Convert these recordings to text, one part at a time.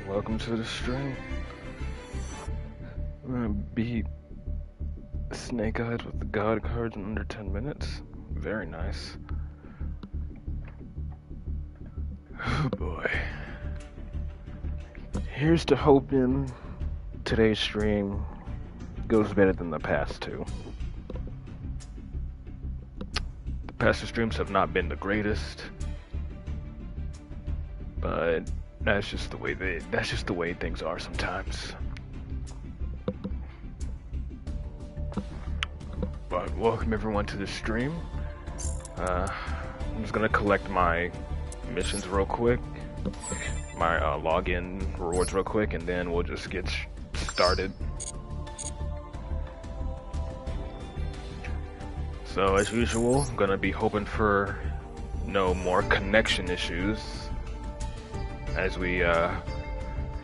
Welcome to the stream. We're gonna beat Snake Eyes with the God cards in under 10 minutes. Very nice. Oh boy. Here's to hoping today's stream goes better than the past two. The past two streams have not been the greatest, but that's just the way things are sometimes. But welcome everyone to the stream. I'm just gonna collect my missions real quick, my login rewards real quick, and then we'll just get started. So as usual, I'm gonna be hoping for no more connection issues as we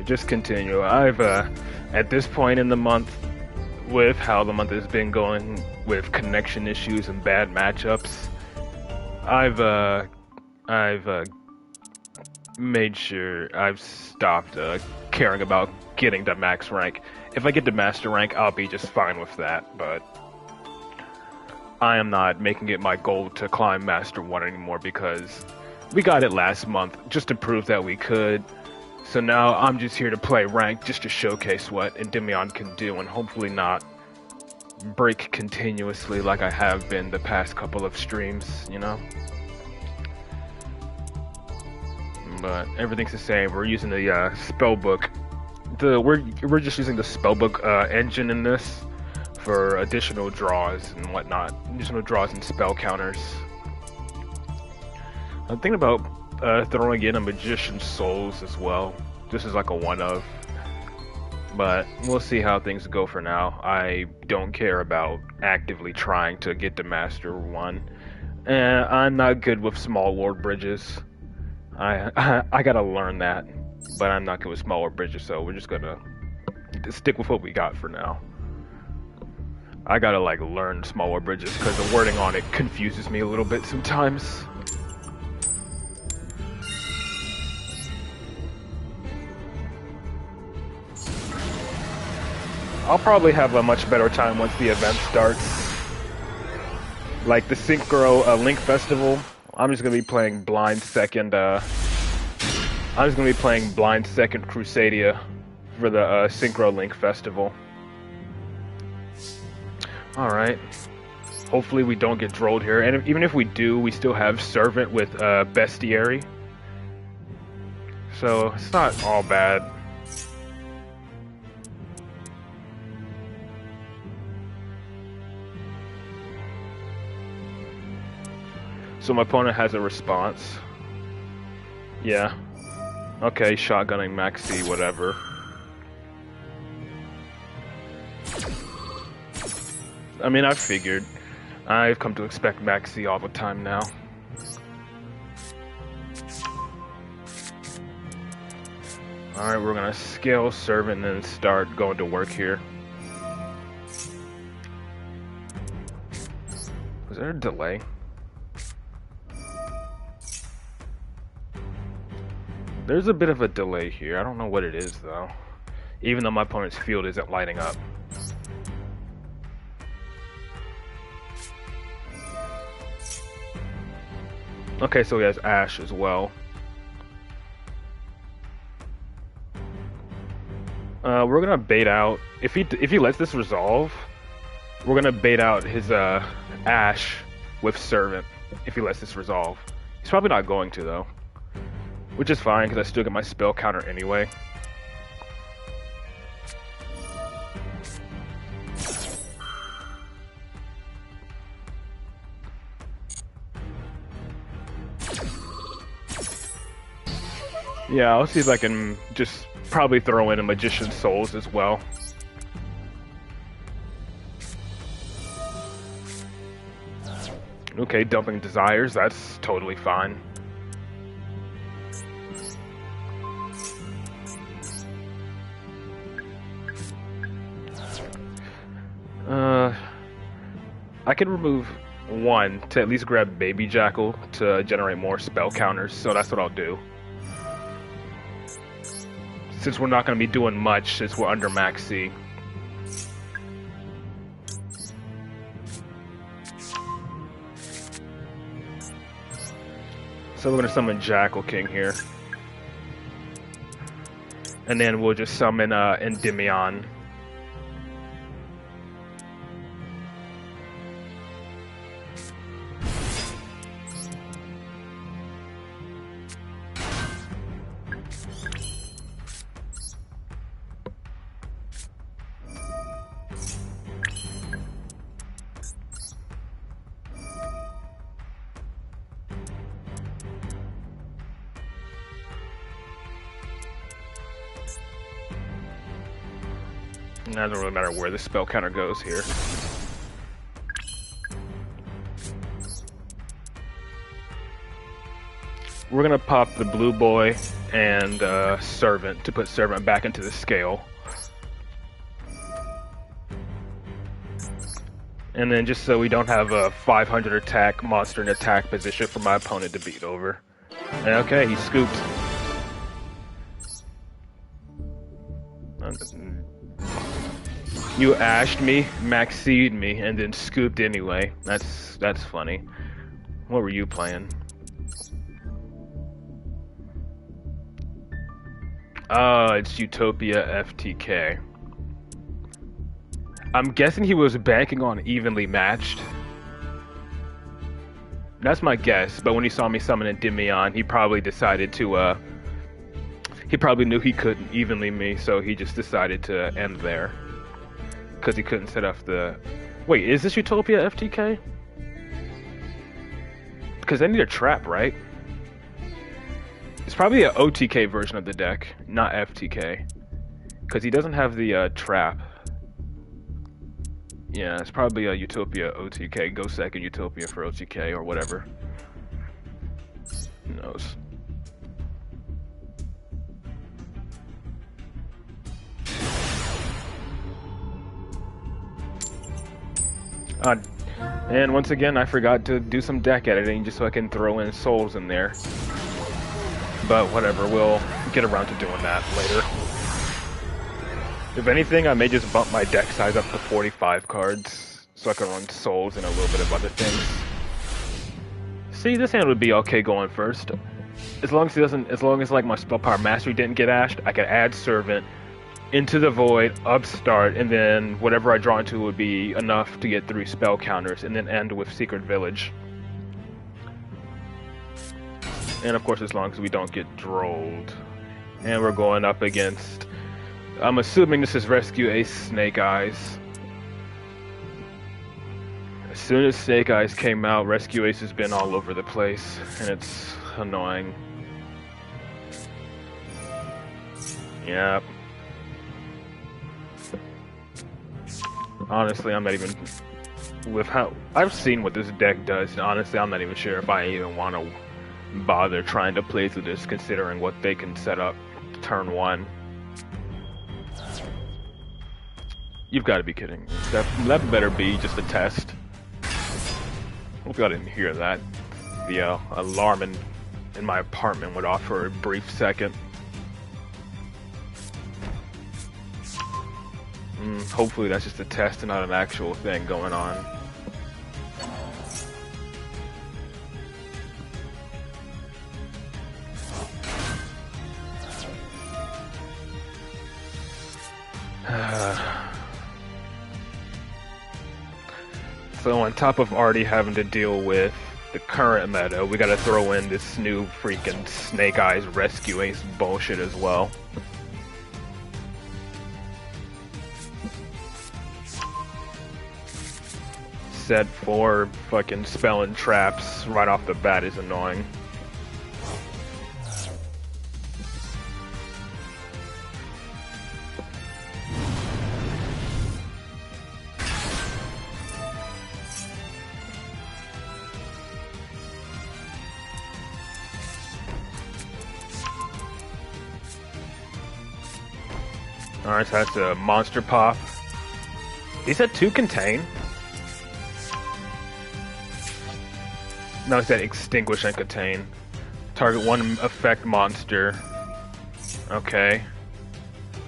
just continue. I've at this point in the month, with how the month has been going with connection issues and bad matchups, I've made sure I've stopped caring about getting to max rank. If I get to master rank, I'll be just fine with that, but I am not making it my goal to climb master 1 anymore because we got it last month just to prove that we could. So now I'm just here to play rank just to showcase what Endymion can do and hopefully not break continuously like I have been the past couple of streams, you know? But everything's the same. We're using the spellbook. We're just using the spellbook engine in this for additional draws and whatnot. Additional draws and spell counters. I'm thinking about throwing in a Magician's Souls as well. This is like a one-of. But we'll see how things go for now. I don't care about actively trying to get to Master 1. I'm not good with small ward bridges. I gotta learn that. But I'm not good with small ward bridges, so we're just gonna stick with what we got for now. I gotta like learn small ward bridges because the wording on it confuses me a little bit sometimes. I'll probably have a much better time once the event starts. Like the Synchro Link Festival, I'm just gonna be playing Blind Second. I'm just gonna be playing Blind Second Crusadia for the Synchro Link Festival. All right. Hopefully we don't get trolled here, and even if we do, we still have Servant with Bestiary, so it's not all bad. So my opponent has a response. Yeah. Okay, shotgunning Maxi, whatever. I mean, I figured. I've come to expect Maxi all the time now. Alright, we're gonna scale Servant and then start going to work here. Was there a delay? There's a bit of a delay here. I don't know what it is, though. Even though my opponent's field isn't lighting up. Okay, so he has Ash as well. We're gonna bait out... If he lets this resolve, we're gonna bait out his Ash with Servant. If he lets this resolve. He's probably not going to, though. Which is fine, because I still get my spell counter anyway. Yeah, I'll see if I can just probably throw in a Magician's Souls as well. Okay, dumping Desires, that's totally fine. I can remove one to at least grab Baby Jackal to generate more spell counters, so that's what I'll do. since we're not going to be doing much since we're under max C. So we're going to summon Jackal King here. And then we'll just summon Endymion. It doesn't really matter where the spell counter goes here. We're gonna pop the Blue Boy and Servant to put Servant back into the scale. And then just so we don't have a 500 attack monster in attack position for my opponent to beat over. Okay, he scooped. You ashed me, Max'd me, and then scooped anyway. That's funny. What were you playing? It's Utopia FTK. I'm guessing he was banking on evenly matched. That's my guess, but when he saw me summon Endymion, he probably decided to, he probably knew he couldn't evenly me, so he just decided to end there. Because he couldn't set off the... Wait, is this Utopia FTK? Because they need a trap, right? It's probably an OTK version of the deck, not FTK. Because he doesn't have the trap. Yeah, it's probably a Utopia OTK. Go second Utopia for OTK or whatever. Who knows? And once again, I forgot to do some deck editing just so I can throw in souls in there. But whatever, we'll get around to doing that later. If anything, I may just bump my deck size up to 45 cards so I can run souls and a little bit of other things. See, this hand would be okay going first. As long as like my spell power mastery didn't get ashed, I could add Servant into the void, upstart, and then whatever I draw into would be enough to get 3 spell counters, and then end with Secret Village. And of course, as long as we don't get drolled. And we're going up against... I'm assuming this is Rescue Ace Snake Eyes. As soon as Snake Eyes came out, Rescue Ace has been all over the place, and it's annoying. Yep. Honestly, I'm not even... With how... I've seen what this deck does, and honestly, I'm not even sure if I even want to bother trying to play through this, considering what they can set up turn 1. You've got to be kidding. That better be just a test. Hope y'all didn't hear that. The alarm in my apartment went off for a brief second. Hopefully that's just a test and not an actual thing going on. So on top of already having to deal with the current meta, we gotta throw in this new freaking Snake Eyes Rescue Ace bullshit as well. Set 4 fucking spell and traps right off the bat is annoying. Alright, so that's a monster pop. He said 2 contain? No, it said extinguish and contain. Target 1 effect monster. Okay.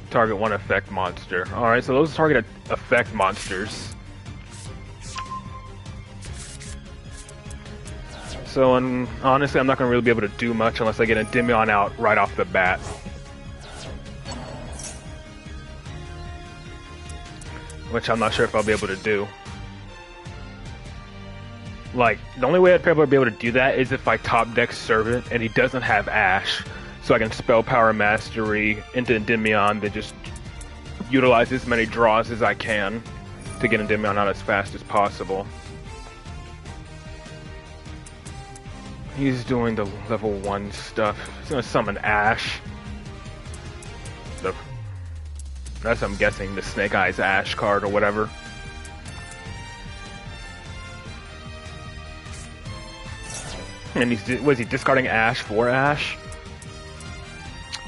Target one effect monster. Alright, so those target effect monsters. So, honestly, I'm not going to really be able to do much unless I get Endymion out right off the bat. Which I'm not sure if I'll be able to do. Like, the only way I'd probably be able to do that is if I top deck Servant and he doesn't have Ash. So I can spell Power Mastery into Endymion, then just utilize as many draws as I can to get Endymion out as fast as possible. He's doing the level 1 stuff. He's gonna summon Ash. That's, I'm guessing, the Snake Eyes Ash card or whatever. And was he discarding Ash for Ash?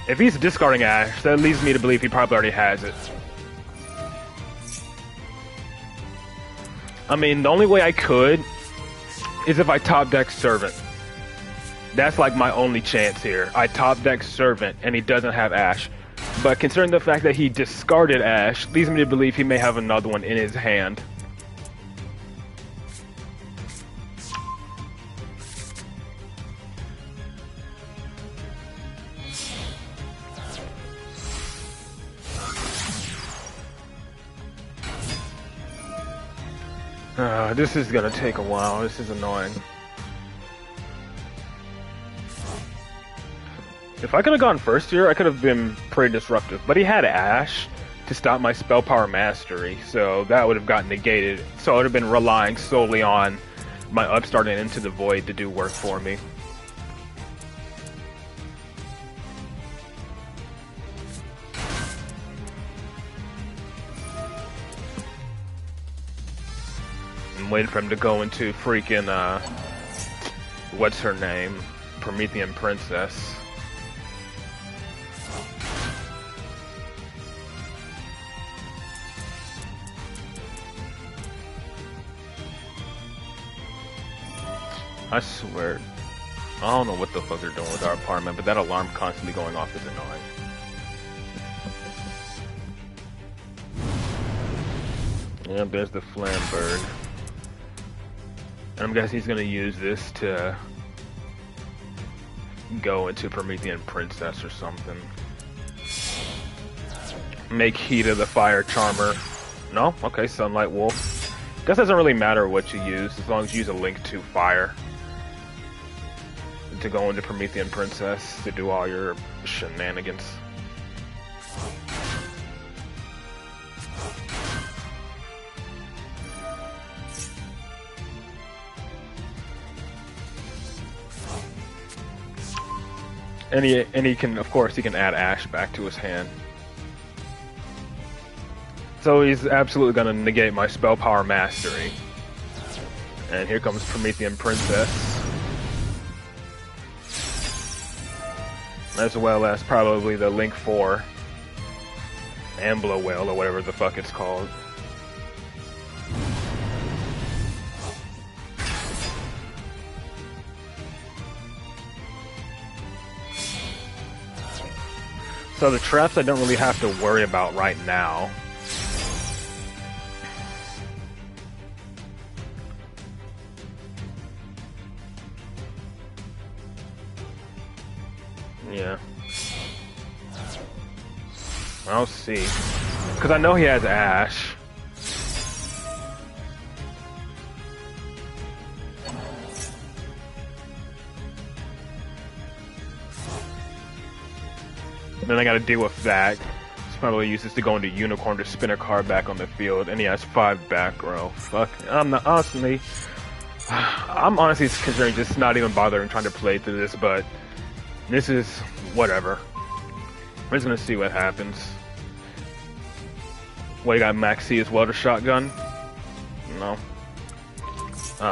If he's discarding Ash, that leads me to believe he probably already has it. I mean, the only way I could is if I top deck Servant. That's like my only chance here. I top deck Servant and he doesn't have Ash. But considering the fact that he discarded Ash, leads me to believe he may have another one in his hand. This is gonna take a while. This is annoying. If I could have gone first here, I could have been pretty disruptive. But he had Ash to stop my Spell Power Mastery, so that would have gotten negated. So I would have been relying solely on my Upstart and Into the Void to do work for me. I'm waiting for him to go into freaking, what's her name? Promethean Princess. I swear, I don't know what the fuck they're doing with our apartment, but that alarm constantly going off is annoying. Yep, there's the Flambird. And I'm guessing he's gonna use this to go into Promethean Princess or something. Make heat of the Fire Charmer. No? Okay, Sunlight Wolf. Guess it doesn't really matter what you use, as long as you use a link to fire. To go into Promethean Princess to do all your shenanigans. And he can, of course, he can add Ash back to his hand. So he's absolutely gonna negate my Spell Power Mastery. And here comes Promethean Princess. As well as probably the Link 4 Ambler Whale or whatever the fuck it's called. So the traps I don't really have to worry about right now. Yeah. I'll see. Because I know he has Ash. Then I gotta deal with that. He's probably uses to go into Unicorn to spin a card back on the field, and he has 5 back row. Fuck. I'm honestly considering just not even bothering trying to play through this, but this is whatever. We're just gonna see what happens. What, you got Maxi as well to shotgun? No.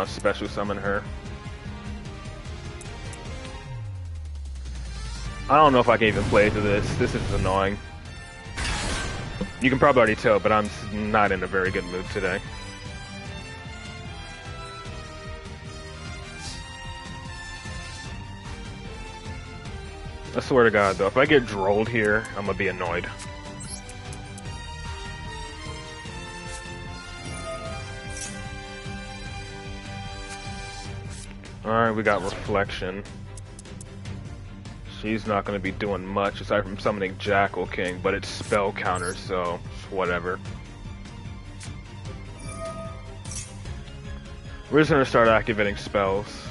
Special summon her. I don't know if I can even play through this. This is annoying. You can probably already tell, but I'm not in a very good mood today. I swear to God, though, if I get drolled here, I'm gonna be annoyed. Alright, we got Reflection. She's not going to be doing much aside from summoning Jackal King, but it's spell counter, so whatever. We're just going to start activating spells.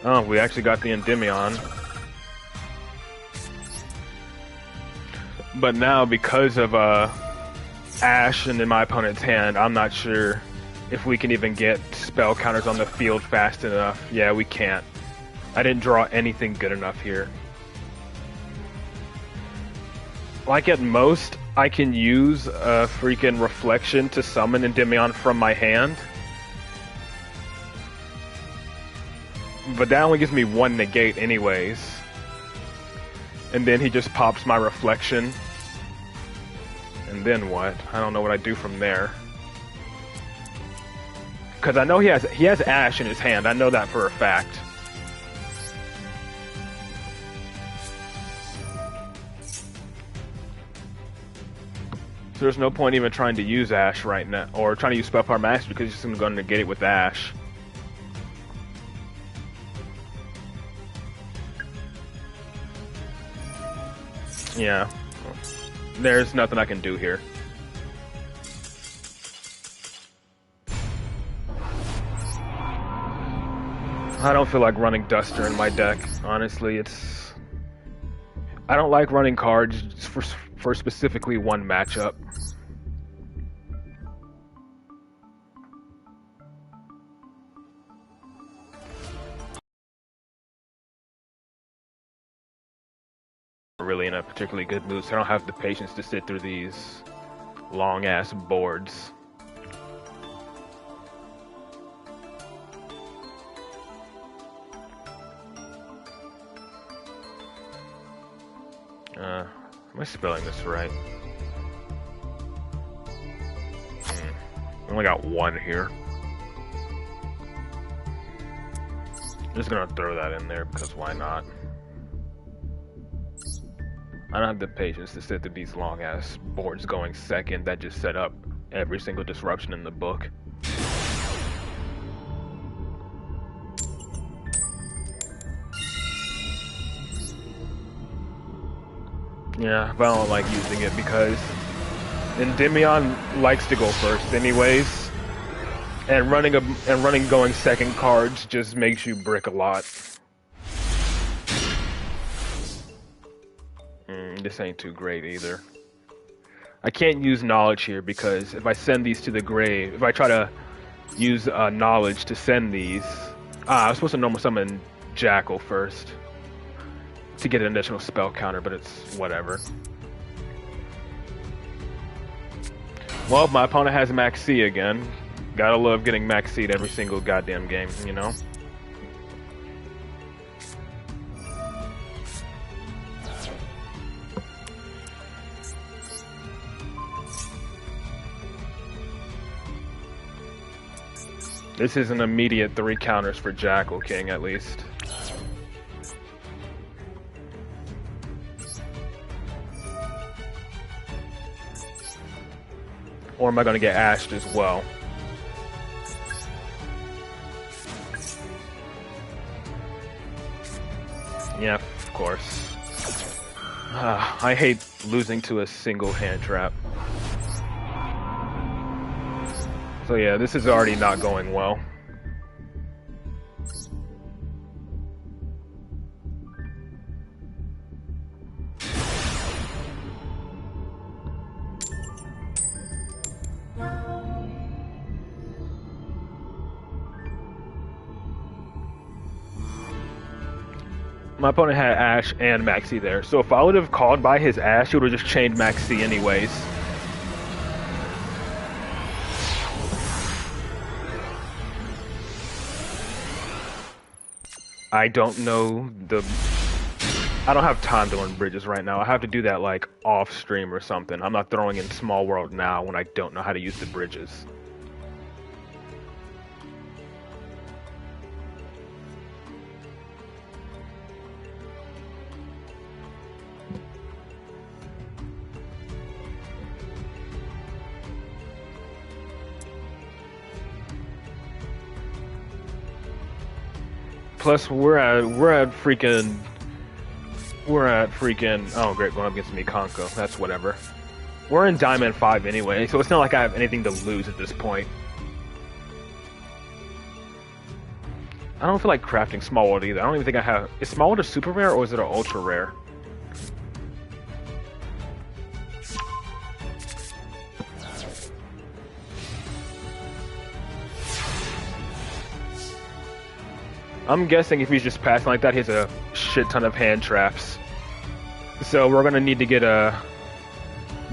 Oh, we actually got the Endymion. But now, because of Ash and in my opponent's hand, I'm not sure if we can even get spell counters on the field fast enough. Yeah, we can't. I didn't draw anything good enough here. Like at most, I can use a freaking Reflection to summon Endymion from my hand. But that only gives me one negate anyways. And then he just pops my Reflection. And then what? I don't know what I do from there. Because I know he has Ash in his hand. I know that for a fact. So there's no point even trying to use Ash right now. Or trying to use Spell Power Max because he's just going to negate it with Ash. Yeah. There's nothing I can do here. I don't feel like running Duster in my deck, honestly. I don't like running cards for specifically one matchup. Really in a particularly good mood, so I don't have the patience to sit through these long-ass boards. Am I spelling this right? I only got one here. I'm just gonna throw that in there because why not? I don't have the patience to sit through these long-ass boards going second that just set up every single disruption in the book. Yeah, but I don't like using it because Endymion likes to go first anyways. And running going second cards just makes you brick a lot. This ain't too great either. I can't use knowledge here because if I send these to the grave, if I try to use knowledge to send these, I was supposed to normal summon Jackal first to get an additional spell counter, but it's whatever. Well, my opponent has Max C again. Gotta love getting Max C'd every single goddamn game, you know? This is an immediate 3 counters for Jackal King, at least. Or am I going to get ashed as well? Yeah, of course. I hate losing to a single hand trap. So yeah, this is already not going well. My opponent had Ash and Maxi there, so if I would have called by his Ash, he would have just chained Maxi anyways. I don't know I don't have time to learn bridges right now. I have to do that like off stream or something. I'm not throwing in Small World now when I don't know how to use the bridges. Plus, we're at freaking. Oh, great, going up against Mikanko. That's whatever. We're in Diamond 5 anyway, so it's not like I have anything to lose at this point. I don't feel like crafting Small World either. I don't even think I have... Is Small World a super rare or is it an ultra rare? I'm guessing if he's just passing like that, he has a shit ton of hand traps. So we're gonna need to get a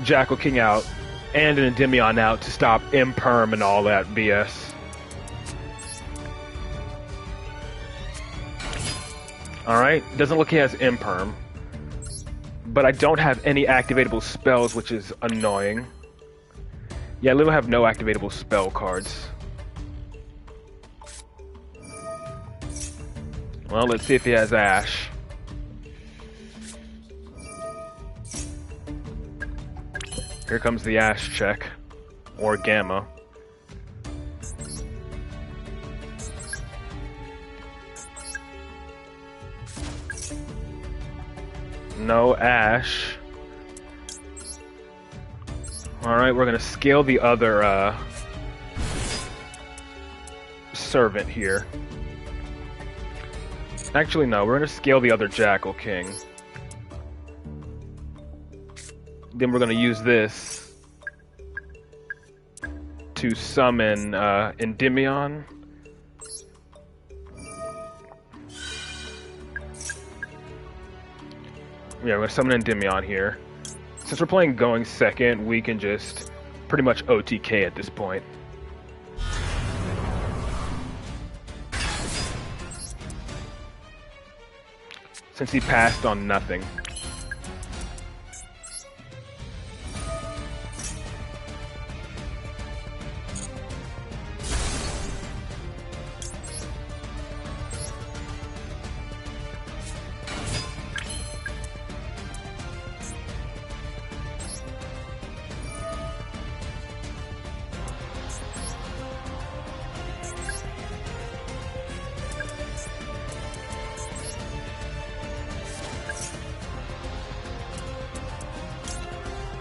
Jackal King out and an Endymion out to stop Imperm and all that BS. Alright, doesn't look he has Imperm. But I don't have any activatable spells, which is annoying. Yeah, I literally have no activatable spell cards. Well, let's see if he has Ash. Here comes the Ash check. Or Gamma. No Ash. Alright, we're gonna scale the other servant here. Actually, no, we're gonna scale the other Jackal King. Then we're gonna use this to summon Endymion. Yeah, we're gonna summon Endymion here. Since we're playing going second, we can just pretty much OTK at this point. Since he passed on nothing.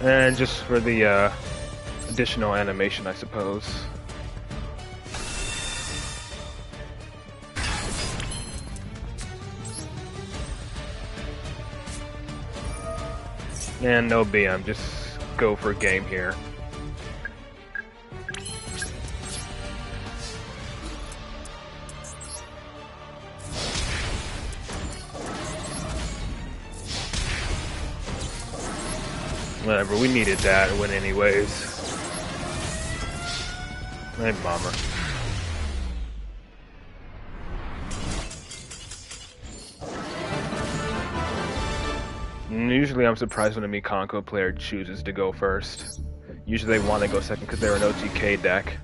And just for the additional animation, I suppose. And no BM, just go for a game here. Whatever, we needed that win anyways. Hey, bummer. Usually I'm surprised when a Mikanko player chooses to go first. Usually they want to go second because they're an OTK deck.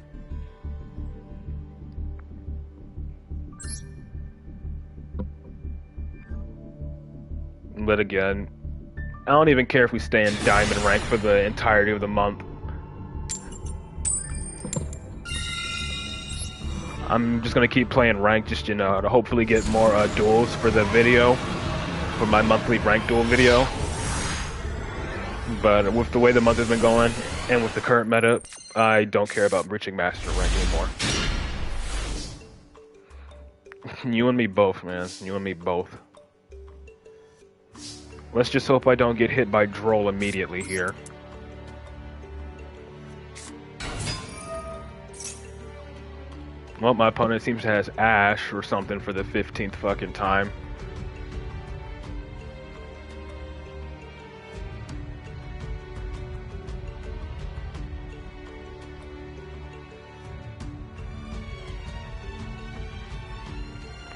But again, I don't even care if we stay in Diamond rank for the entirety of the month. I'm just gonna keep playing rank, just, you know, to hopefully get more duels for the video, for my monthly rank duel video. But with the way the month has been going, and with the current meta, I don't care about reaching Master rank anymore. You and me both, man. You and me both. Let's just hope I don't get hit by Droll immediately here. Well, my opponent seems to have Ash or something for the 15th fucking time.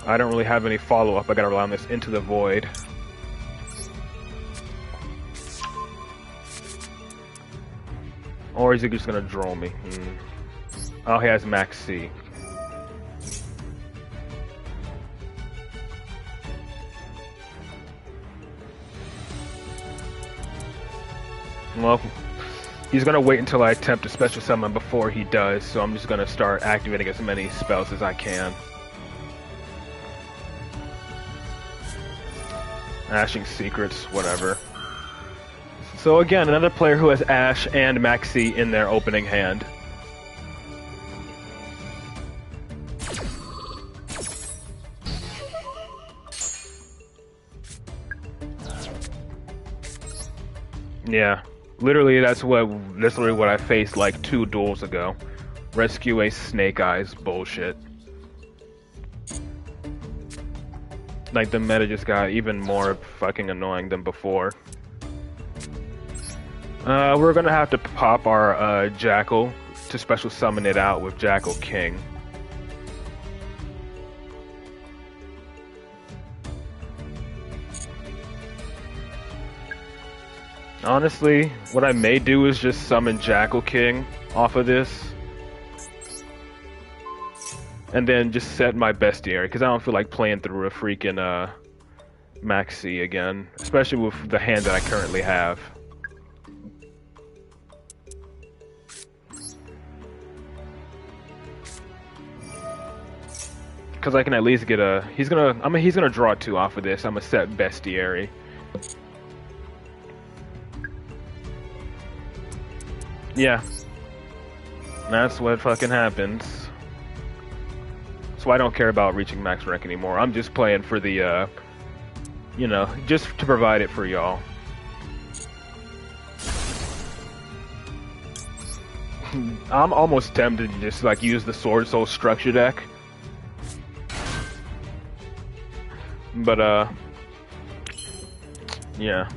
I don't really have any follow-up. I gotta rely on this Into the Void. Or is he just gonna draw me? Oh, he has Max C. Well, he's gonna wait until I attempt a special summon before he does, so I'm just gonna start activating as many spells as I can. Ashing secrets, whatever. So again, another player who has Ash and Maxi in their opening hand. Yeah, literally that's literally what I faced like 2 duels ago. Rescue a Snake Eyes bullshit. Like the meta just got even more fucking annoying than before. We're gonna have to pop our Jackal to special summon it out with Jackal King. Honestly, what I may do is just summon Jackal King off of this. And then just set my bestiary, because I don't feel like playing through a freaking Maxi again. Especially with the hand that I currently have. Because I can at least get a... he's gonna draw 2 off of this. I'm gonna set bestiary. Yeah. That's what fucking happens. So I don't care about reaching max rank anymore. I'm just playing for the, you know, just to provide it for y'all. I'm almost tempted to just, like, use the Sword Soul structure deck. But, yeah.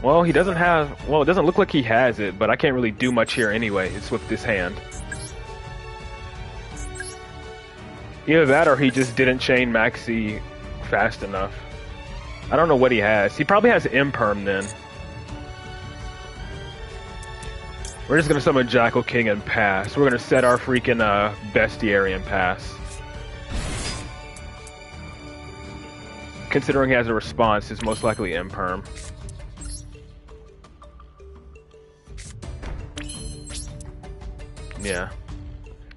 Well, he doesn't have... well, it doesn't look like he has it, but I can't really do much here anyway. It's with this hand. Either that or he just didn't chain Maxi fast enough. I don't know what he has. He probably has Imperm then. We're just gonna summon Jackal King and pass. We're gonna set our freaking bestiary and pass. Considering he has a response, it's most likely Imperm. Yeah.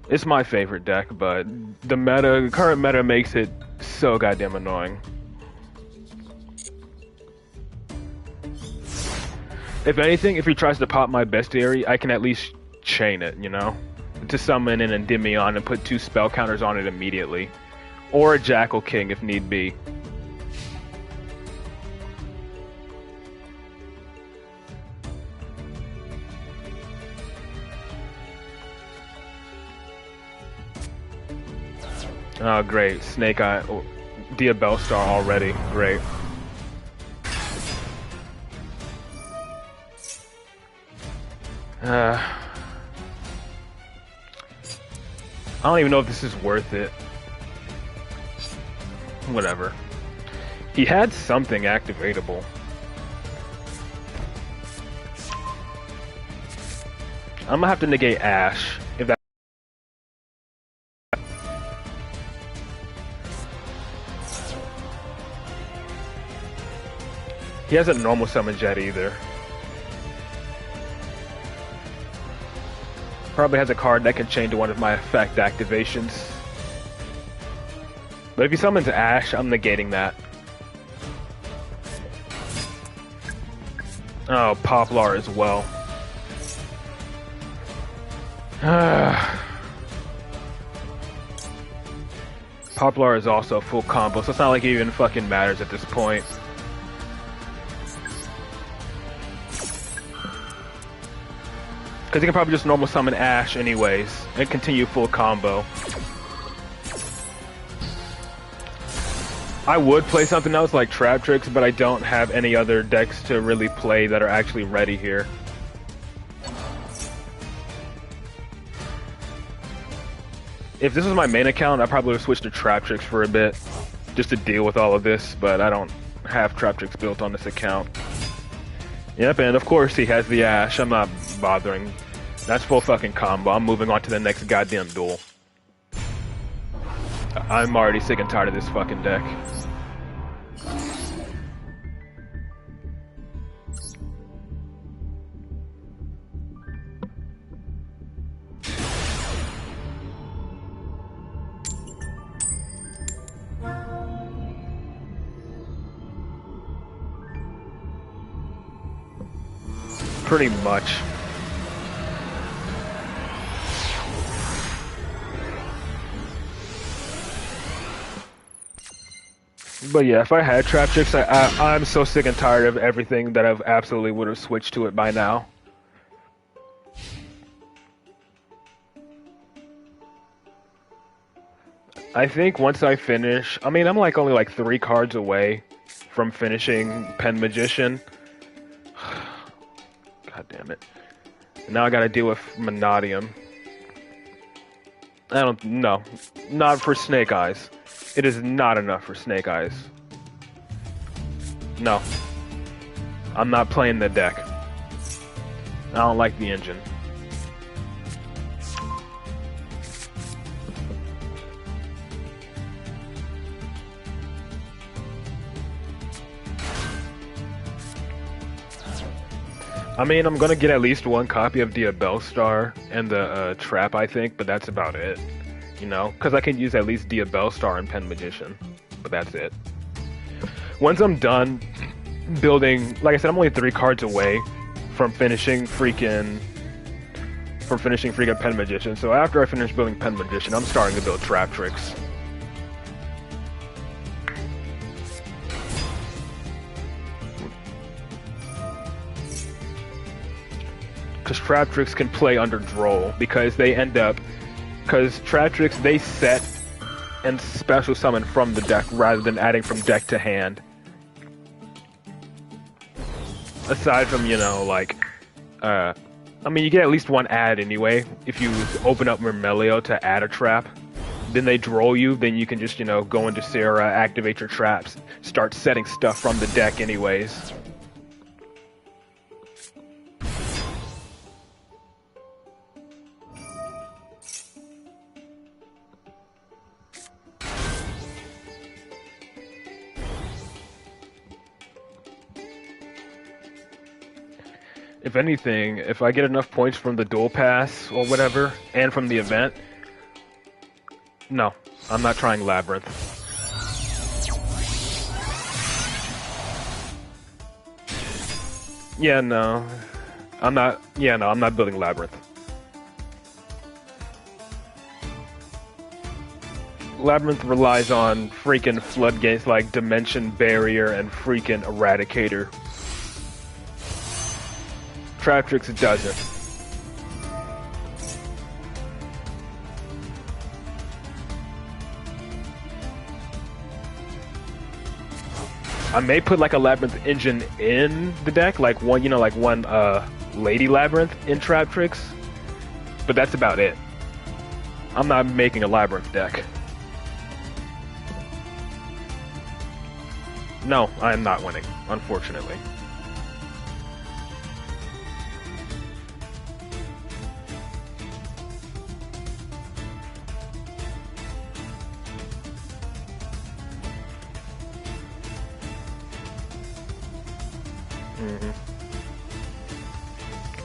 It's my favorite deck, but the current meta makes it so goddamn annoying. If anything, if he tries to pop my bestiary, I can at least chain it, you know? To summon an Endymion and put 2 spell counters on it immediately. Or a Jackal King if need be. Oh, great. Snake Eye. Oh, Diabellstar already. Great. I don't even know if this is worth it. Whatever. He had something activatable. I'm gonna have to negate Ash if that. He hasn't normal summoned yet either. Probably has a card that can chain to one of my effect activations. But if he summons Ash, I'm negating that. Oh, Poplar as well. Poplar is also full combo, so it's not like it even fucking matters at this point. Because he can probably just normal summon Ash anyways, and continue full combo. I would play something else like Trap Tricks, but I don't have any other decks to really play that are actually ready here. If this was my main account, I probably would have switched to Trap Tricks for a bit, just to deal with all of this, but I don't have Trap Tricks built on this account. Yep, and of course he has the Ash. I'm not bothering. That's full fucking combo. I'm moving on to the next goddamn duel. I'm already sick and tired of this fucking deck. Pretty much. But yeah, if I had trap tricks, I'm so sick and tired of everything that I've absolutely would have switched to it by now. I think once I finish, I mean, I'm like only like 3 cards away from finishing Pen Magician. God damn it. Now I gotta deal with Monadium. I don't, no. Not for Snake Eyes. It is not enough for Snake Eyes. No. I'm not playing the deck. I don't like the engine. I mean, I'm gonna get at least 1 copy of Diabellstar and the Trap, I think, but that's about it. You know, because I can use at least Diabellstar and Pen Magician, but that's it. Once I'm done building, like I said, I'm only 3 cards away from finishing freaking Pen Magician. So after I finish building Pen Magician, I'm starting to build Trap Tricks. Because Trap Tricks can play under Droll, because Trap Tricks, they set and special summon from the deck rather than adding from deck to hand. Aside from, you know, like, I mean, you get at least 1 add anyway. If you open up Mermelio to add a trap, then they Droll you, then you can just, you know, go into Sarah, activate your traps, start setting stuff from the deck anyways. If anything, if I get enough points from the Duel Pass or whatever, and from the event, no, I'm not trying Labyrinth. Yeah, no, I'm not building Labyrinth. Labyrinth relies on freaking floodgates like Dimension Barrier and freaking Eradicator. Trap Tricks doesn't. I may put like a Labyrinth engine in the deck, like one, you know, like one Lady Labyrinth in Trap Tricks, but that's about it. I'm not making a Labyrinth deck. No, I am not winning, unfortunately.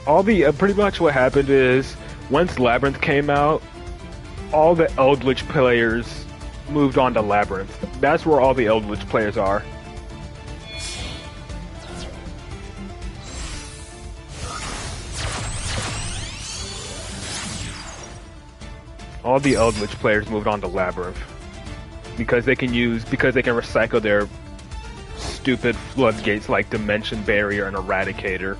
All the pretty much what happened is once Labyrinth came out, all the Eldritch players moved on to Labyrinth. That's where all the Eldritch players are. All the Eldritch players moved on to Labyrinth because they can recycle their stupid floodgates like Dimension Barrier and Eradicator.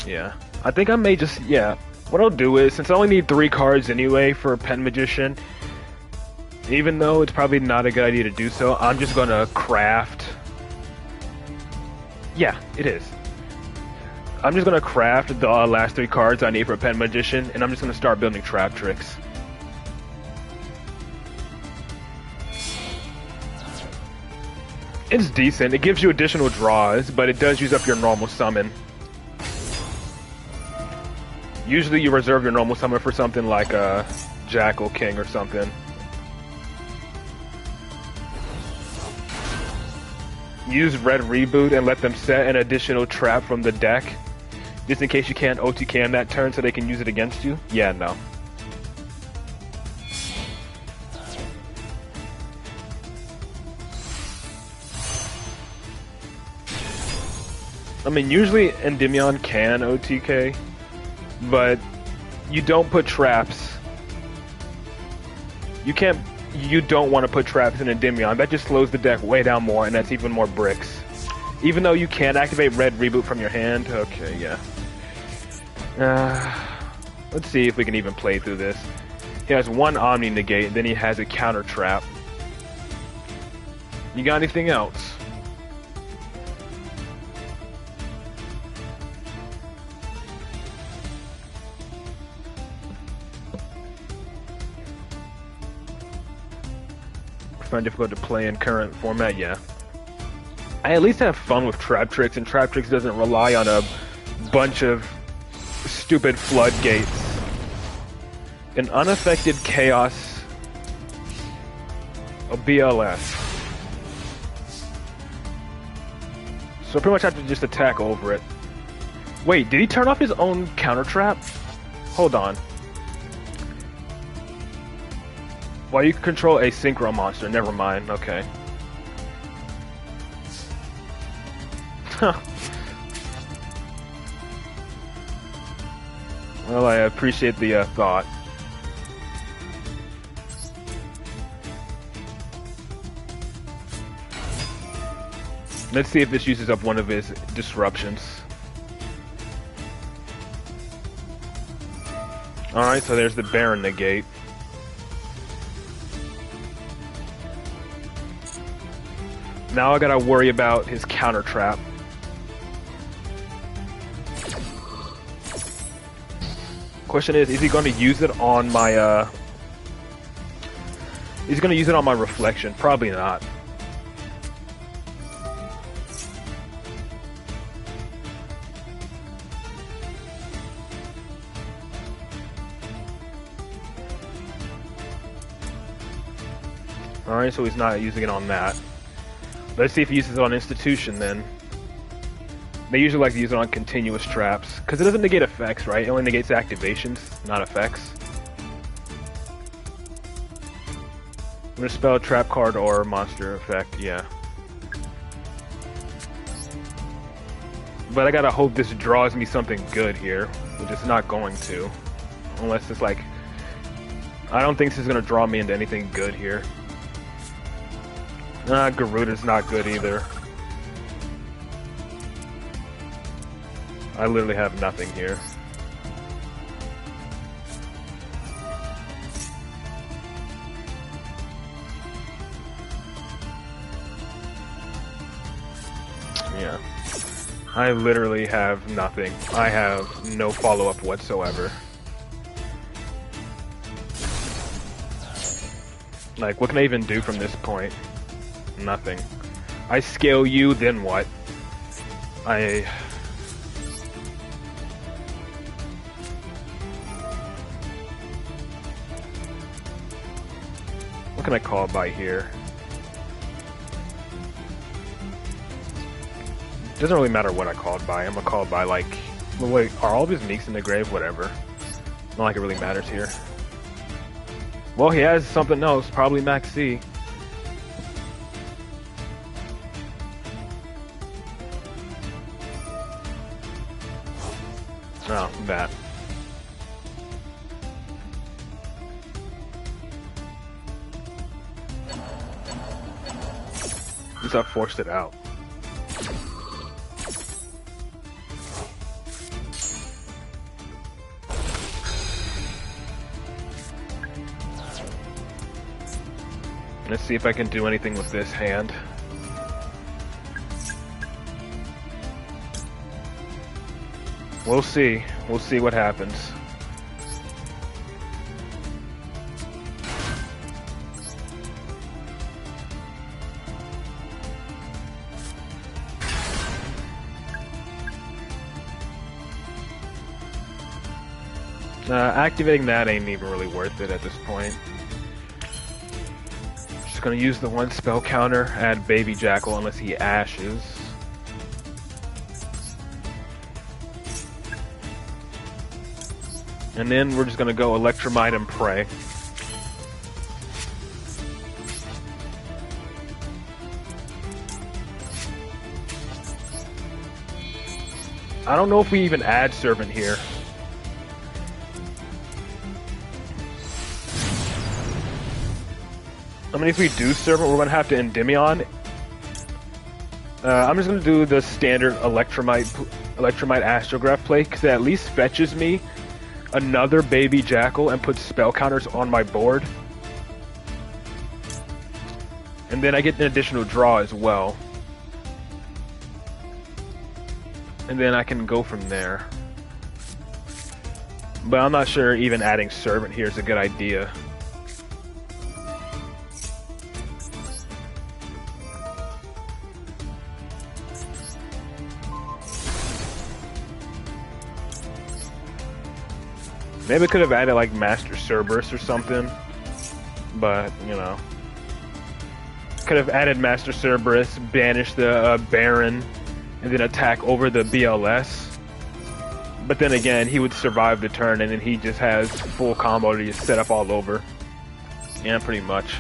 Yeah, I think I may just, yeah, what I'll do is, since I only need 3 cards anyway for Pen Magician, even though it's probably not a good idea to do so, I'm just gonna craft, yeah, it is. I'm just gonna craft the last 3 cards I need for Pen Magician, and I'm just gonna start building Trap Tricks. It's decent, it gives you additional draws, but it does use up your normal summon. Usually you reserve your normal summon for something like a Jackal King or something. Use Red Reboot and let them set an additional trap from the deck, just in case you can't OTK on that turn so they can use it against you. Yeah, no. I mean, usually Endymion can OTK, but you don't put traps. You don't want to put traps in Endymion. That just slows the deck way down more, and that's even more bricks. Even though you can activate Red Reboot from your hand. Okay, yeah. Let's see if we can even play through this. He has one Omni Negate, and then he has a counter trap. You got anything else? Find difficult to play in current format, yeah. I at least have fun with Trap Tricks, and Trap Tricks doesn't rely on a bunch of stupid floodgates. An unaffected chaos. A BLS. So I pretty much have to just attack over it. Wait, did he turn off his own counter trap? Hold on. Well, you can control a synchro monster. Never mind. Okay. Well, I appreciate the thought. Let's see if this uses up one of his disruptions. Alright, so there's the Baron Negate. Now I gotta worry about his counter trap. Question is he going to use it on my, He's gonna use it on my reflection? Probably not. Alright, so he's not using it on that. Let's see if he uses it on Institution then. They usually like to use it on continuous traps, because it doesn't negate effects, right? It only negates activations, not effects. I'm gonna spell a trap card or monster effect, yeah. But I gotta hope this draws me something good here, which it's not going to. Unless it's like... I don't think this is gonna draw me into anything good here. Garuda's not good either. I literally have nothing here. Yeah. I literally have nothing. I have no follow-up whatsoever. Like, what can I even do from this point? Nothing. I scale you, then what? What can I call by here? Doesn't really matter what I called by. I'm gonna call by like... Well, wait, are all of his Meeks in the grave? Whatever. Not like it really matters here. Well, he has something else. Probably Max C. Oh, that. At least I forced it out. Let's see if I can do anything with this hand. We'll see. We'll see what happens. Activating that ain't even really worth it at this point. Just gonna use the one spell counter, add Baby Jackal unless he ashes. And then we're just gonna go Electromite and pray. I don't know if we even add Servant here. I mean, if we do Servant, we're gonna have to Endymion. I'm just gonna do the standard Electromite Astrograph play, because it at least fetches me another baby Jackal and puts spell counters on my board. And then I get an additional draw as well. And then I can go from there. But I'm not sure even adding Servant here is a good idea. Maybe I could have added like Master Cerberus or something, but you know, could have added Master Cerberus, banish the Baron, and then attack over the BLS. But then again, he would survive the turn, and then he just has full combo to just set up all over. Yeah, pretty much.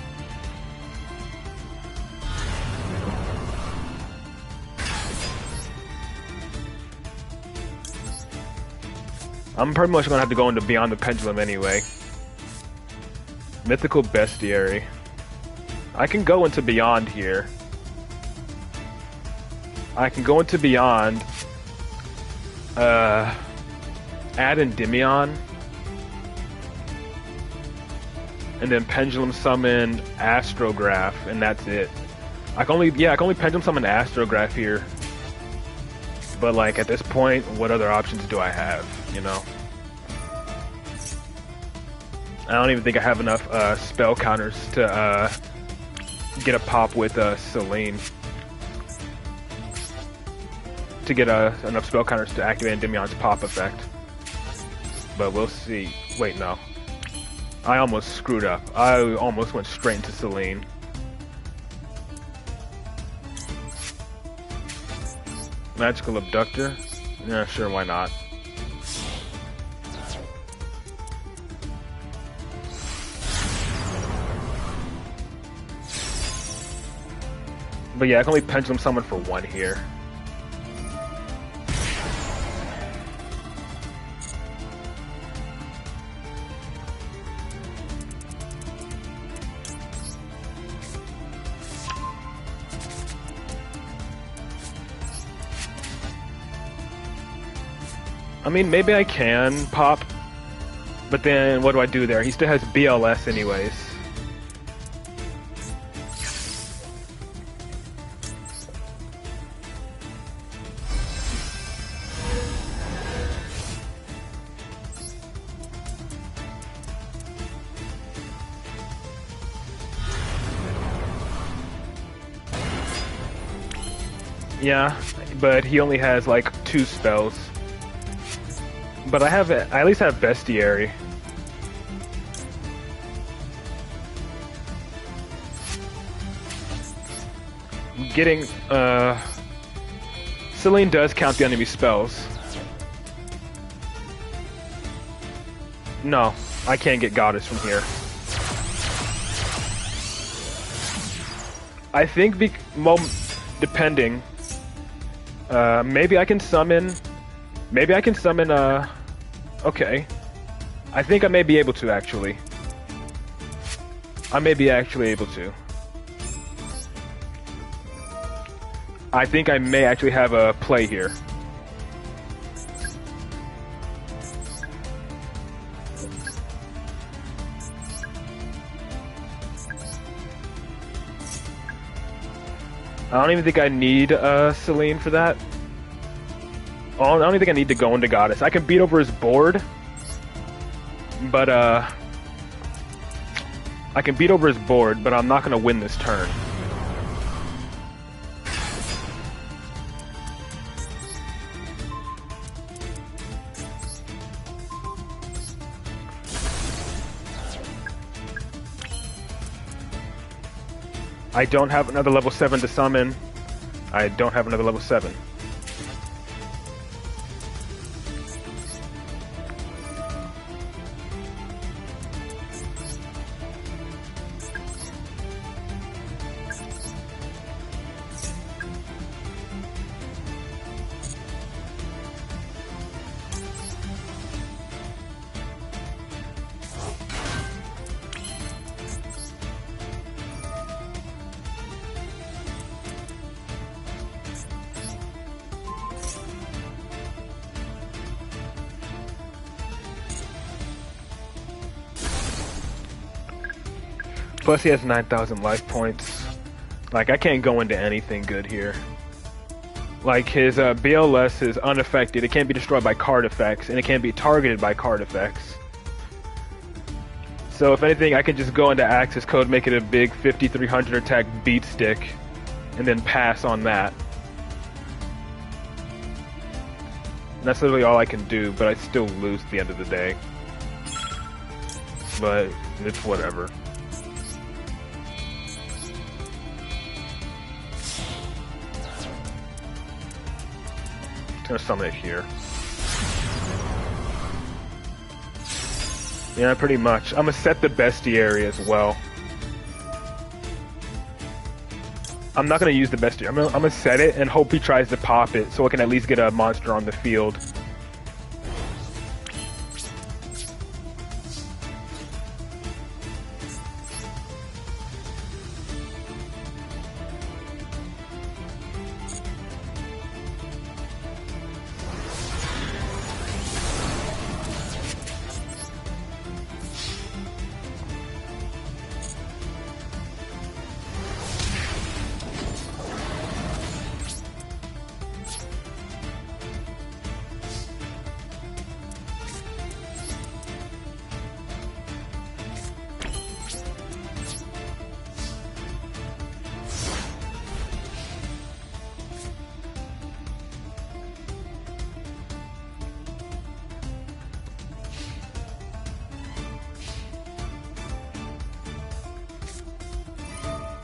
I'm pretty much gonna have to go into Beyond the Pendulum anyway. Mythical Bestiary. I can go into Beyond here. I can go into Beyond. Add Endymion. And then Pendulum Summon Astrograph, and that's it. I can only Pendulum Summon Astrograph here. But like at this point, what other options do I have? You know, I don't even think I have enough spell counters to get a pop with Selene. To get enough spell counters to activate Endymion's pop effect. But we'll see. Wait, no. I almost screwed up. I almost went straight into Selene. Magical Abductor? Yeah, sure, why not? But yeah, I can only Pendulum Summon for one here. I mean, maybe I can pop, but then what do I do there? He still has BLS anyways. Yeah, but he only has like 2 spells. But I at least have Bestiary. Getting, Selene does count the enemy spells. No, I can't get Goddess from here. I think, depending, maybe I can summon, okay. I think I may be able to, actually. I may be actually able to. I think I may actually have a play here. I don't even think I need Selene for that. I don't even think I need to go into Goddess. I can beat over his board, but I can beat over his board, but I'm not gonna win this turn. I don't have another level 7 to summon. I don't have another level 7. Plus he has 9,000 life points. Like, I can't go into anything good here. Like, his BLS is unaffected. It can't be destroyed by card effects, and it can't be targeted by card effects. So if anything, I can just go into Axis Code, make it a big 5300 attack beat stick, and then pass on that. And that's literally all I can do, but I still lose at the end of the day. But it's whatever. Gonna summon it here. Yeah, pretty much. I'm gonna set the bestiary as well. I'm not gonna use the bestiary. I'm gonna set it and hope he tries to pop it so I can at least get a monster on the field.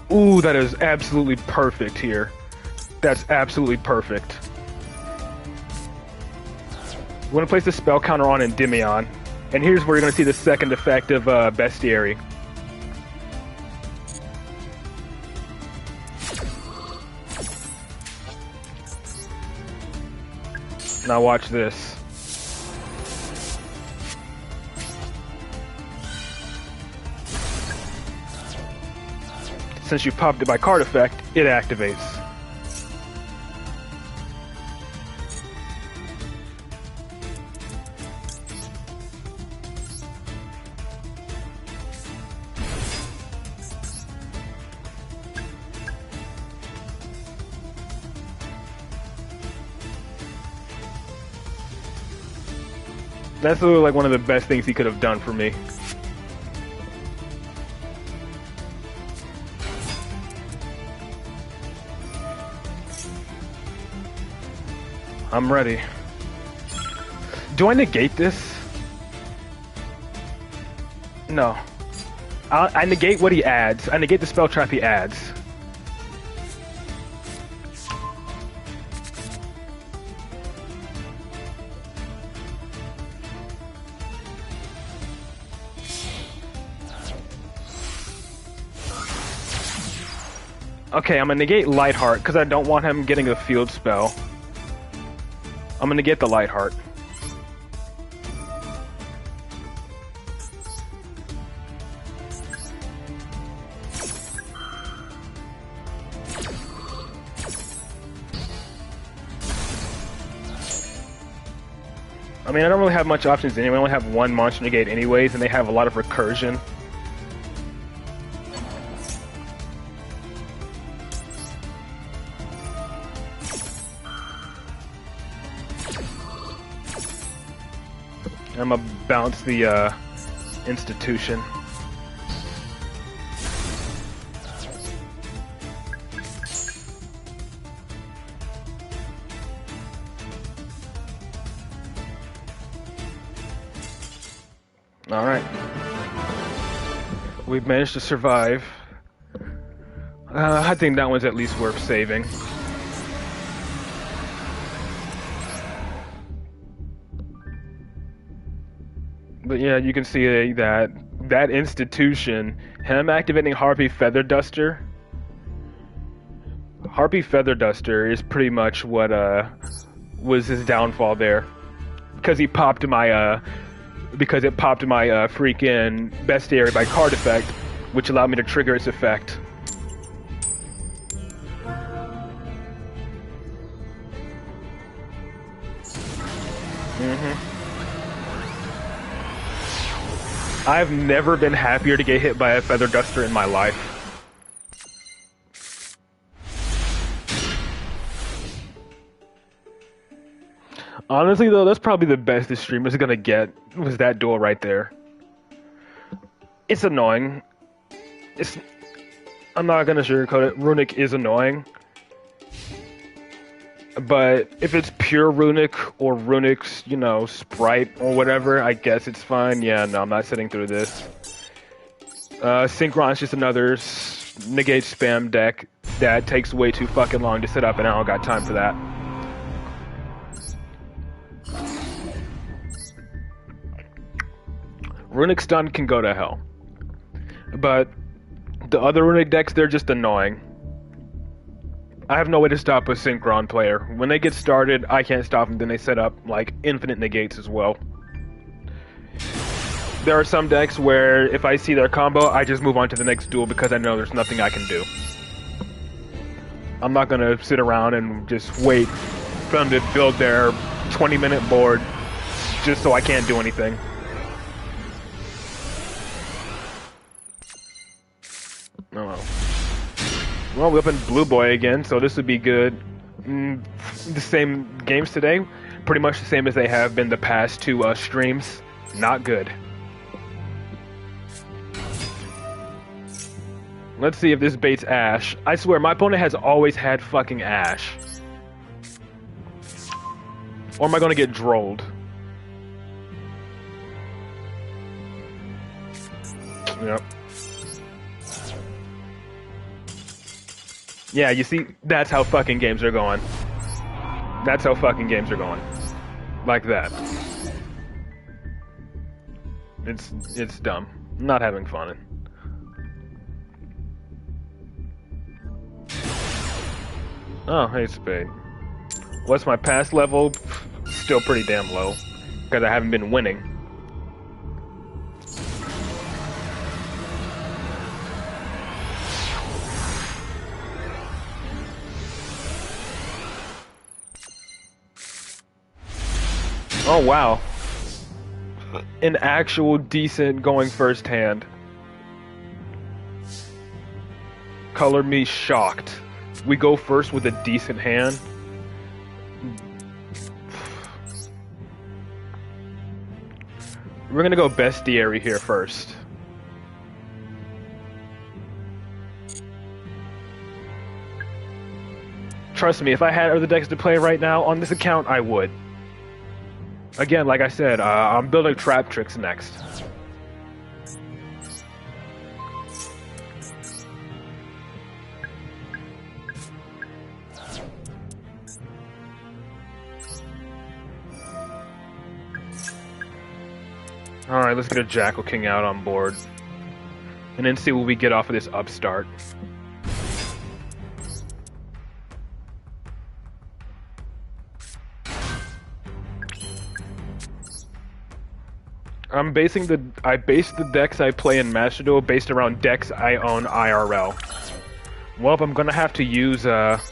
Ooh, that is absolutely perfect here. That's absolutely perfect. We're going to place the spell counter on Endymion, and here's where you're going to see the second effect of Bestiary. Now watch this. Since you popped it by card effect, it activates. That's literally like one of the best things he could have done for me. I'm ready. Do I negate this? No. I negate what he adds. I negate the spell trap he adds. Okay, I'm gonna negate Lightheart because I don't want him getting a field spell. I'm gonna get the Lightheart. I mean, I don't really have much options anyway. I only have one monster negate anyways, and they have a lot of recursion. I'm gonna bounce the institution. All right, we've managed to survive. I think that one's at least worth saving. But yeah, you can see that institution, him activating Harpy Feather Duster. Harpy Feather Duster is pretty much what was his downfall there, because he popped my because it popped my freaking bestiary by card effect, which allowed me to trigger its effect. I've never been happier to get hit by a feather duster in my life. Honestly, though, that's probably the best this streamer's gonna get, was that duel right there. It's annoying. I'm not gonna sugarcoat it. Runic is annoying. But if it's pure Runic or Runic's, you know, sprite or whatever, I guess it's fine. Yeah, no, I'm not sitting through this. Synchron's just another negate spam deck that takes way too fucking long to set up, and I don't got time for that. Runic stun can go to hell. But the other Runic decks, they're just annoying. I have no way to stop a Synchron player. When they get started, I can't stop them, then they set up, like, infinite negates as well. There are some decks where, if I see their combo, I just move on to the next duel because I know there's nothing I can do. I'm not gonna sit around and just wait for them to build their 20-minute board just so I can't do anything. Oh well. Well, we opened Blue Boy again, so this would be good. The same games today, pretty much the same as they have been the past two streams. Not good. Let's see if this baits Ash. I swear, my opponent has always had fucking Ash. Or am I gonna get drolled? Yep. Yeah, you see, that's how fucking games are going. That's how fucking games are going. Like that. It's dumb. I'm not having fun. Oh, hey, Spade. What's my pass level? Still pretty damn low. Because I haven't been winning. Oh, wow. An actual decent going first hand. Color me shocked. We go first with a decent hand. We're gonna go bestiary here first. Trust me, if I had other decks to play right now on this account, I would. Again, like I said, I'm building trap tricks next. Alright, let's get a Jackal King out on board. And then see what we get off of this upstart. I base the decks I play in Master Duel based around decks I own IRL. Well, I'm gonna have to use my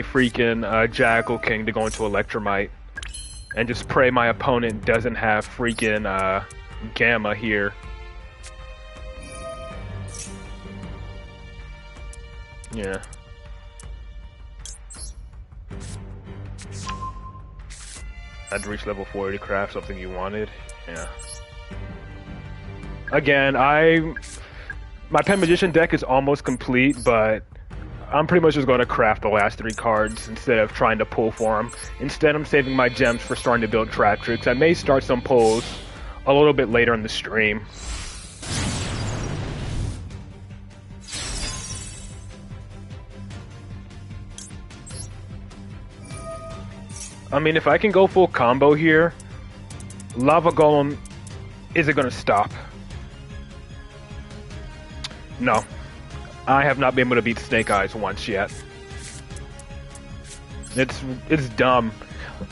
freaking Jackal King to go into Electromite. And just pray my opponent doesn't have freaking Gamma here. Yeah. Had to reach level 40 to craft something you wanted. Yeah. Again, my Pen Magician deck is almost complete, but I'm pretty much just going to craft the last 3 cards instead of trying to pull for them. Instead, I'm saving my gems for starting to build trap tricks. I may start some pulls a little bit later in the stream. I mean, if I can go full combo here, Lava Golem isn't going to stop. No. I have not been able to beat Snake Eyes once yet. It's dumb.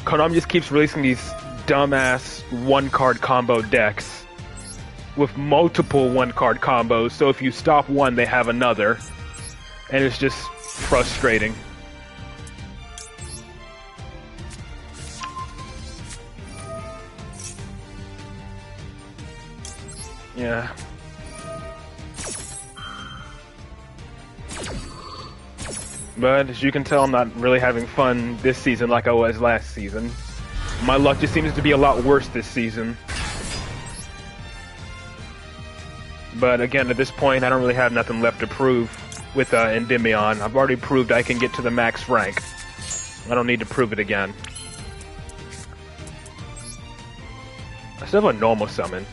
Konami just keeps releasing these dumbass one-card combo decks with multiple one-card combos, so if you stop one, they have another. And it's just frustrating. Yeah. But as you can tell, I'm not really having fun this season like I was last season. My luck just seems to be a lot worse this season. But again, at this point, I don't really have nothing left to prove with Endymion. I've already proved I can get to the max rank. I don't need to prove it again. I still have a normal summon.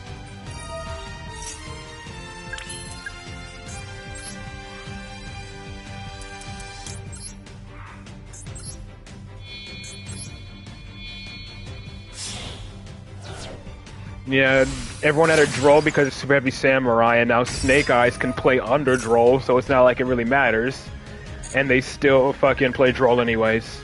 Yeah, everyone had a Droll because it's Super Heavy Samurai, and now Snake Eyes can play under Droll, so it's not like it really matters. And they still fucking play Droll anyways.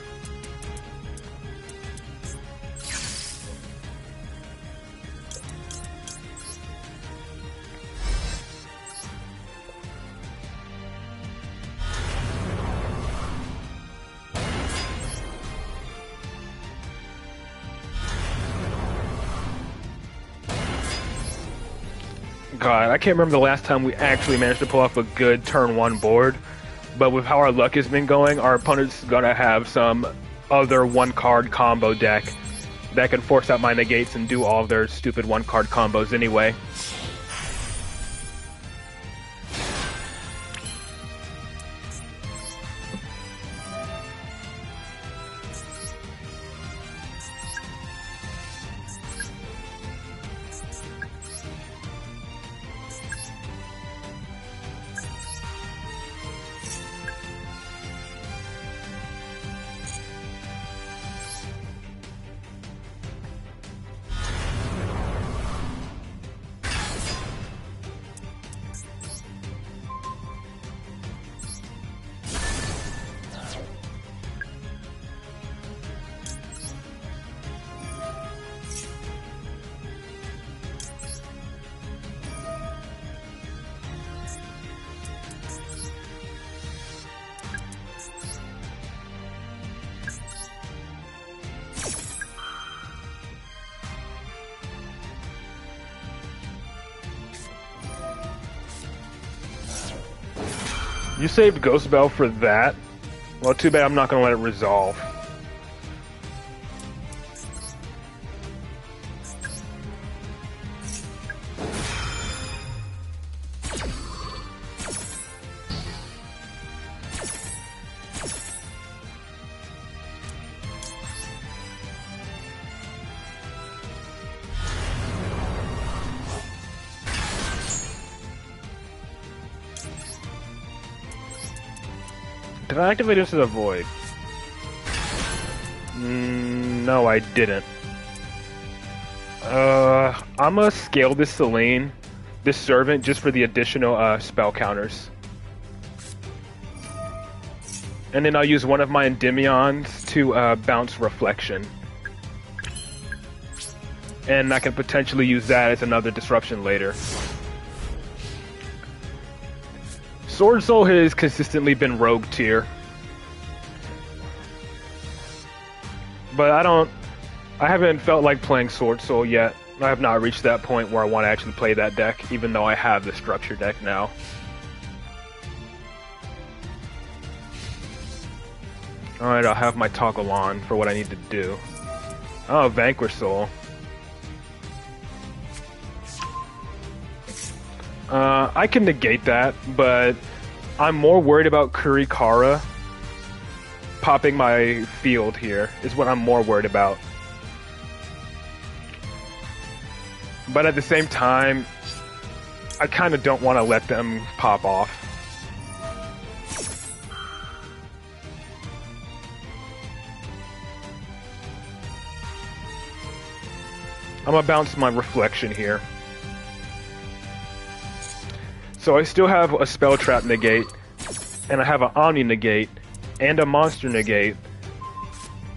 God, I can't remember the last time we actually managed to pull off a good turn 1 board, but with how our luck has been going, our opponent's gonna have some other 1-card combo deck that can force out my negates and do all of their stupid 1-card combos anyway. You saved Ghost Bell for that? Well, too bad I'm not gonna let it resolve. Did I activate this as a void? No, I didn't. I'm gonna scale this Selene, this Servant, just for the additional spell counters. And then I'll use one of my Endymions to bounce Reflection. And I can potentially use that as another disruption later. Sword Soul has consistently been rogue tier. But I haven't felt like playing Sword Soul yet. I have not reached that point where I want to actually play that deck, even though I have the structure deck now. Alright, I'll have my toggle on for what I need to do. Oh, Vanquish Soul. I can negate that, but I'm more worried about Kurikara popping my field here, is what I'm more worried about. But at the same time, I kind of don't want to let them pop off. I'm gonna bounce my Reflection here. So I still have a Spell Trap negate, and I have an Omni negate, and a Monster negate,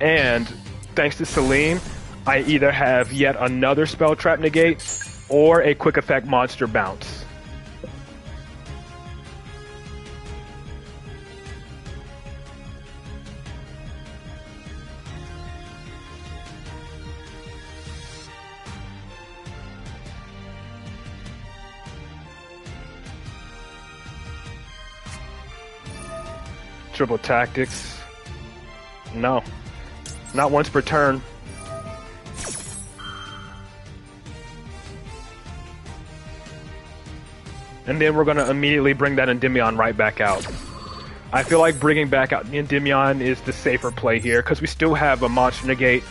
and thanks to Selene, I either have yet another Spell Trap negate, or a Quick Effect Monster bounce. Triple tactics. No. Not once per turn. And then we're going to immediately bring that Endymion right back out. I feel like bringing back out the Endymion is the safer play here, because we still have a Monster Negate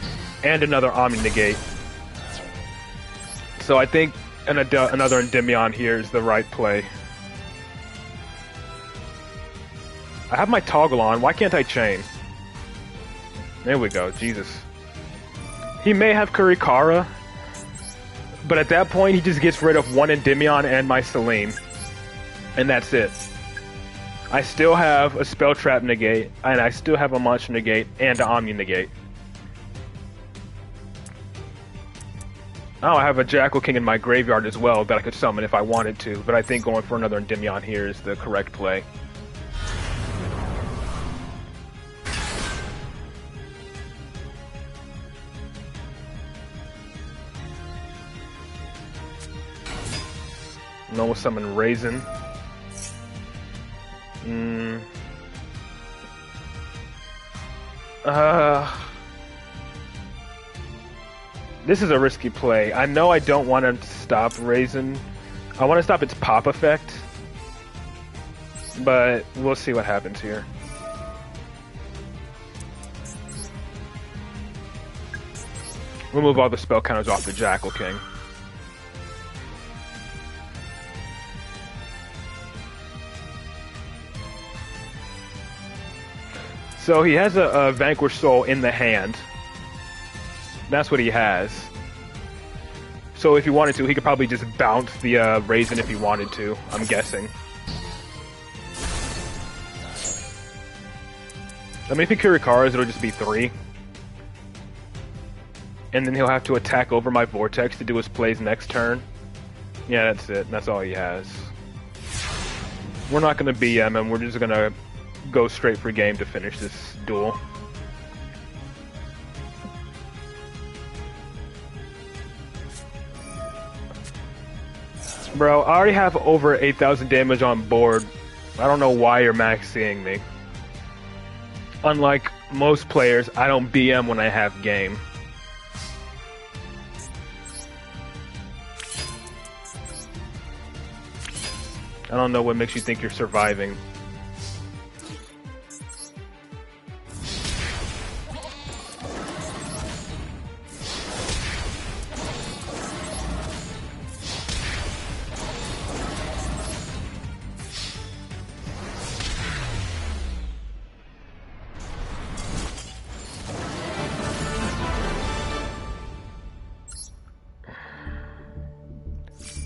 and another Omni Negate. So I think another Endymion here is the right play. I have my toggle on. Why can't I chain? There we go. Jesus. He may have Kurikara, but at that point he just gets rid of one Endymion and my Selene. And that's it. I still have a Spell Trap Negate, and I still have a Monster Negate and an Omni Negate. Oh, I have a Jackal King in my graveyard as well that I could summon if I wanted to, but I think going for another Endymion here is the correct play. Normal summon Raisin. This is a risky play. I know I don't want to stop Raisin. I want to stop its pop effect. But we'll see what happens here. We'll move all the spell counters off the Jackal King. So he has a Vanquished Soul in the hand. That's what he has. So if he wanted to, he could probably just bounce the Raisin if he wanted to, I'm guessing. I mean, if he Kurikaras, it'll just be 3. And then he'll have to attack over my Vortex to do his plays next turn. Yeah, that's it. That's all he has. We're not going to BM him. We're just going to go straight for game to finish this duel. Bro, I already have over 8,000 damage on board. I don't know why you're maxing me. Unlike most players, I don't BM when I have game. I don't know what makes you think you're surviving.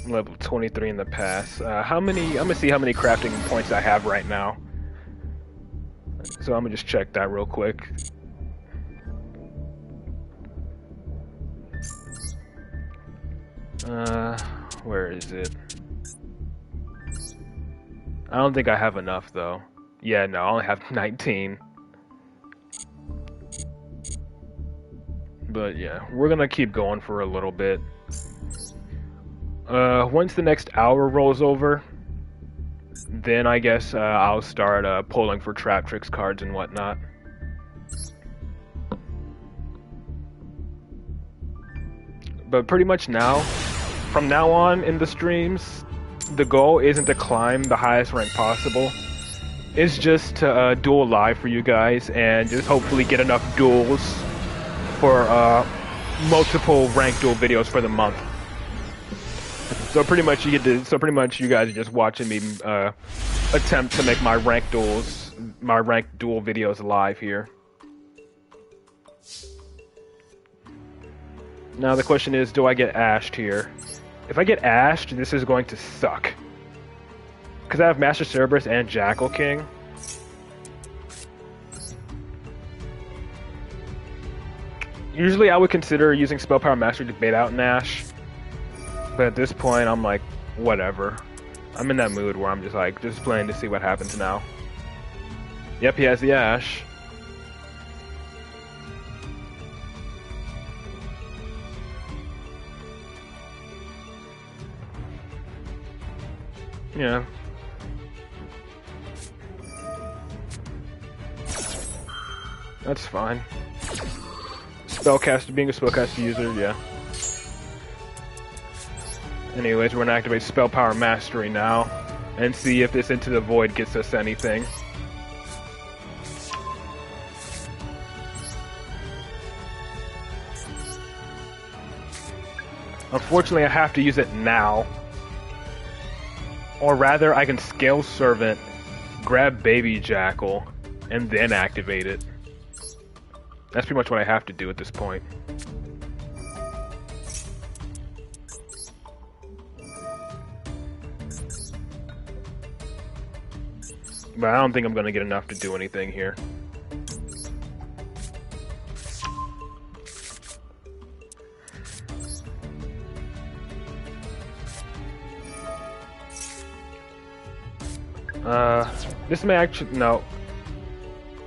Level 23 in the pass. How many? I'm gonna see how many crafting points I have right now. So I'm gonna just check that real quick. Where is it? I don't think I have enough though. Yeah, no, I only have 19. But yeah, we're gonna keep going for a little bit. Once the next hour rolls over, then I guess I'll start pulling for Trap Tricks cards and whatnot. But pretty much now, from now on in the streams, the goal isn't to climb the highest rank possible. It's just to duel live for you guys and just hopefully get enough duels for multiple ranked duel videos for the month. So pretty much you guys are just watching me attempt to make my ranked duel videos live here. Now the question is, do I get ashed here? If I get ashed, this is going to suck. Because I have Master Cerberus and Jackal King. Usually I would consider using Spell Power Mastery to bait out Nash. But at this point, I'm like, whatever. I'm in that mood where I'm just like, just playing to see what happens now. Yep, he has the Ash. Yeah. That's fine. Spellcaster, being a spellcaster user, yeah. Anyways, we're gonna activate Spell Power Mastery now, and see if this Into the Void gets us anything. Unfortunately, I have to use it now. Or rather, I can Scale Servant, grab Baby Jackal, and then activate it. That's pretty much what I have to do at this point. But I don't think I'm going to get enough to do anything here. This may actually... No.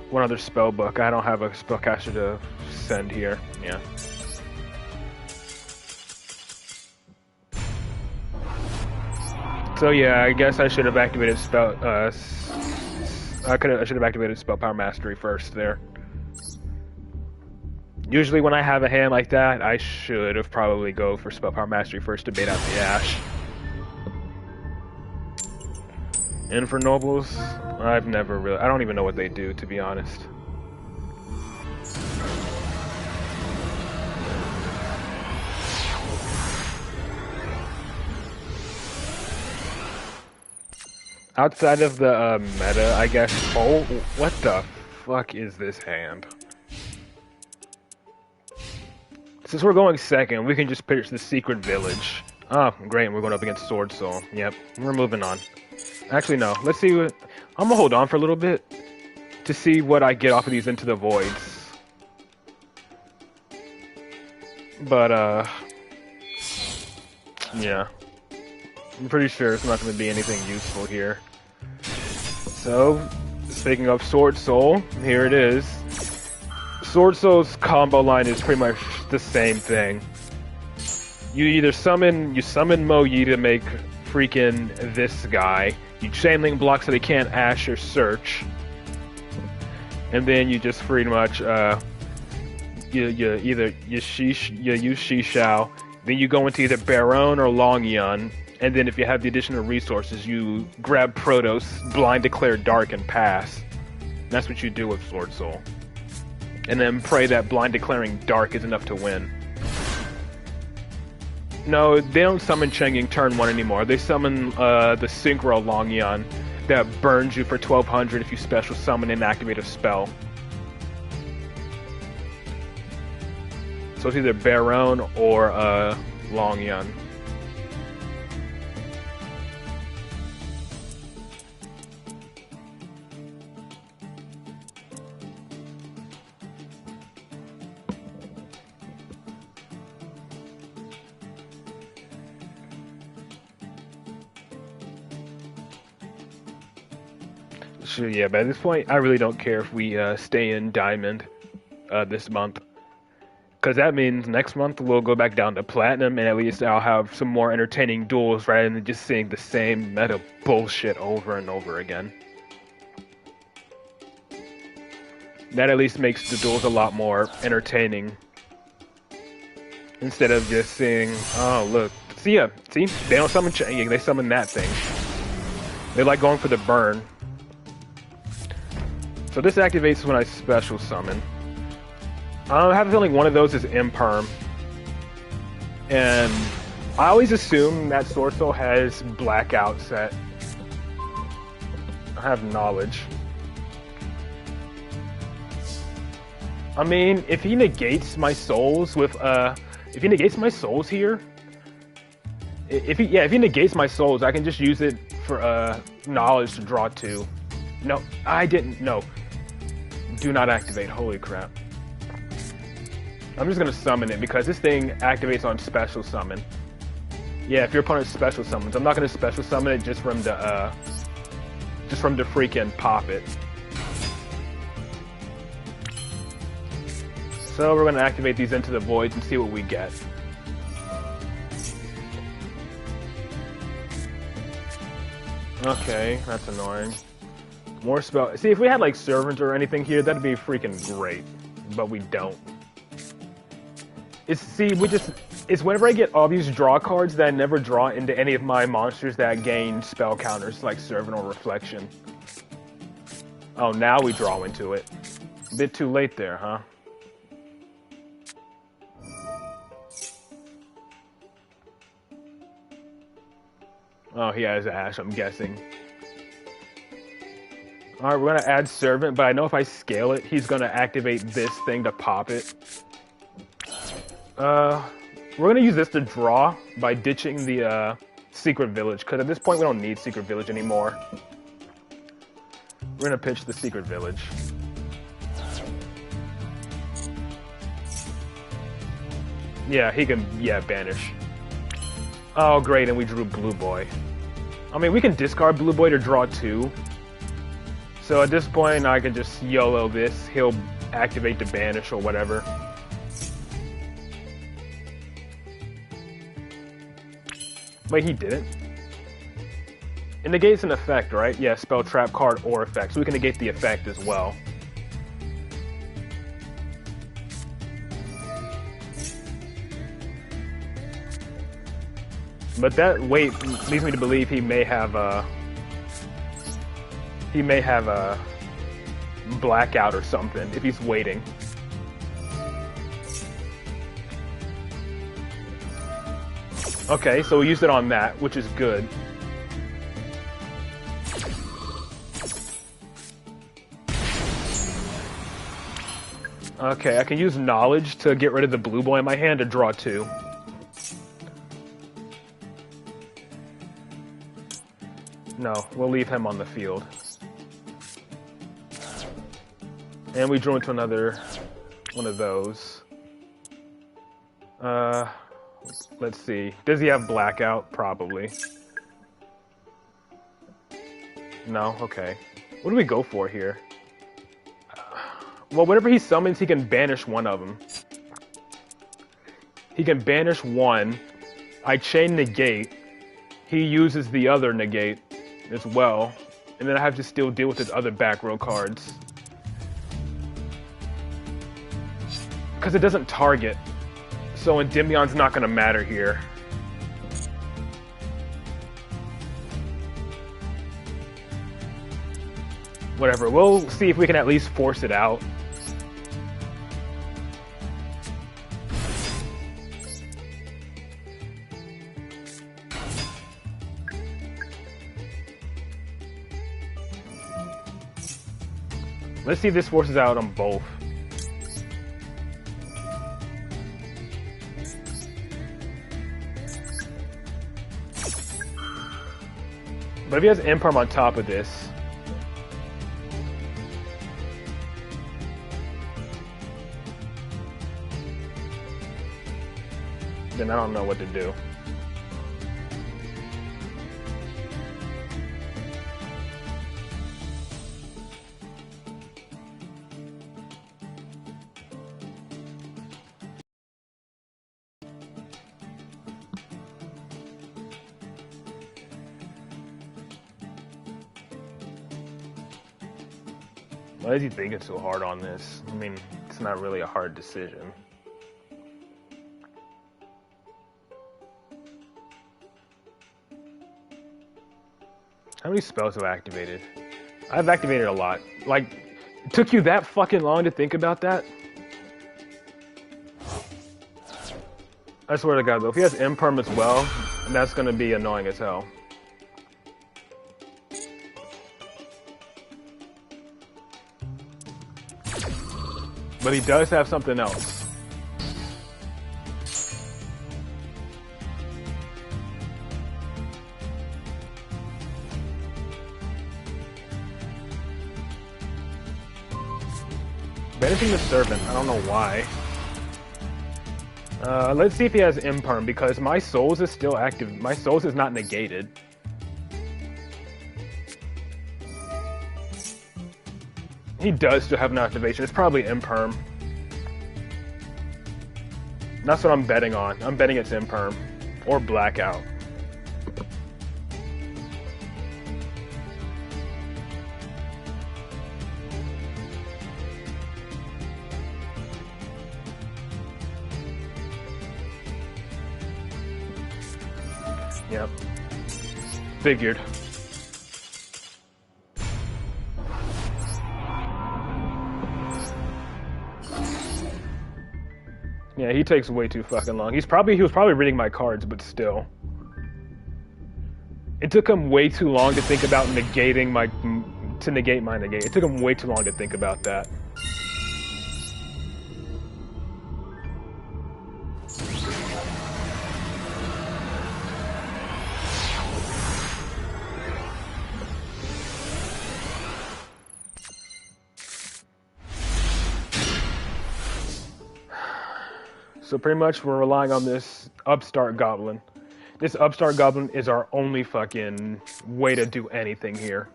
One other spell book. I don't have a spellcaster to send here. Yeah. So yeah, I guess I should have activated spell... I should have activated Spell Power Mastery first there. Usually when I have a hand like that, I should have probably go for Spell Power Mastery first to bait out the Ash. And for Nobles, I've never really... I don't even know what they do, to be honest. Outside of the meta, I guess... Oh, what the fuck is this hand? Since we're going second, we can just pitch the Secret Village. Oh, great, we're going up against Sword Soul. Yep, we're moving on. Actually, no. Let's see what... I'm gonna hold on for a little bit to see what I get off of these Into the Voids. But, yeah. I'm pretty sure it's not gonna be anything useful here. So, speaking of Sword Soul, here it is. Sword Soul's combo line is pretty much the same thing. You either summon Mo Yi to make freaking this guy. You chainlink block so they can't Ash or Search. And then you just pretty much you use Shishao, then you go into either Baron or Longyun, and then if you have the additional resources, you grab Protos, Blind Declare Dark, and pass. That's what you do with Sword Soul. And then pray that Blind Declaring Dark is enough to win. No, they don't summon Chengying turn 1 anymore. They summon the Synchro Longyun that burns you for 1200 if you special summon and activate a spell. So it's either Baron or Longyun. So yeah, but at this point, I really don't care if we stay in Diamond this month. Because that means next month we'll go back down to Platinum, and at least I'll have some more entertaining duels rather than just seeing the same meta bullshit over and over again. That at least makes the duels a lot more entertaining. Instead of just seeing, oh look, see, they don't summon Chengying, they summon that thing. They like going for the burn. So this activates when I special summon. I have a feeling one of those is Imperm. And I always assume that Sword Soul has Blackout set. I have knowledge. I mean, if he negates my souls with, if he negates my souls here, if he negates my souls, I can just use it for, knowledge to draw 2. No, I didn't, no. Do not activate, holy crap. I'm just gonna summon it because this thing activates on special summon. Yeah, if your opponent special summons, I'm not gonna special summon it just from the freaking pop it. So we're gonna activate these Into the Voids and see what we get. Okay, that's annoying. More spell. See, if we had like servant or anything here, that'd be freaking great. But we don't. It's whenever I get obvious draw cards that I never draw into any of my monsters that gain spell counters like servant or reflection. Oh, now we draw into it. A bit too late there, huh? Oh, he has Ash, I'm guessing. Alright, we're gonna add Servant, but I know if I scale it, he's gonna activate this thing to pop it. We're gonna use this to draw by ditching the Secret Village, because at this point we don't need Secret Village anymore. We're gonna pitch the Secret Village. Yeah, he can, banish. Oh, great, and we drew Blue Boy. I mean, we can discard Blue Boy to draw 2. So at this point, I can just YOLO this. He'll activate the banish or whatever. Wait, he didn't? It negates an effect, right? Yeah, spell, trap card, or effect. So we can negate the effect as well. But that wait leads me to believe he may have a blackout or something if he's waiting. Okay, so we used it on that, which is good. Okay, I can use knowledge to get rid of the Blue Boy in my hand to draw 2. No, we'll leave him on the field. And we drew into another one of those. Let's see. Does he have blackout? Probably. No? Okay. What do we go for here? Well, whenever he summons, he can banish one of them. He can banish one. I chain negate. He uses the other negate as well, and then I have to still deal with his other back row cards. Because it doesn't target, so Endymion's not going to matter here. Whatever, we'll see if we can at least force it out. Let's see if this forces out on both. But if he has Imperm on top of this... then I don't know what to do. Why is he thinking so hard on this? I mean, it's not really a hard decision. How many spells have I activated? I've activated a lot. Like, it took you that fucking long to think about that? I swear to God, though, if he has Imperm as well, that's gonna be annoying as hell. But he does have something else. Banishing the Servant, I don't know why. Let's see if he has Imperm, because my Souls is still active. My Souls is not negated. He does still have an activation. It's probably Imperm. That's what I'm betting on. I'm betting it's Imperm. Or Blackout. Yep. Figured. Yeah, he takes way too fucking long. He was probably reading my cards, but still. It took him way too long to think about negate my negate. It took him way too long to think about that. So pretty much we're relying on this upstart goblin. This upstart goblin is our only fucking way to do anything here.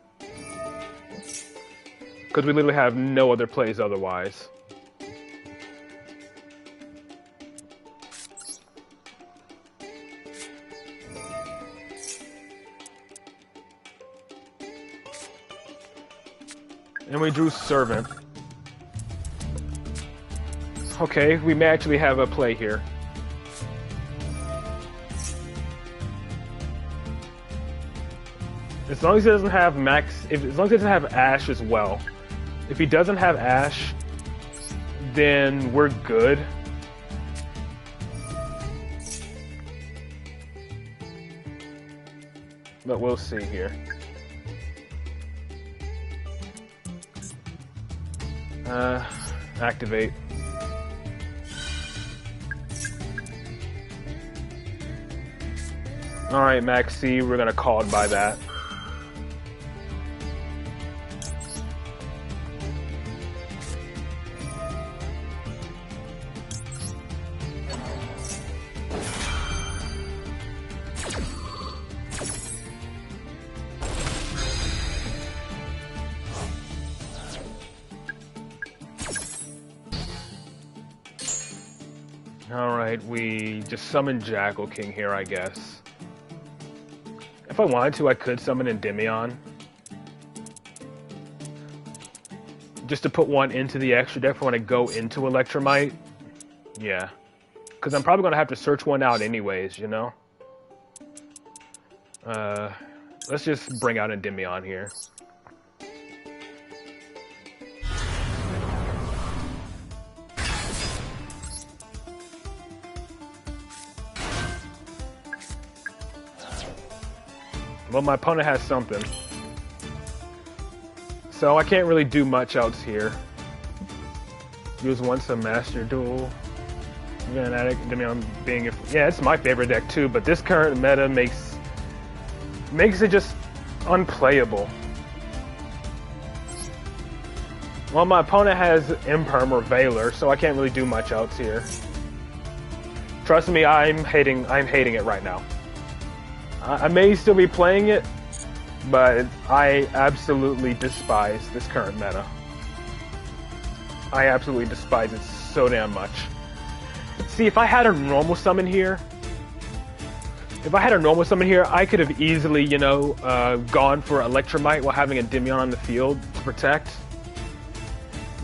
Because we literally have no other plays otherwise. And we drew Servant. Okay, we may actually have a play here. As long as he doesn't have as long as he doesn't have Ash as well. If he doesn't have Ash, then we're good. But we'll see here. Activate. Alright, Maxi, we're gonna call it by that. Alright, we just summon Jackal King here, I guess. If I wanted to, I could summon Endymion. Just to put one into the extra deck for when I go into Electromite. Yeah. Because I'm probably going to have to search one out anyways, you know? Let's just bring out Endymion here. Well, my opponent has something. So I can't really do much else here. Use once a Master Duel. Endymion being... Yeah, it's my favorite deck too, but this current meta makes it just unplayable. Well, my opponent has Imperm or Valor, so I can't really do much else here. Trust me, I'm hating it right now. I may still be playing it, but I absolutely despise this current meta. I absolutely despise it so damn much. See, if I had a normal summon here, I could have easily, you know, gone for Electromite while having Endymion on the field to protect.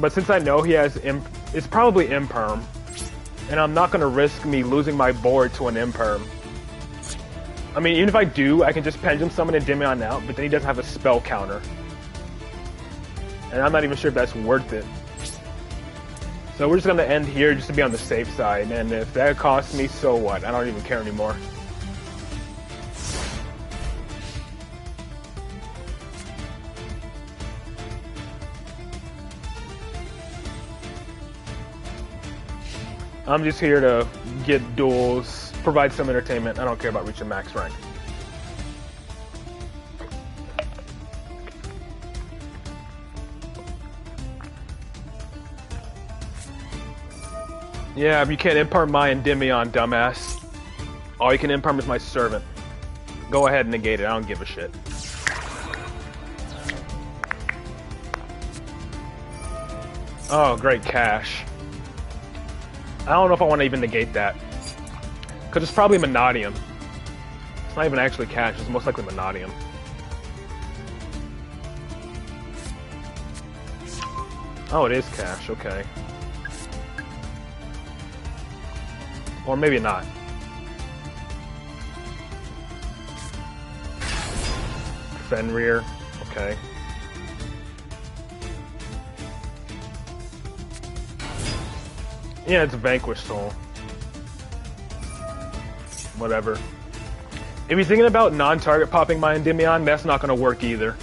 But since I know he has it's probably Imperm, and I'm not going to risk me losing my board to an Imperm. I mean, even if I do, I can just Pendulum Summon Endymion out, but then he doesn't have a spell counter. And I'm not even sure if that's worth it. So we're just going to end here just to be on the safe side, and if that costs me, so what? I don't even care anymore. I'm just here to get duels, provide some entertainment. I don't care about reaching max rank. Yeah, you can't imperm my Endymion, dumbass. All you can imperm is my Servant. Go ahead and negate it, I don't give a shit. Oh, great cash. I don't know if I want to even negate that. Because it's probably Monodium. It's not even actually cash, it's most likely Monodium. Oh, it is cash, okay. Or maybe not. Fenrir. Okay. Yeah, it's Vanquish Soul. Whatever. If you're thinking about non-target popping my Endymion, that's not going to work either.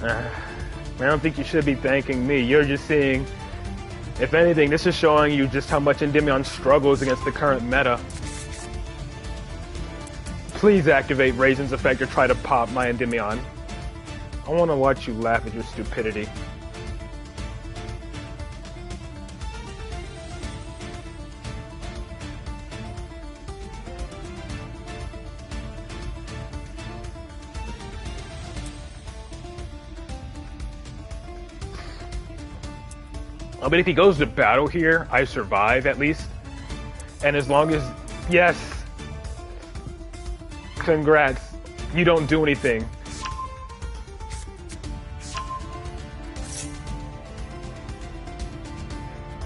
I don't think you should be thanking me. You're just seeing... If anything, this is showing you just how much Endymion struggles against the current meta. Please activate Raisin's effect or try to pop my Endymion. I want to watch you laugh at your stupidity. But if he goes to battle here, I survive at least. And as long as... Yes! Congrats. You don't do anything.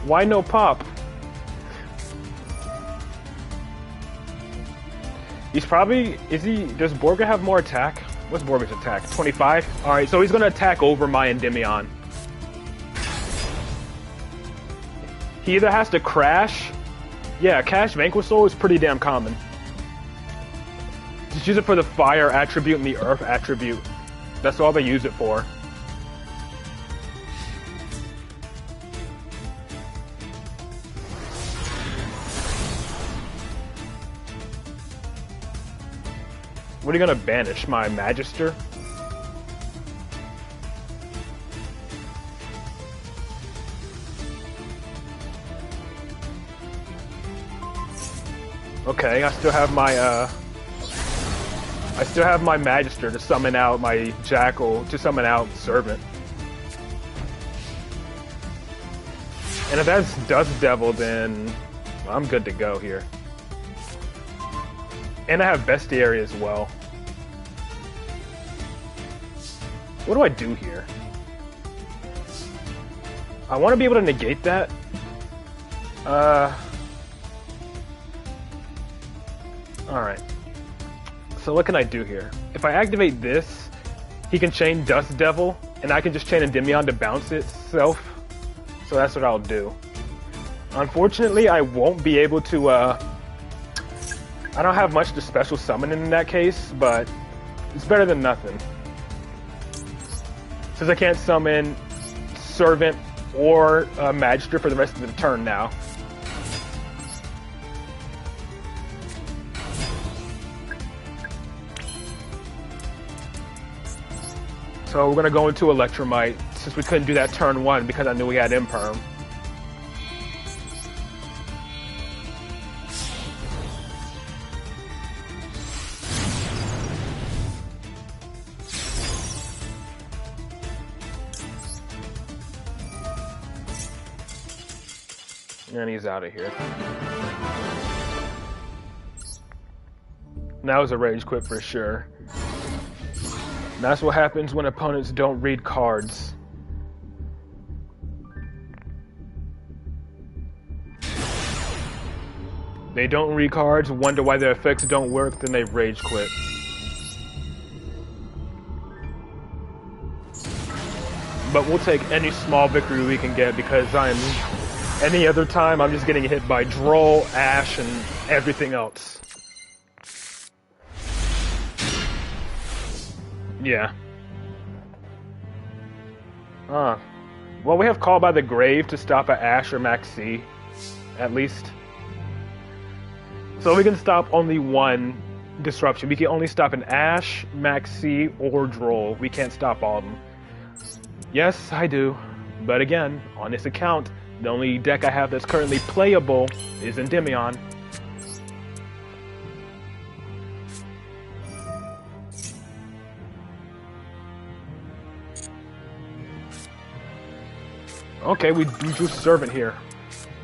Why no pop? He's probably... Is he... Does Borga have more attack? What's Borga's attack? 25? Alright, so he's gonna attack over my Endymion. He either has to crash... Yeah, Cash Vanquish Soul is pretty damn common. Just use it for the fire attribute and the earth attribute. That's all they use it for. What are you gonna banish? My Magister? Okay, I still have my Magister to summon out my Jackal, to summon out Servant. And if that's Dust Devil, then I'm good to go here. And I have Bestiary as well. What do I do here? I want to be able to negate that. Alright. So what can I do here? If I activate this, he can chain Dust Devil, and I can just chain Endymion to bounce itself. So that's what I'll do. Unfortunately, I won't be able to, I don't have much to special summon in that case, but it's better than nothing. Since I can't summon Servant or Magister for the rest of the turn now. So we're gonna go into Electromite, since we couldn't do that turn 1 because I knew we had Imperm. And he's out of here. That was a rage quit for sure. And that's what happens when opponents don't read cards. They don't read cards, wonder why their effects don't work, then they rage quit. But we'll take any small victory we can get because any other time I'm just getting hit by Droll, Ash, and everything else. Yeah. Well, we have Call by the Grave to stop at Ash or Max C, at least. So we can stop only one disruption. We can only stop an Ash, Max C, or Droll. We can't stop all of them. Yes, I do. But again, on this account, the only deck I have that's currently playable is Endymion. Okay, we drew Servant here.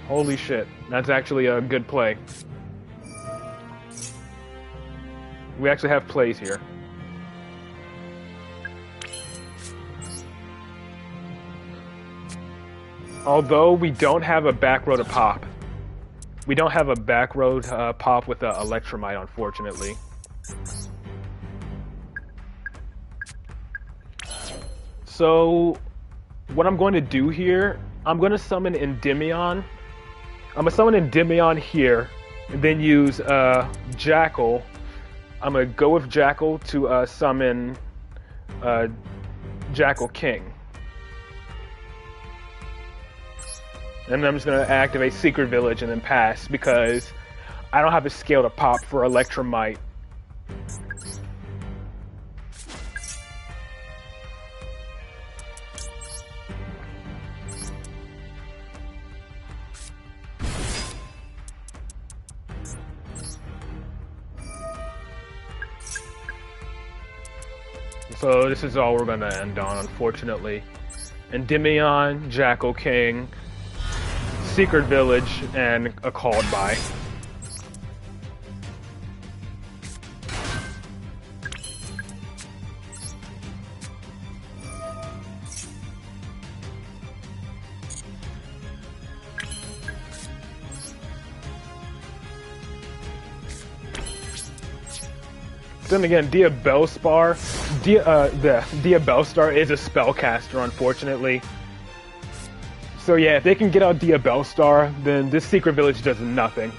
Holy shit, that's actually a good play. We actually have plays here. Although we don't have a back row to pop. We don't have a back road pop with the Electromite, unfortunately. So, what I'm going to do here, I'm going to summon Endymion. I'm going to summon Endymion here, and then use Jackal. I'm going to go with Jackal to summon Jackal King. And then I'm just going to activate Secret Village and then pass, because I don't have a scale to pop for Electromite. So this is all we're going to end on, unfortunately. Endymion, Jackal King, Secret Village, and a called by. Then again, Diabellstar is a spellcaster, unfortunately. So yeah, if they can get out Diabellstar, then this Secret Village does nothing.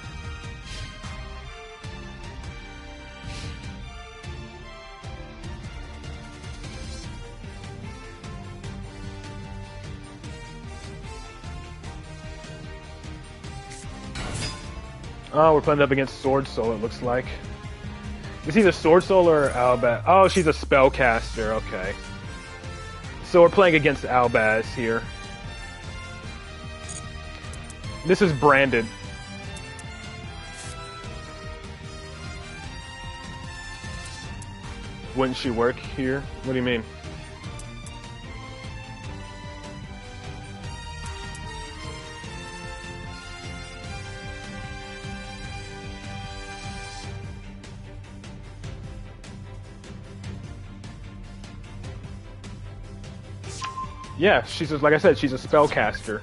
Oh, we're playing up against Sword Soul, it looks like. Is he the Sword Soul or Albaz? Oh, she's a spellcaster, okay. So we're playing against Albaz here. This is branded. Wouldn't she work here? What do you mean? Yeah, she's just, like I said, she's a spellcaster.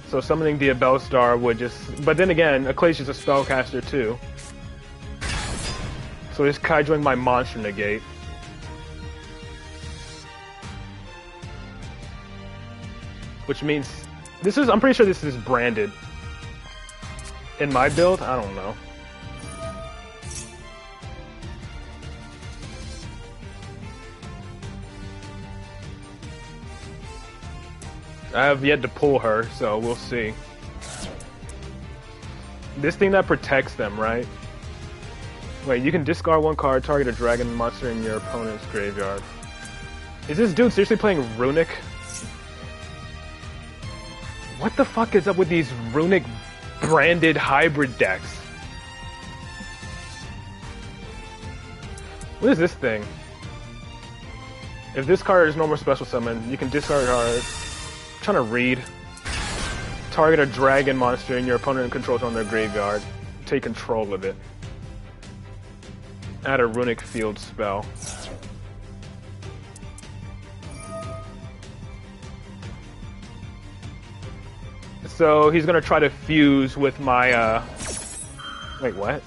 So summoning Diabellstar would just... But then again, Acacia's a spellcaster too. So just Kaijuing my monster negate. Which means... This is... I'm pretty sure this is branded. In my build? I don't know. I have yet to pull her, so we'll see. This thing that protects them, right? Wait, you can discard one card, target a dragon monster in your opponent's graveyard. Is this dude seriously playing Runic? What the fuck is up with these Runic branded hybrid decks? What is this thing? If this card is normal special summon, you can discard a card. I'm trying to read. Target a dragon monster and your opponent controls on their graveyard. Take control of it. Add a runic field spell. So he's gonna try to fuse with my wait, what?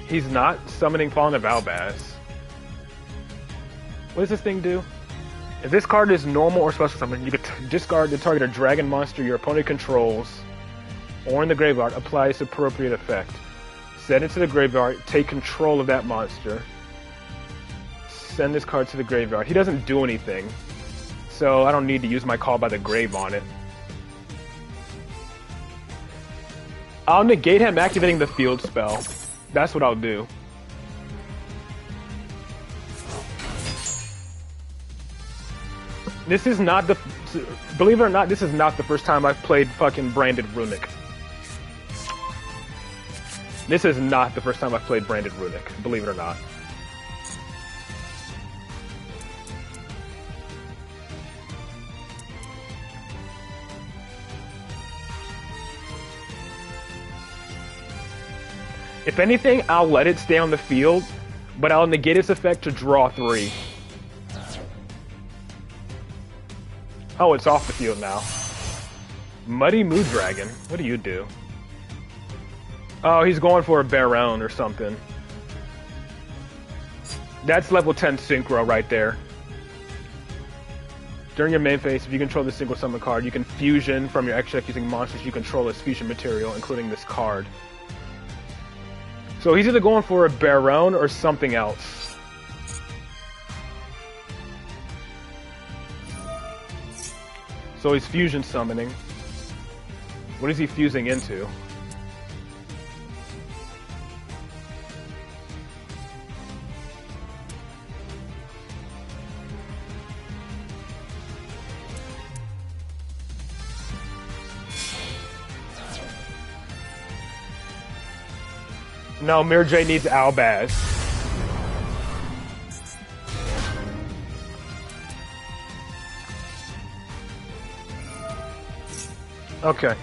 He's not summoning Fallen of Albaz. What does this thing do? If this card is normal or special summon, you can discard to target a dragon monster your opponent controls or in the graveyard, applies appropriate effect. Send it to the graveyard, take control of that monster. Send this card to the graveyard. He doesn't do anything, so I don't need to use my Call by the Grave on it. I'll negate him activating the field spell. That's what I'll do. This is not the... Believe it or not, this is not the first time I've played fucking branded Runic. This is not the first time I've played branded Runic, believe it or not. If anything, I'll let it stay on the field, but I'll negate its effect to draw 3. Oh, it's off the field now. Muddy Mood Dragon. What do you do? Oh, he's going for a Baron or something. That's level 10 Synchro right there. During your main phase, if you control the single summon card, you can fusion from your extra deck using monsters you control as fusion material, including this card. So he's either going for a Baron or something else. So he's fusion summoning. What is he fusing into? No, Mirror J needs Albaz. Okay.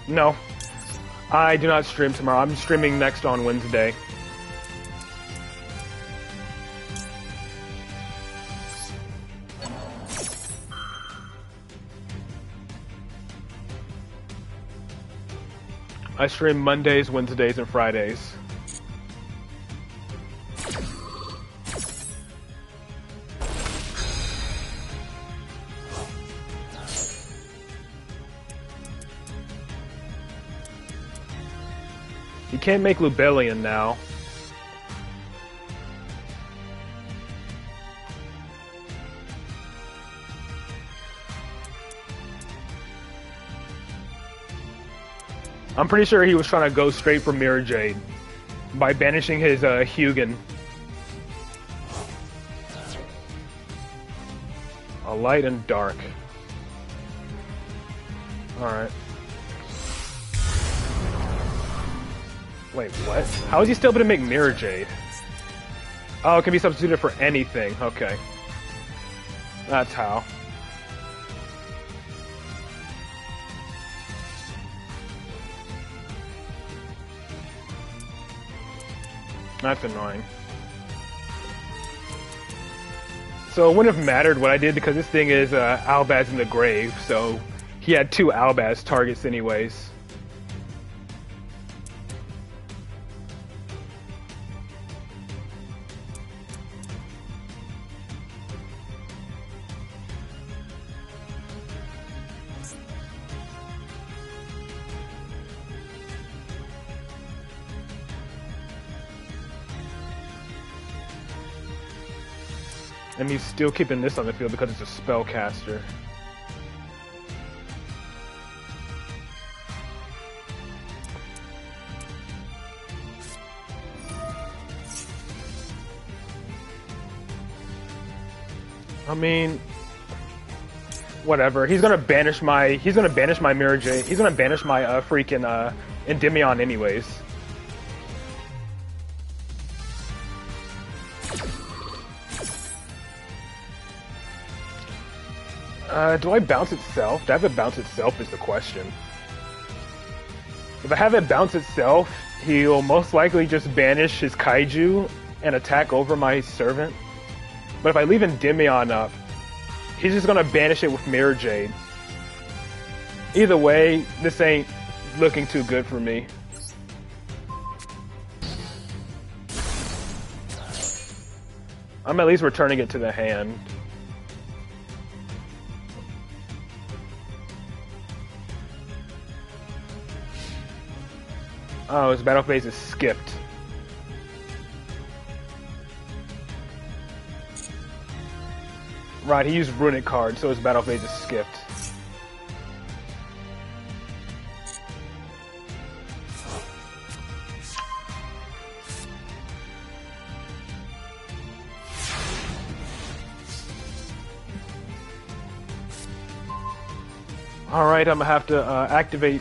No. I do not stream tomorrow. I'm streaming next on Wednesday. I stream Mondays, Wednesdays, and Fridays. You can't make Lubellion now. I'm pretty sure he was trying to go straight for Mirror Jade by banishing his Hugin. A light and dark. Alright. Wait, what? How is he still able to make Mirror Jade? Oh, it can be substituted for anything. Okay. That's how. That's annoying. So it wouldn't have mattered what I did because this thing is Albaz in the grave, so he had 2 Albaz targets anyways. And he's still keeping this on the field because it's a spellcaster. I mean, whatever. He's gonna banish my Mirror Jade. He's gonna banish my freaking Endymion anyways. Do I bounce itself? Do I have it bounce itself is the question. If I have it bounce itself, he'll most likely just banish his Kaiju and attack over my servant. But if I leave Endymion up, he's just gonna banish it with Mirror Jade. Either way, this ain't looking too good for me. I'm at least returning it to the hand. Oh, his battle phase is skipped. Right, he used Runic card, so his battle phase is skipped. Alright, I'm gonna have to activate.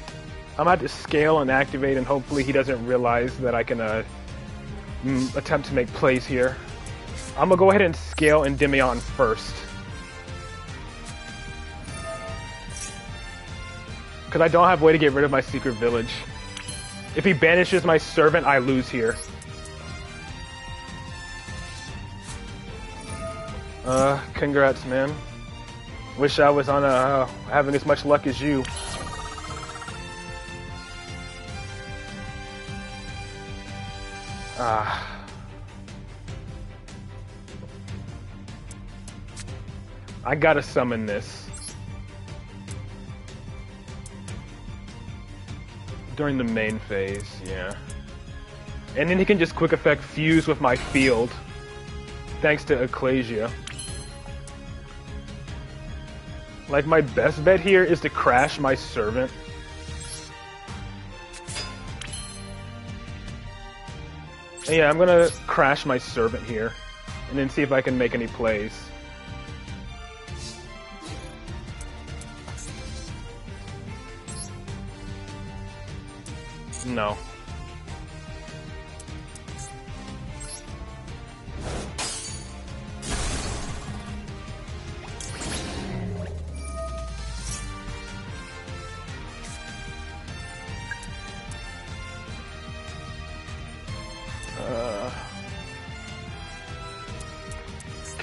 I'm gonna have to scale and activate, and hopefully he doesn't realize that I can attempt to make plays here. I'm gonna go ahead and scale Endymion first. Because I don't have a way to get rid of my secret village. If he banishes my servant, I lose here. Congrats, man. Wish I was on having as much luck as you. I gotta summon this. During the main phase, yeah. And then he can just quick effect fuse with my field. Thanks to Ecclesia. Like, my best bet here is to crash my servant. And yeah, I'm gonna crash my servant here. And then see if I can make any plays. No.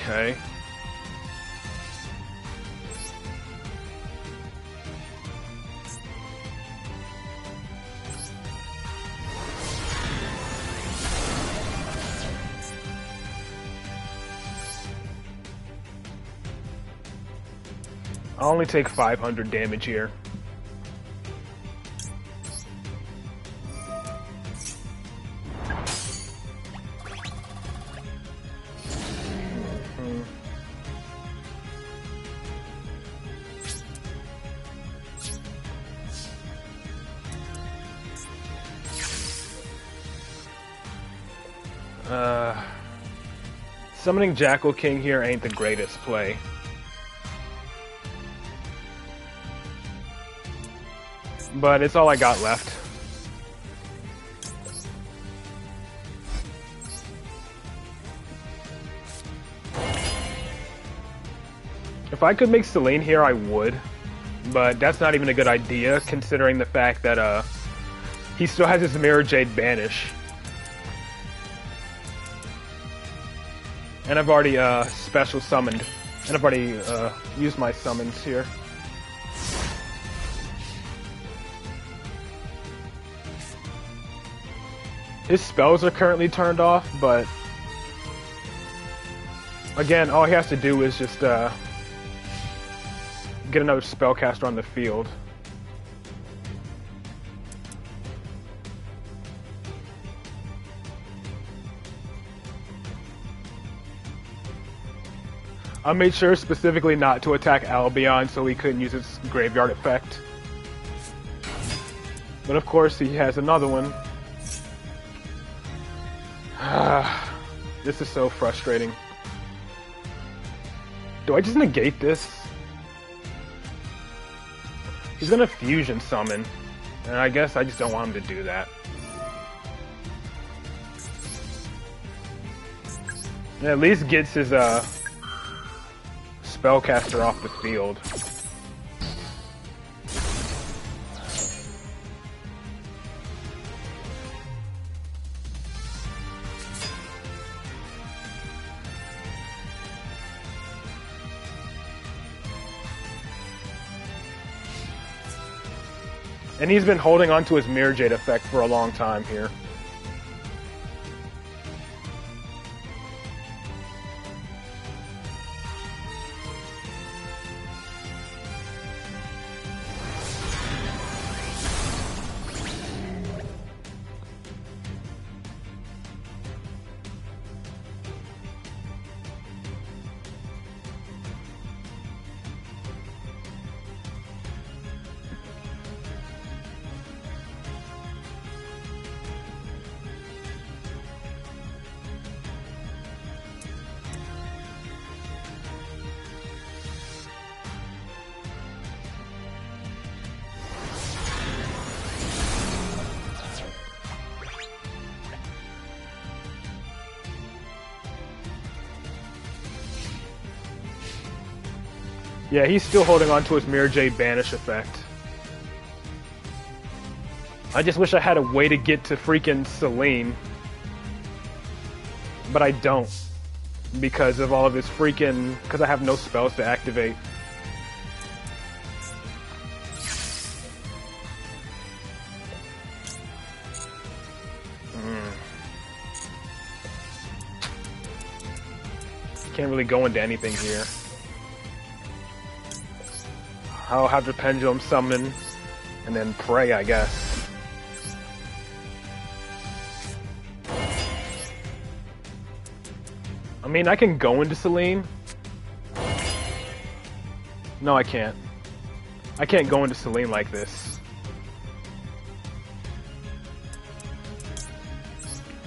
Okay. I'll only take 500 damage here. Summoning Jackal King here ain't the greatest play. But it's all I got left. If I could make Selene here, I would. But that's not even a good idea, considering the fact that he still has his Mirror Jade Banish. And I've already special summoned. And I've already used my summons here. His spells are currently turned off, but again, all he has to do is just get another spellcaster on the field. I made sure specifically not to attack Albion so he couldn't use his graveyard effect. But of course he has another one. This is so frustrating. Do I just negate this? He's gonna fusion summon, and I guess I just don't want him to do that. It at least gets his spellcaster off the field. And he's been holding on to his Mirror Jade effect for a long time here. Yeah, he's still holding on to his Mirror Jade Banish effect. I just wish I had a way to get to freaking Selene. But I don't. Because of all of his freaking... because I have no spells to activate. Can't really go into anything here. I'll have the pendulum summon and then pray, I guess. I mean, I can go into Selene. No, I can't. I can't go into Selene like this.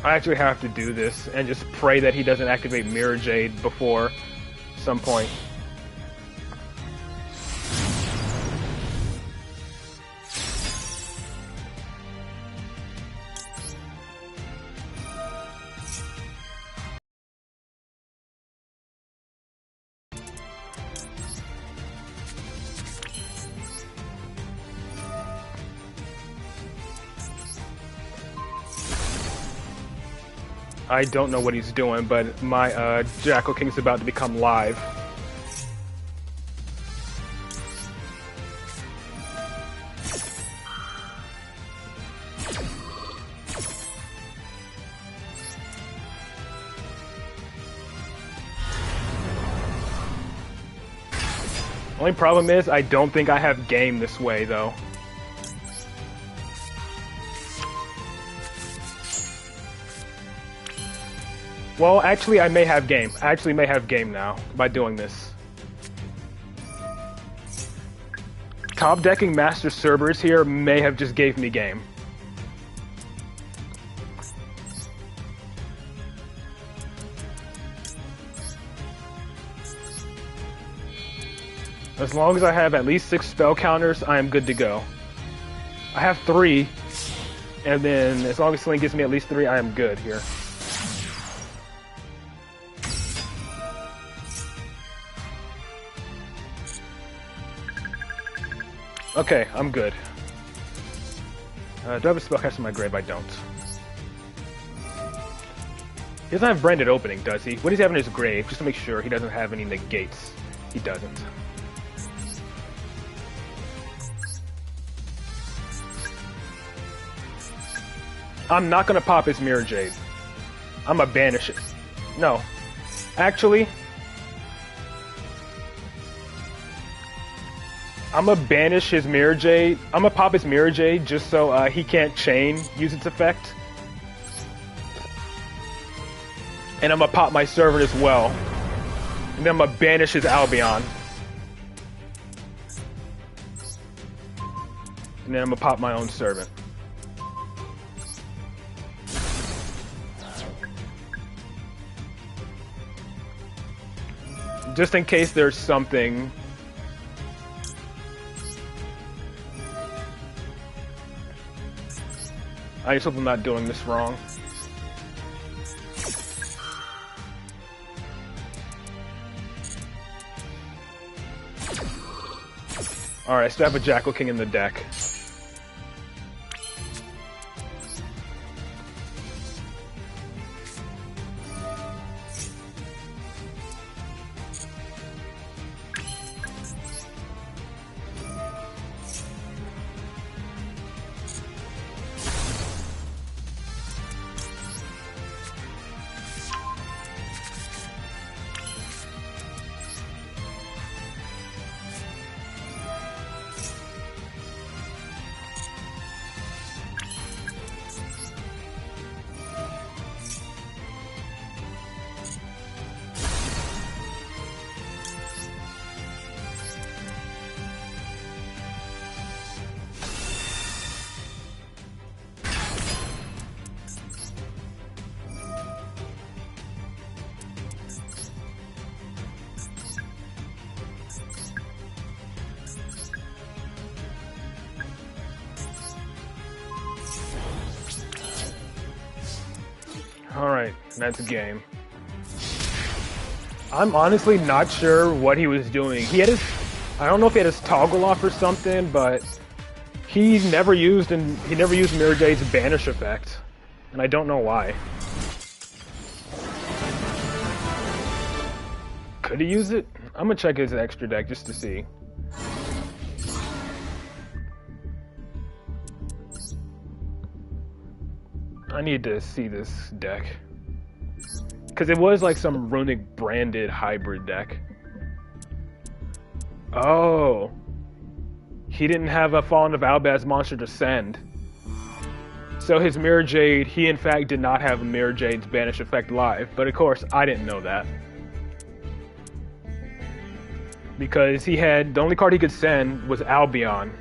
I actually have to do this and just pray that he doesn't activate Mirror Jade before some point. I don't know what he's doing, but my Jackal King's about to become live. Only problem is, I don't think I have game this way, though. Well, actually, I may have game. I actually may have game now by doing this. Top decking Master Cerberus here may have just gave me game. As long as I have at least 6 spell counters, I am good to go. I have 3, and then as long as Selene gives me at least 3, I am good here. Okay, I'm good. Do I have a spellcaster in my grave? I don't. He doesn't have Branded Opening, does he? What does he have in his grave? Just to make sure he doesn't have any negates. He doesn't. I'm not gonna pop his Mirror Jade. I'm gonna banish it. No. Actually, I'm gonna banish his Mirror Jade. I'm gonna pop his Mirror Jade just so he can't chain use its effect. And I'm gonna pop my servant as well. And then I'm gonna banish his Albion. And then I'm gonna pop my own servant. Just in case there's something. I just hope I'm not doing this wrong. Alright, so I have a Jackal King in the deck. Alright, that's a game. I'm honestly not sure what he was doing. He had his... I don't know if he had his toggle off or something, but he never used Mirror Jade's banish effect. And I don't know why. Could he use it? I'm gonna check his extra deck just to see. I need to see this deck. Because it was like some runic branded hybrid deck. Oh. He didn't have a Fallen of Albaz monster to send. So his Mirror Jade, he in fact did not have a Mirror Jade's Banish effect live. But of course, I didn't know that. Because he had, the only card he could send was Albion.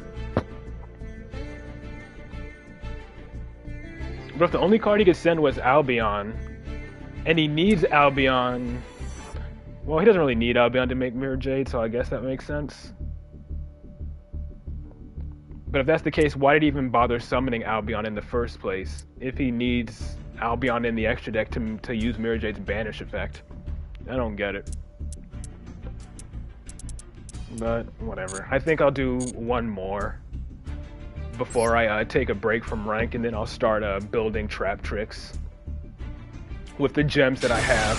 But if the only card he could send was Albion, and he needs Albion, well, he doesn't really need Albion to make Mirror Jade, so I guess that makes sense. But if that's the case, why did he even bother summoning Albion in the first place if he needs Albion in the extra deck to use Mirror Jade's Banish effect? I don't get it. But whatever. I think I'll do one more before I take a break from rank, and then I'll start building trap tricks with the gems that I have.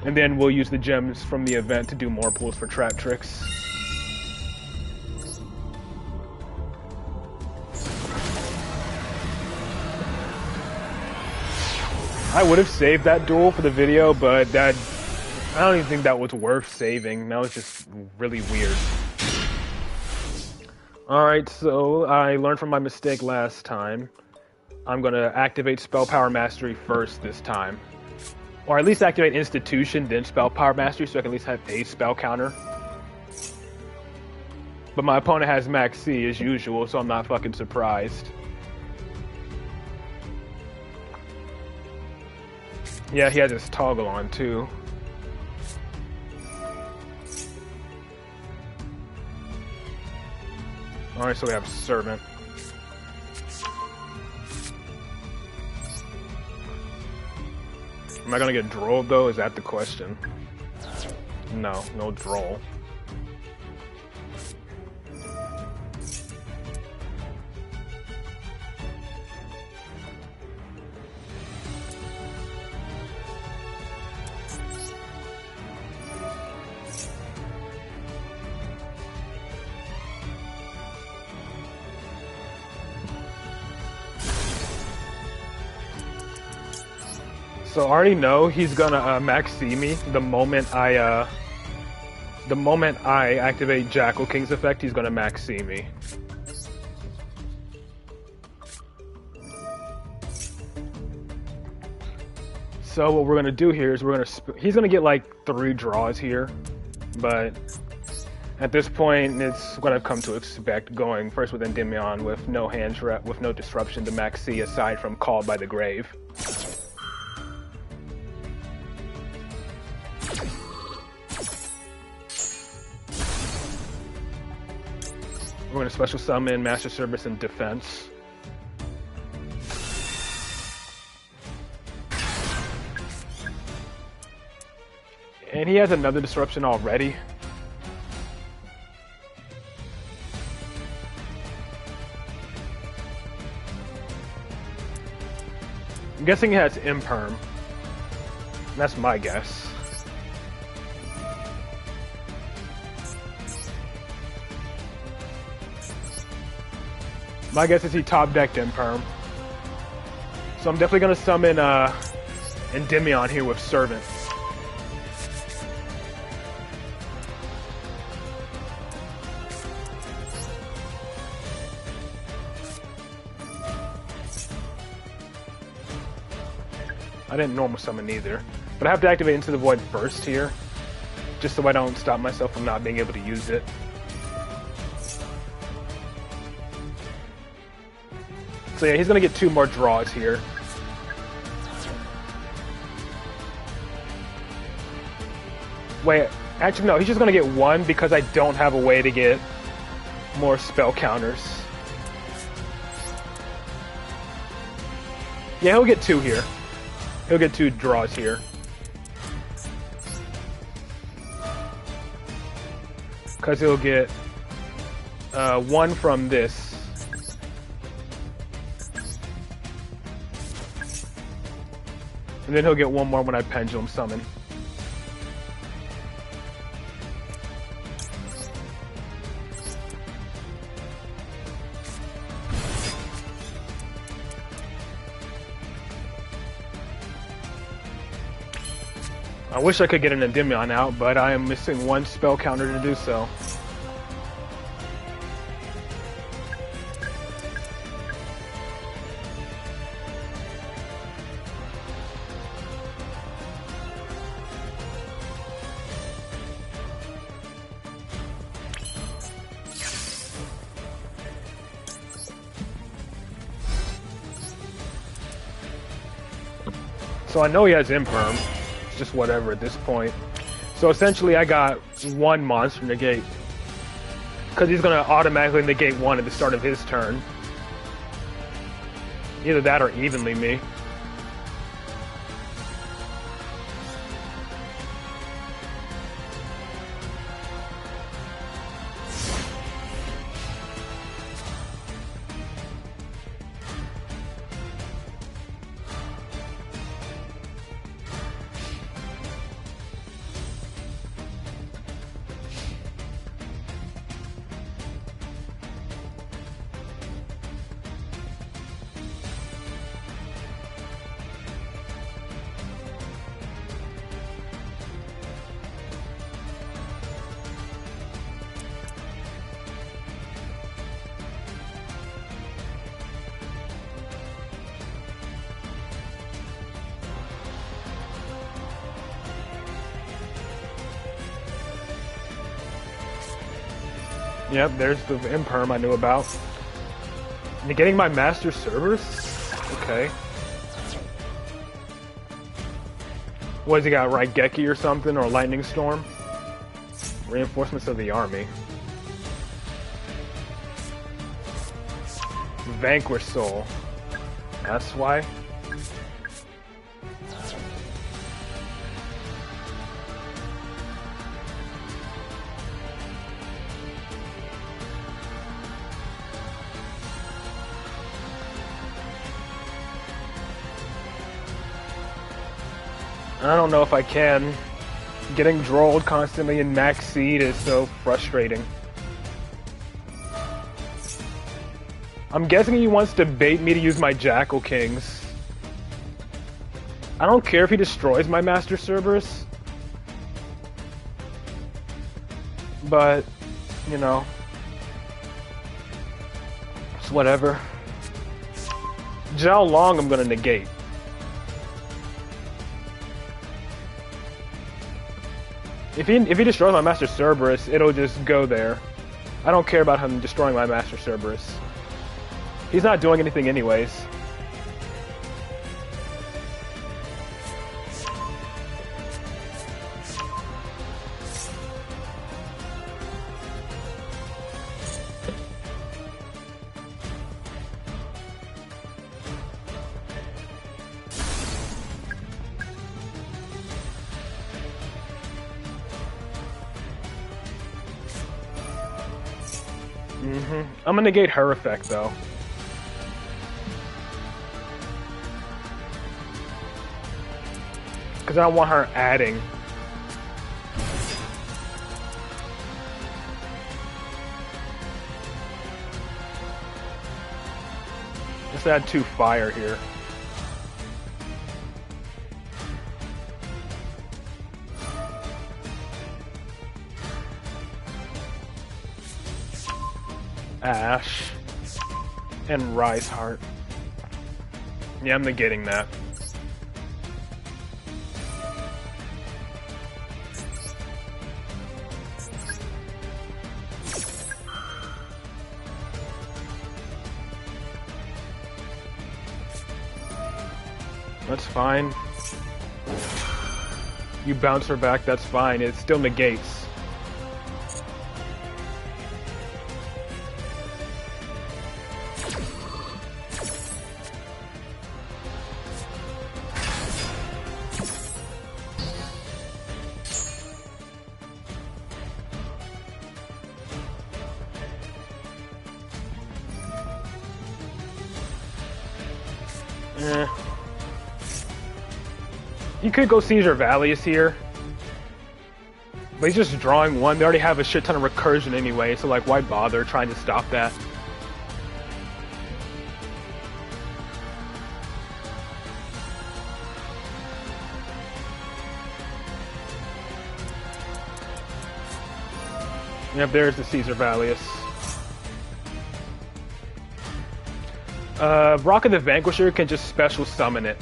And then we'll use the gems from the event to do more pulls for trap tricks. I would have saved that duel for the video, but I don't even think that was worth saving. That was just really weird. Alright, so I learned from my mistake last time. I'm going to activate Spell Power Mastery first this time. Or at least activate Institution, then Spell Power Mastery, so I can at least have a spell counter. But my opponent has Max C as usual, so I'm not fucking surprised. Yeah, he has his toggle on too. Alright, so we have Servant. Am I gonna get Drolled though? Is that the question? No, no Droll. So I already know he's gonna Max C me the moment I activate Jackal King's effect. He's gonna Max C me. So what we're gonna do here is he's gonna get like 3 draws here, but at this point it's what I've come to expect. Going first with Endymion with no hand trap, with no disruption to Max C aside from Called by the Grave. We're going to special summon Master Service and Defense. And he has another disruption already. I'm guessing he has Imperm. That's my guess. My guess is he top decked Imperm. So I'm definitely gonna summon Endymion here with Servant. I didn't normal summon either, but I have to activate Into the Void first here, just so I don't stop myself from not being able to use it. So yeah, he's gonna get 2 more draws here. Wait, actually no, he's just gonna get 1 because I don't have a way to get more spell counters. Yeah, he'll get 2 here. He'll get 2 draws here. Because he'll get 1 from this. And then he'll get 1 more when I Pendulum Summon. I wish I could get an Endymion out, but I am missing one spell counter to do so. So I know he has Imperm. It's just whatever at this point. So essentially I got one monster negate. Because he's going to automatically negate one at the start of his turn. Either that or evenly me. Yep, there's the Imperm I knew about. Negating my Master Cerberus? Okay. What has he got, Raigeki or something, or Lightning Storm? Reinforcements of the army. Vanquish Soul. That's why. I don't know if I can. Getting drolled constantly in max seed is so frustrating. I'm guessing he wants to bait me to use my Jackal Kings. I don't care if he destroys my Master Cerberus. But, you know. It's whatever. Zhao Long I'm gonna negate. If he destroys my Master Cerberus, it'll just go there. I don't care about him destroying my Master Cerberus. He's not doing anything anyways. I'm gonna negate her effect though. Because I don't want her adding. Let's add 2 fire here. Ash and Rise Heart. Yeah, I'm negating that. That's fine. You bounce her back, that's fine. It still negates. You could go Caesar Valius here. But he's just drawing one. They already have a shit ton of recursion anyway, so like why bother trying to stop that? Yep, there's the Caesar Valius. Rock of the Vanquisher can just special summon it.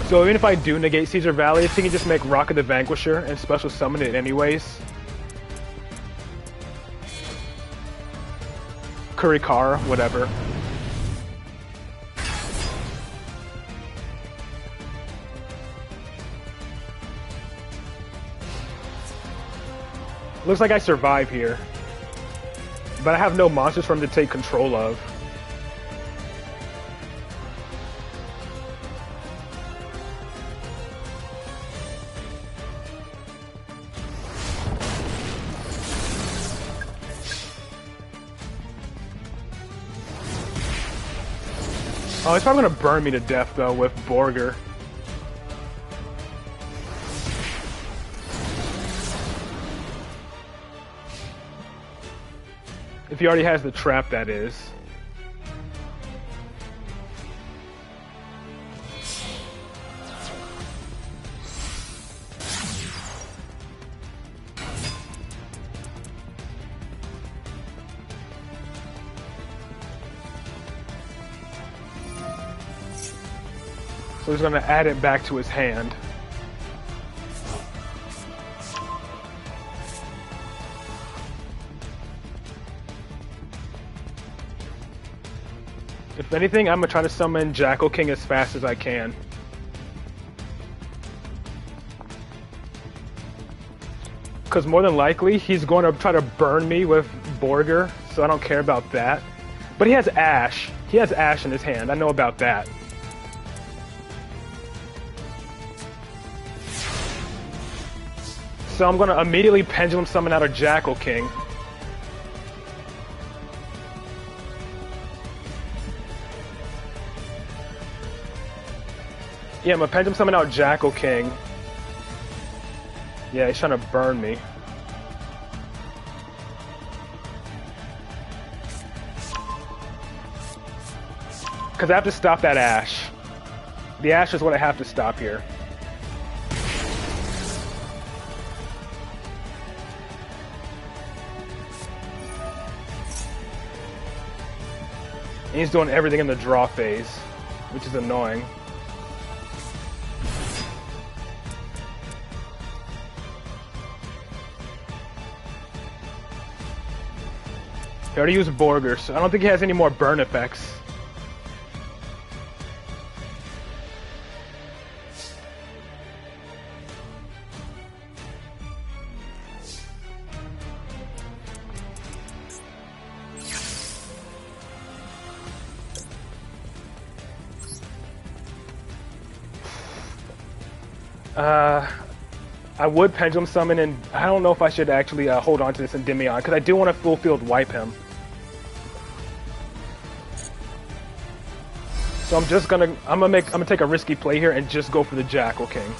So even if I do negate Caesar Valius, he can just make Rock of the Vanquisher and special summon it anyways. Kurikara, whatever. Looks like I survive here. But I have no monsters for him to take control of. Oh, he's probably gonna burn me to death though with Borger. If he already has the trap, that is. So he's gonna add it back to his hand. If anything, I'm gonna try to summon Jackal King as fast as I can. Because more than likely, he's going to try to burn me with Borger, so I don't care about that. But he has Ash. He has Ash in his hand. I know about that. So I'm going to immediately Pendulum Summon out a Jackal King. Yeah, I'm going to Pendulum Summon out Jackal King. Yeah, he's trying to burn me. Because I have to stop that Ash. The Ash is what I have to stop here. And he's doing everything in the draw phase, which is annoying. He already used Borger, so I don't think he has any more burn effects. I would Pendulum Summon, and I don't know if I should actually hold on to this Endymion, because I do want to full field wipe him. So I'm gonna take a risky play here and just go for the Jackal King.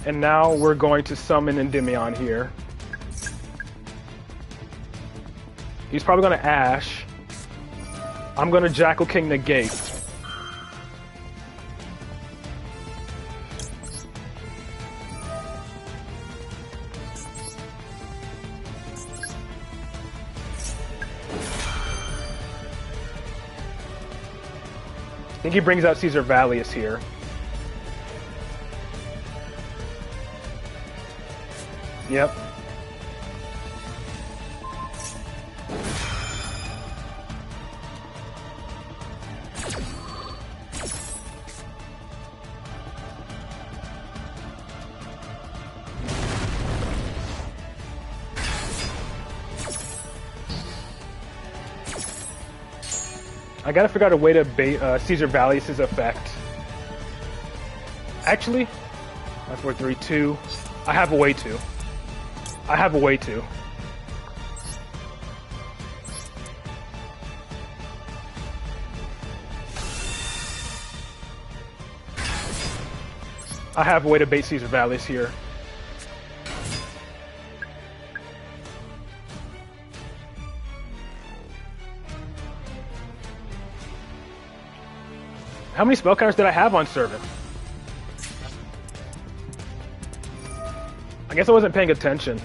And now we're going to summon Endymion here. He's probably gonna Ash. I'm gonna Jackal King negate. I think he brings out Caesar Valius here. Yep. I gotta figure out a way to bait Caesar Valius' effect. Actually, 5, 4, 3, 2. I have a way to. I have a way to. I have a way to bait Caesar Valius here. How many spell counters did I have on Servant? I guess I wasn't paying attention.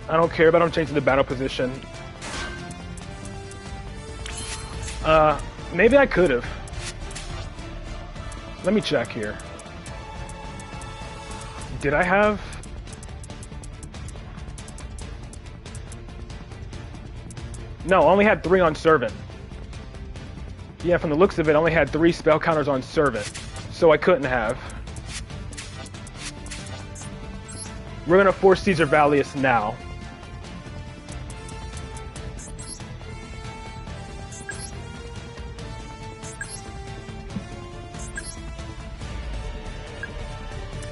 I don't care, but I'm changing the battle position. Maybe I could have. Let me check here. Did I have... No, I only had 3 on Servant. Yeah, from the looks of it, I only had 3 spell counters on Servant. So I couldn't have. We're gonna force Caesar Valius now.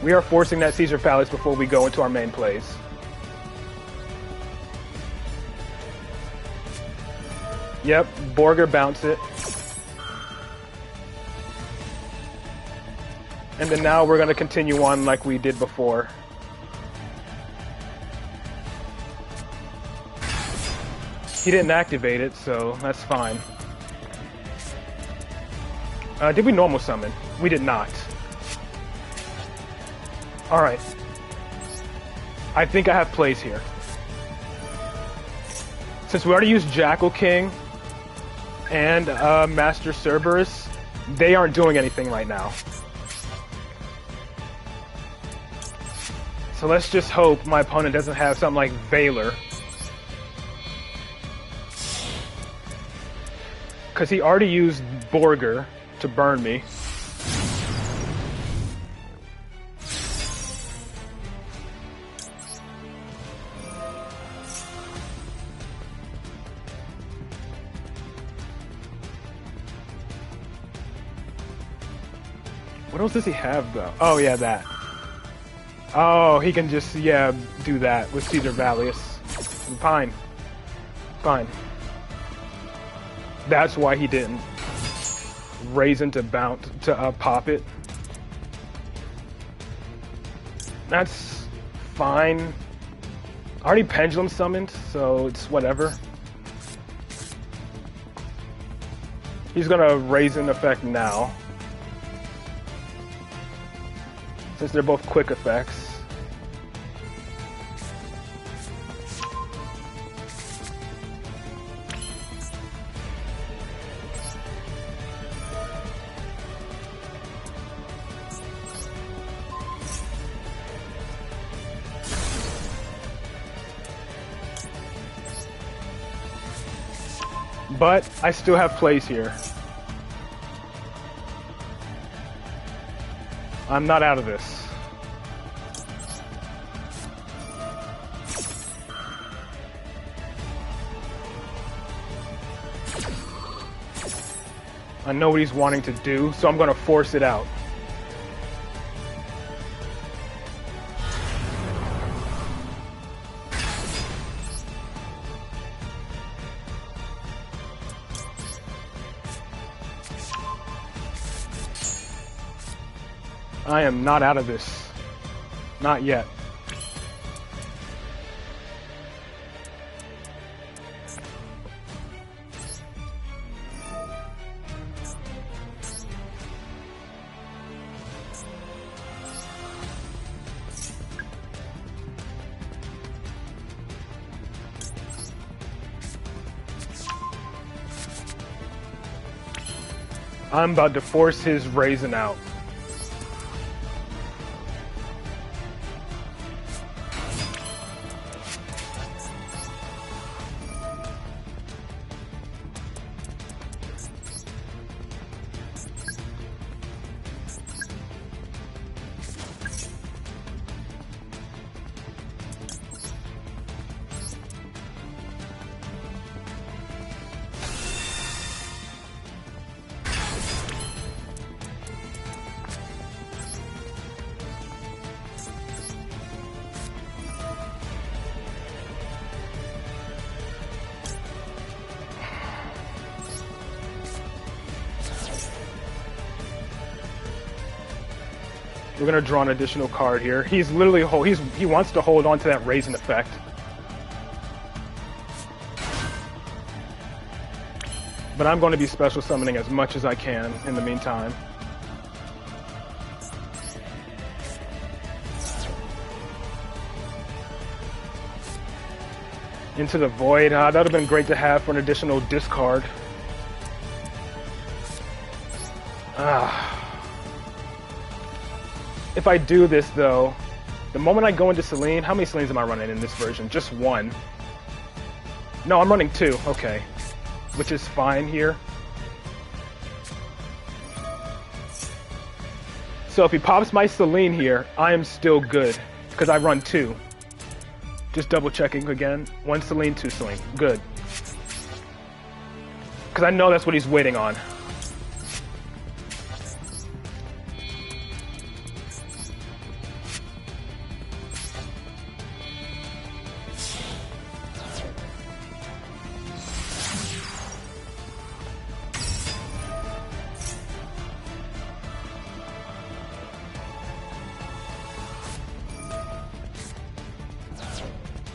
We are forcing that Caesar Valius before we go into our main plays. Yep, Borger bounce it. And then now we're going to continue on like we did before. He didn't activate it, so that's fine. Did we normal summon? We did not. Alright. I think I have plays here. Since we already used Jackal King and Master Cerberus, they aren't doing anything right now. So let's just hope my opponent doesn't have something like Valor. Because he already used Borger to burn me. What else does he have, though? Oh, yeah, that. Oh, he can just, yeah, do that with Caesar Valius. Fine. Fine. That's why he didn't raise into bounce to pop it. That's fine. I already Pendulum summoned, so it's whatever. He's gonna raise in effect now. Since they're both quick effects. But I still have plays here. I'm not out of this. I know what he's wanting to do, so I'm going to force it out. I am not out of this. Not yet. I'm about to force his Raisin out. We're gonna draw an additional card here. He's literally he wants to hold on to that Raisin effect. But I'm going to be special summoning as much as I can in the meantime. Into the Void. That would have been great to have for an additional discard. If I do this, though, the moment I go into Selene, how many Selenes am I running in this version? Just one. No, I'm running two. Okay. Which is fine here. So if he pops my Selene here, I am still good, because I run two. Just double checking again. One Selene, two Selene. Good. Because I know that's what he's waiting on.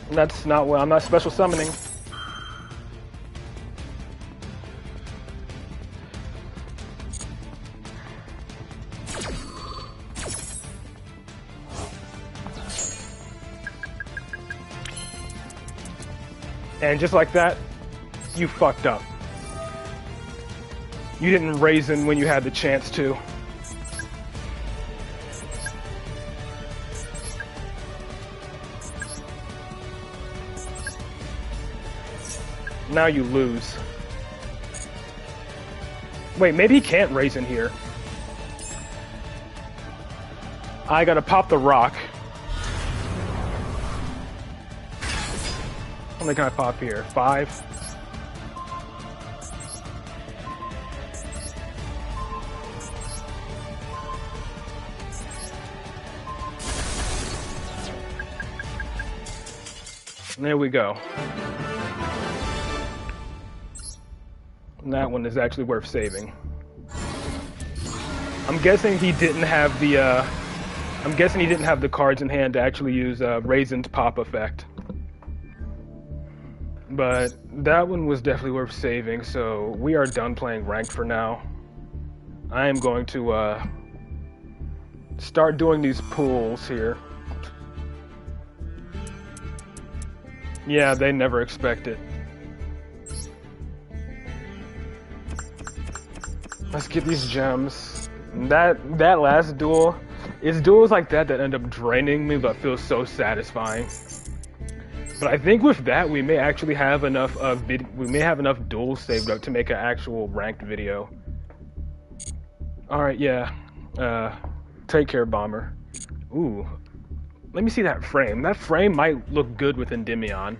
That's not what I'm not special summoning. And just like that, you fucked up. You didn't Raisin when you had the chance to. Now you lose. Wait, maybe he can't Raisin here. I gotta pop the rock. How many can I pop here? 5? There we go. And that one is actually worth saving. I'm guessing he didn't have the cards in hand to actually use Raisin's pop effect. But that one was definitely worth saving, so we are done playing ranked for now. I am going to start doing these pools here. Yeah, they never expect it. Let's get these gems. That last duel, it's duels like that end up draining me, but feel so satisfying. But I think with that, we may actually have enough duels saved up to make an actual ranked video. All right, yeah. Take care, Bomber. Ooh, let me see that frame. That frame might look good with Endymion.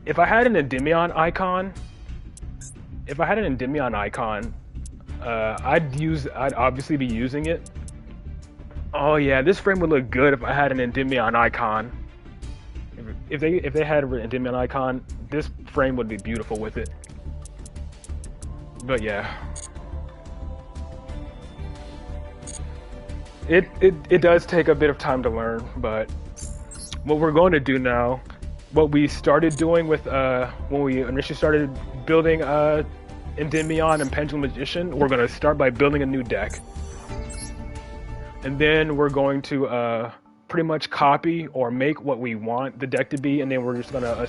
If I had an Endymion icon. I'd obviously be using it. Oh yeah, this frame would look good if I had an Endymion icon. If they had an Endymion icon, this frame would be beautiful with it. But yeah. It does take a bit of time to learn, but what we're going to do now, what we started doing with when we initially started building Endymion and Pendulum Magician, we're going to start by building a new deck. And then we're going to pretty much copy or make what we want the deck to be, and then we're just going to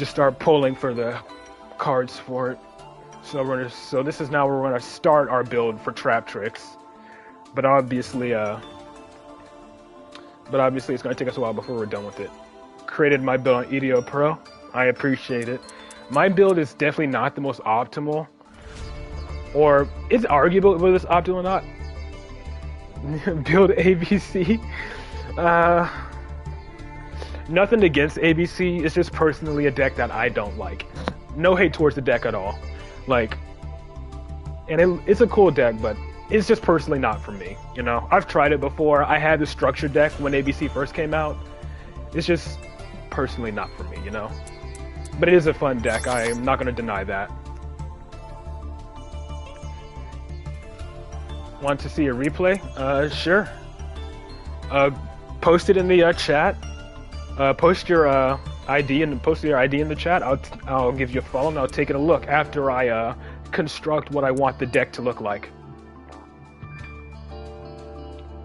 start pulling for the cards for it. So this is now where we're going to start our build for Trap Tricks. But obviously it's going to take us a while before we're done with it. Created my build on EDO Pro. I appreciate it. My build is definitely not the most optimal. Or it's arguable whether it's optimal or not. Build ABC. Nothing against ABC. It's just personally a deck that I don't like. No hate towards the deck at all. It's a cool deck, but it's just personally not for me. You know, I've tried it before. I had the structured deck when ABC first came out. It's just personally not for me, you know. But it is a fun deck. I am not going to deny that. Want to see a replay? Sure. Post it in the chat. Post your ID and post your ID in the chat. I'll give you a follow and I'll take it a look after I construct what I want the deck to look like.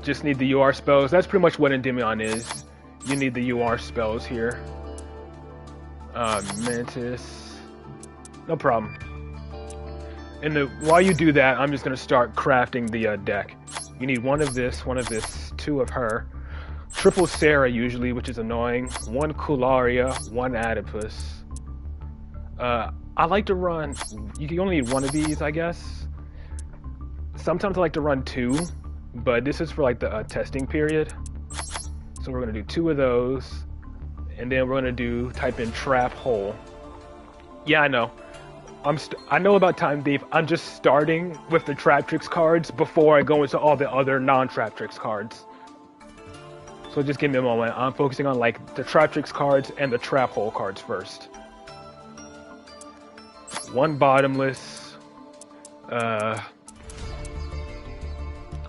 Just need the UR spells. That's pretty much what Endymion is. You need the UR spells here. Mantis. No problem. And while you do that, I'm just going to start crafting the deck. You need one of this, two of her. Triple Sarah usually, which is annoying. One Kularia, one Adipus. I like to run... You can only need one of these, I guess. Sometimes I like to run two, but this is for like the testing period. So we're going to do two of those. And then we're going to type in Trap Hole. Yeah, I know. I know about Time Thief. I'm just starting with the Trap Tricks cards before I go into all the other non-Trap Tricks cards. So just give me a moment. I'm focusing on like the Trap Tricks cards and the Trap Hole cards first. One Bottomless.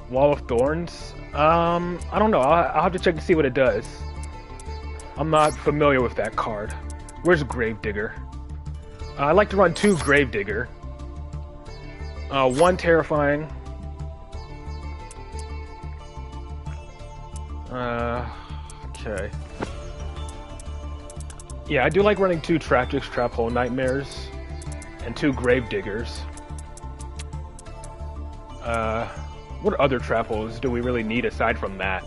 Wall of Thorns. I don't know. I'll have to check to see what it does. I'm not familiar with that card. Where's Gravedigger? I like to run two Gravedigger. One Terrifying. Okay. Yeah, I do like running two Trap Tricks, Trap Hole Nightmares, and two Gravediggers. What other Trap Holes do we really need aside from that?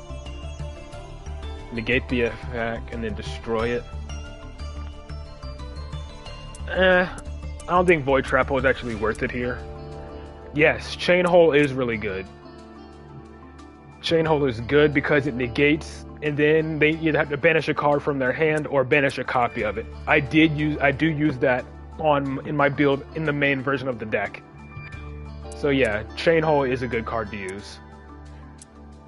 Negate the effect and then destroy it. I don't think Void Trap Hole is actually worth it here. Yes, Chain Hole is really good. Chain Hole is good because it negates, and then they either have to banish a card from their hand or banish a copy of it. I do use that in my build in the main version of the deck. So yeah, Chain Hole is a good card to use.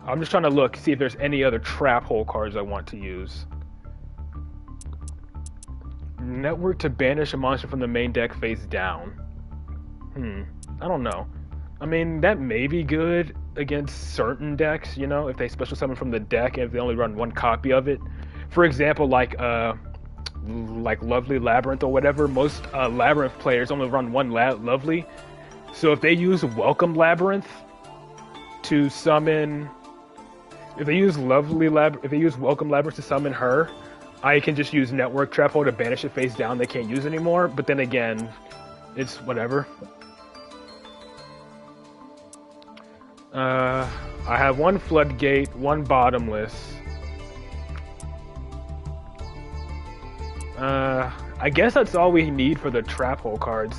I'm just trying to see if there's any other Trap Hole cards I want to use. Network to banish a monster from the main deck face down. I don't know. I mean, that may be good against certain decks, you know, if they special summon from the deck and if they only run one copy of it. For example, like Lovely Labyrinth or whatever, most Labyrinth players only run one Lovely. So if they use Welcome Labyrinth to summon... If they use Welcome Labyrinth to summon her, I can just use Network Trap Hole to banish it face down. They can't use it anymore, but then again, it's whatever. I have one Floodgate, one Bottomless. I guess that's all we need for the Trap Hole cards.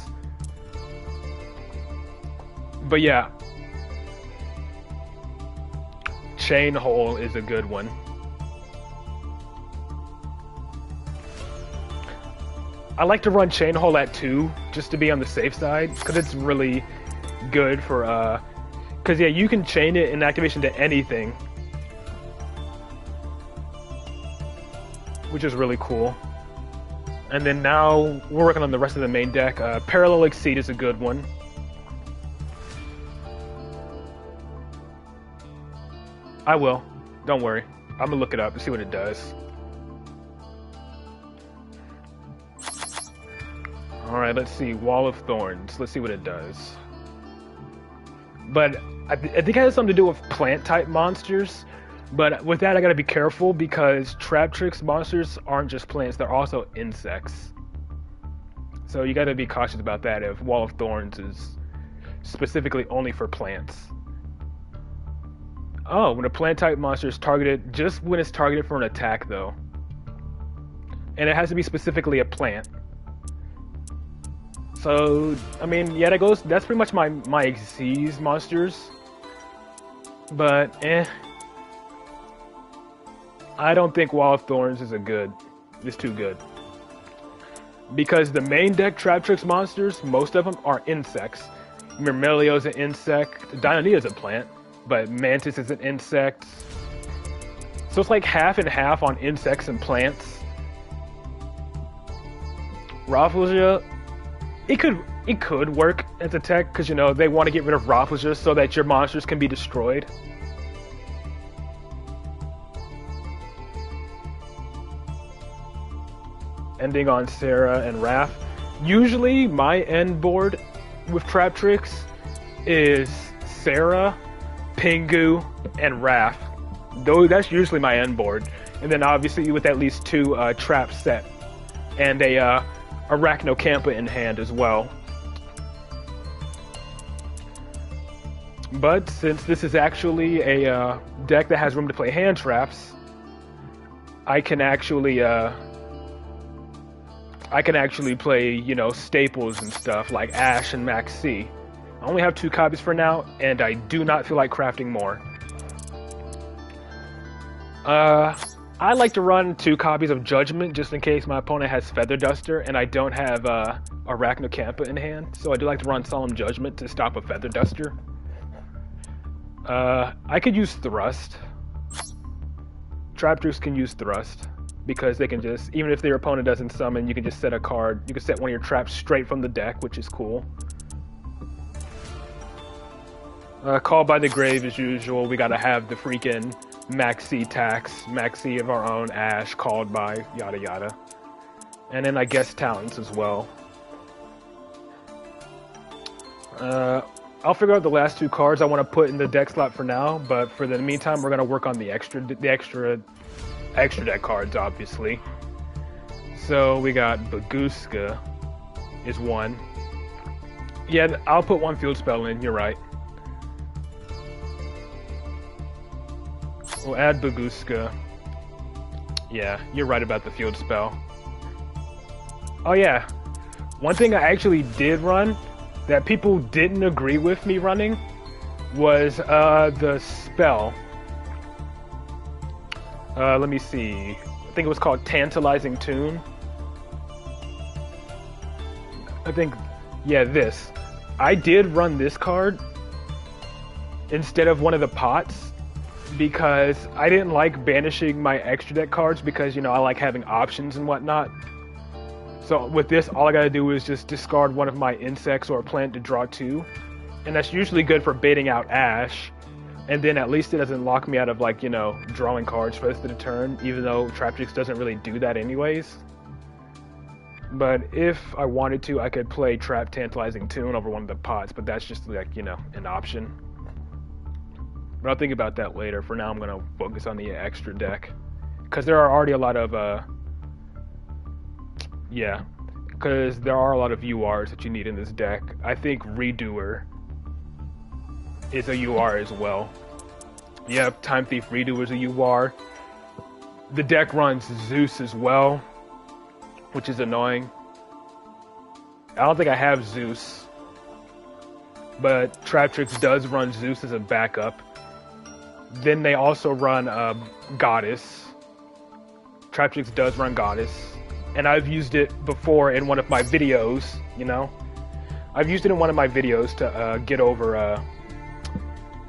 But yeah, Chain Hole is a good one. I like to run Chain Hole at 2 just to be on the safe side because it's really good for because yeah, you can chain it in activation to anything, which is really cool. And then now we're working on the rest of the main deck. Parallel Exceed is a good one. I will. Don't worry. I'm gonna look it up and see what it does. Alright, let's see. Wall of Thorns. Let's see what it does. But I think it has something to do with plant-type monsters. But with that, I gotta be careful because Trap Tricks monsters aren't just plants, they're also insects. So you gotta be cautious about that if Wall of Thorns is specifically only for plants. Oh, when a plant-type monster is targeted, just when it's targeted for an attack, though. And it has to be specifically a plant. So, I mean, yeah, that's pretty much my Xyz monsters. But, I don't think Wall of Thorns is too good. Because the main deck Trap Tricks monsters, most of them are insects. Myrmelio's an insect, Dionea's a plant, but Mantis is an insect. So it's like half and half on insects and plants. Rafflesia, it could work as a tech, because, you know, they want to get rid of Rafflesia so that your monsters can be destroyed. ending on Sarah and Raph. Usually, my end board with Trap Tricks is Sarah, Pingu, and Raph. Though that's usually my end board. And then obviously with at least 2 traps set and a Arachnocampa in hand as well. But since this is actually a deck that has room to play hand traps, I can actually play, you know, staples and stuff like Ash and Max C. I only have 2 copies for now, and I do not feel like crafting more. I like to run 2 copies of Judgment just in case my opponent has Feather Duster and I don't have Arachnocampa in hand. So I do like to run Solemn Judgment to stop a Feather Duster. I could use Thrust. Trap Tricks can use Thrust because they can just, even if their opponent doesn't summon, you can just set a card. You can set one of your traps straight from the deck, which is cool. Call by the Grave as usual. We gotta have the freaking Maxi tax, Maxi of our own, Ash, called by, yada yada. And then I guess talents as well. I'll figure out the last 2 cards I want to put in the deck slot for now, but for the meantime, we're gonna work on the extra deck cards, obviously. So we got Baguska is 1. Yeah, I'll put 1 field spell in. You're right. We'll add Baguska. Yeah, you're right about the field spell. Oh yeah, one thing I actually did run that people didn't agree with me running was the spell. Let me see. I think it was called Tantalizing Tune. I think, yeah, this. I did run this card instead of one of the pots because I didn't like banishing my extra deck cards because, you know, I like having options and whatnot. So with this, all I gotta do is just discard one of my insects or a plant to draw 2. And that's usually good for baiting out Ash. And then at least it doesn't lock me out of, like, you know, drawing cards for the rest of the turn, even though Trap Tricks doesn't really do that anyways. But if I wanted to, I could play Trap Tantalizing Tune over one of the pots, but that's just, like, you know, an option. But I'll think about that later. For now, I'm gonna focus on the extra deck. Because there are already a lot of, yeah. Because there are a lot of URs that you need in this deck. I think Redoer is a UR as well. Yep, Time Thief Redoer is a UR. The deck runs Zeus as well, which is annoying. I don't think I have Zeus, but Trap Tricks does run Zeus as a backup. Then they also run Goddess. Trap Tricks does run Goddess. And I've used it before in one of my videos, you know? I've used it in one of my videos to get over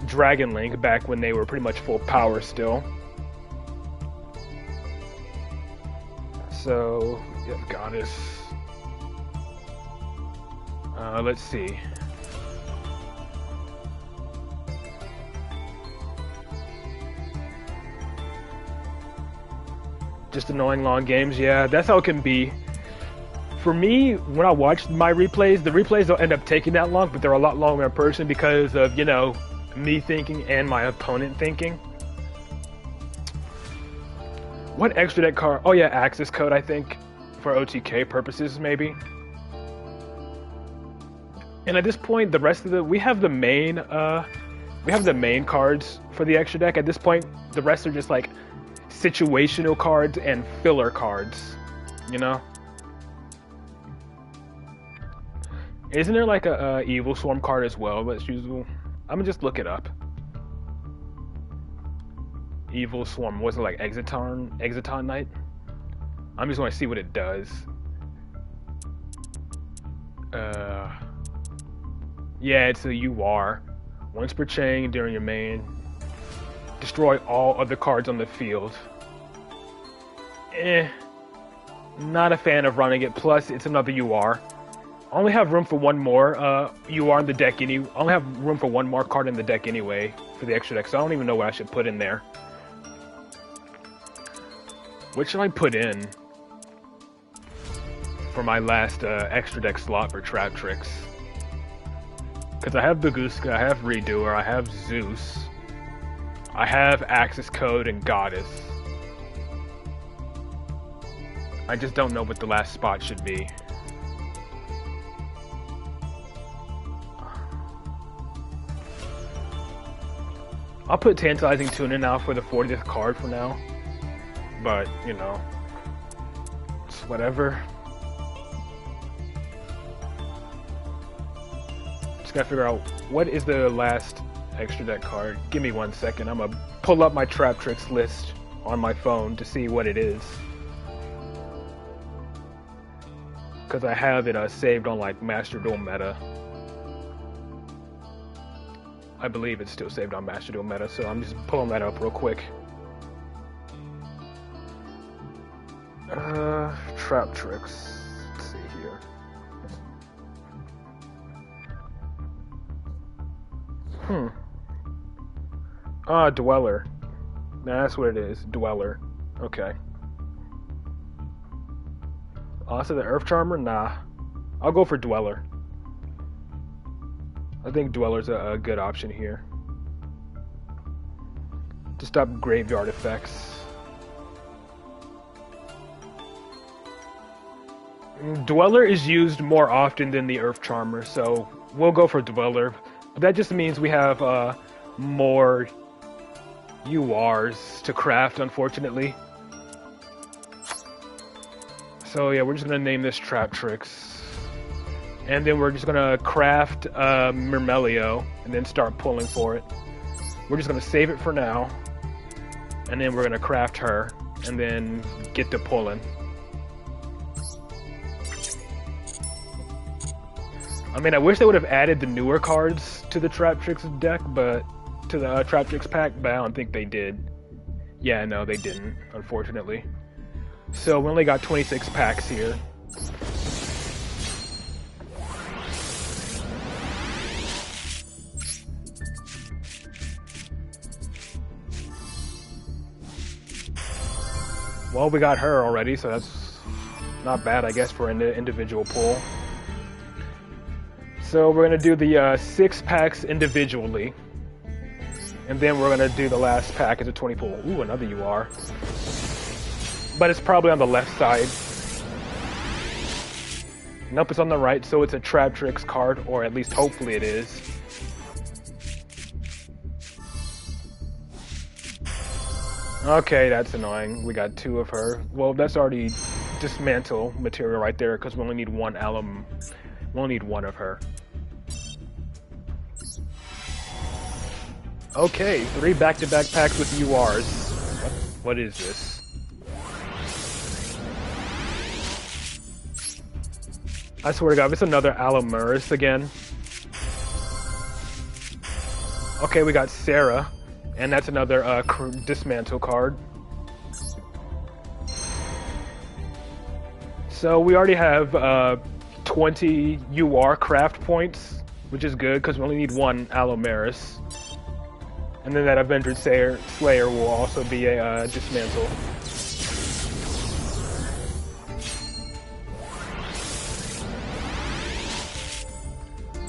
Dragon Link back when they were pretty much full power still. So, yeah, Goddess. Let's see. Just annoying long games, yeah, that's how it can be. For me, when I watch my replays, the replays don't end up taking that long, but they're a lot longer in person because of, you know, me thinking and my opponent thinking. What extra deck card? Oh yeah, access code, I think, for OTK purposes, maybe. And at this point, the rest of the, we have the main cards for the extra deck. At this point, the rest are just like situational cards and filler cards, you know? Isn't there like a Evil Swarm card as well that's usable? I'm gonna just look it up. Evil Swarm, was it like Exiton Knight? I'm just gonna see what it does. Yeah, it's a UR. Once per chain during your main, destroy all other cards on the field. Not a fan of running it, plus it's another UR. I only have room for one more UR in the deck I only have room for one more card in the deck anyway for the extra deck, so I don't even know what I should put in there. What should I put in? for my last extra deck slot for Trap Tricks. Because I have Baguska, I have Redoer, I have Zeus, I have Axis Code and Goddess. I just don't know what the last spot should be. I'll put Tantalizing Tuna now for the 40th card for now. But, you know, it's whatever. Just gotta figure out what is the last extra deck card. Give me 1 second. I'm gonna pull up my Trap Tricks list on my phone to see what it is. Because I have it saved on like Master Duel Meta. I believe it's still saved on Master Duel Meta, so I'm just pulling that up real quick. Trap Tricks. Let's see here. Dweller. Nah, that's what it is. Dweller. Okay. Also the Earth Charmer? Nah. I'll go for Dweller. I think Dweller's a good option here. To stop graveyard effects. Dweller is used more often than the Earth Charmer, so we'll go for Dweller. But that just means we have more URs to craft, unfortunately. So yeah, we're just gonna name this Trap Tricks. And then we're just gonna craft Myrmelio and then start pulling for it. We're just gonna save it for now. And then we're gonna craft her and then get to pulling. I mean, I wish they would have added the newer cards to the Trap Tricks deck, but to the Trap Tricks pack, but I don't think they did. Yeah, no, they didn't, unfortunately. So we only got 26 packs here. Well, we got her already, so that's not bad, I guess, for an individual pull. So we're going to do the 6 packs individually. And then we're going to do the last pack as a 20 pull. Ooh, another UR. But it's probably on the left side. Nope, it's on the right, so it's a Trap Tricks card, or at least hopefully it is. Okay, that's annoying. We got 2 of her. Well, that's already dismantle material right there, because we only need 1 alum. We only need 1 of her. Okay, 3 back-to-back packs with URs. What is this? I swear to God, it's another Alamuris again. Okay, we got Sarah, and that's another dismantle card. So we already have 20 UR craft points, which is good because we only need 1 Alamuris. And then that Avenged Slayer will also be a dismantle.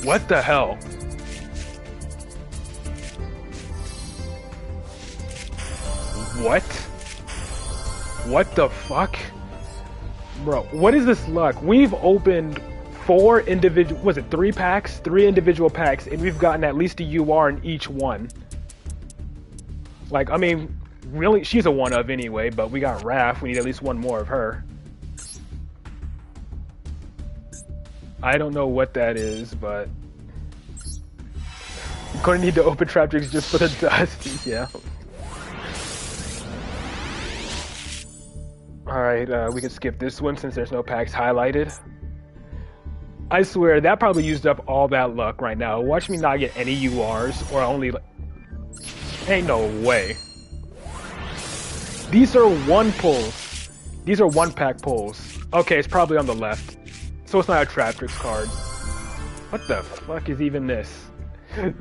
What the hell? What? What the fuck? Bro, what is this luck? We've opened 4 individual, was it 3 packs? 3 individual packs, and we've gotten at least a UR in each one. Like, I mean, really, she's a one-of anyway, but we got Raph, we need at least 1 more of her. I don't know what that is, but I'm gonna need to open Trap Tricks just for the dust, yeah. Alright, we can skip this one since there's no packs highlighted. I swear, that probably used up all that luck right now. Watch me not get any URs, or only... Ain't no way. These are 1 pulls. These are 1-pack pulls. Okay, it's probably on the left. So it's not a Trap Tricks card. What the fuck is even this?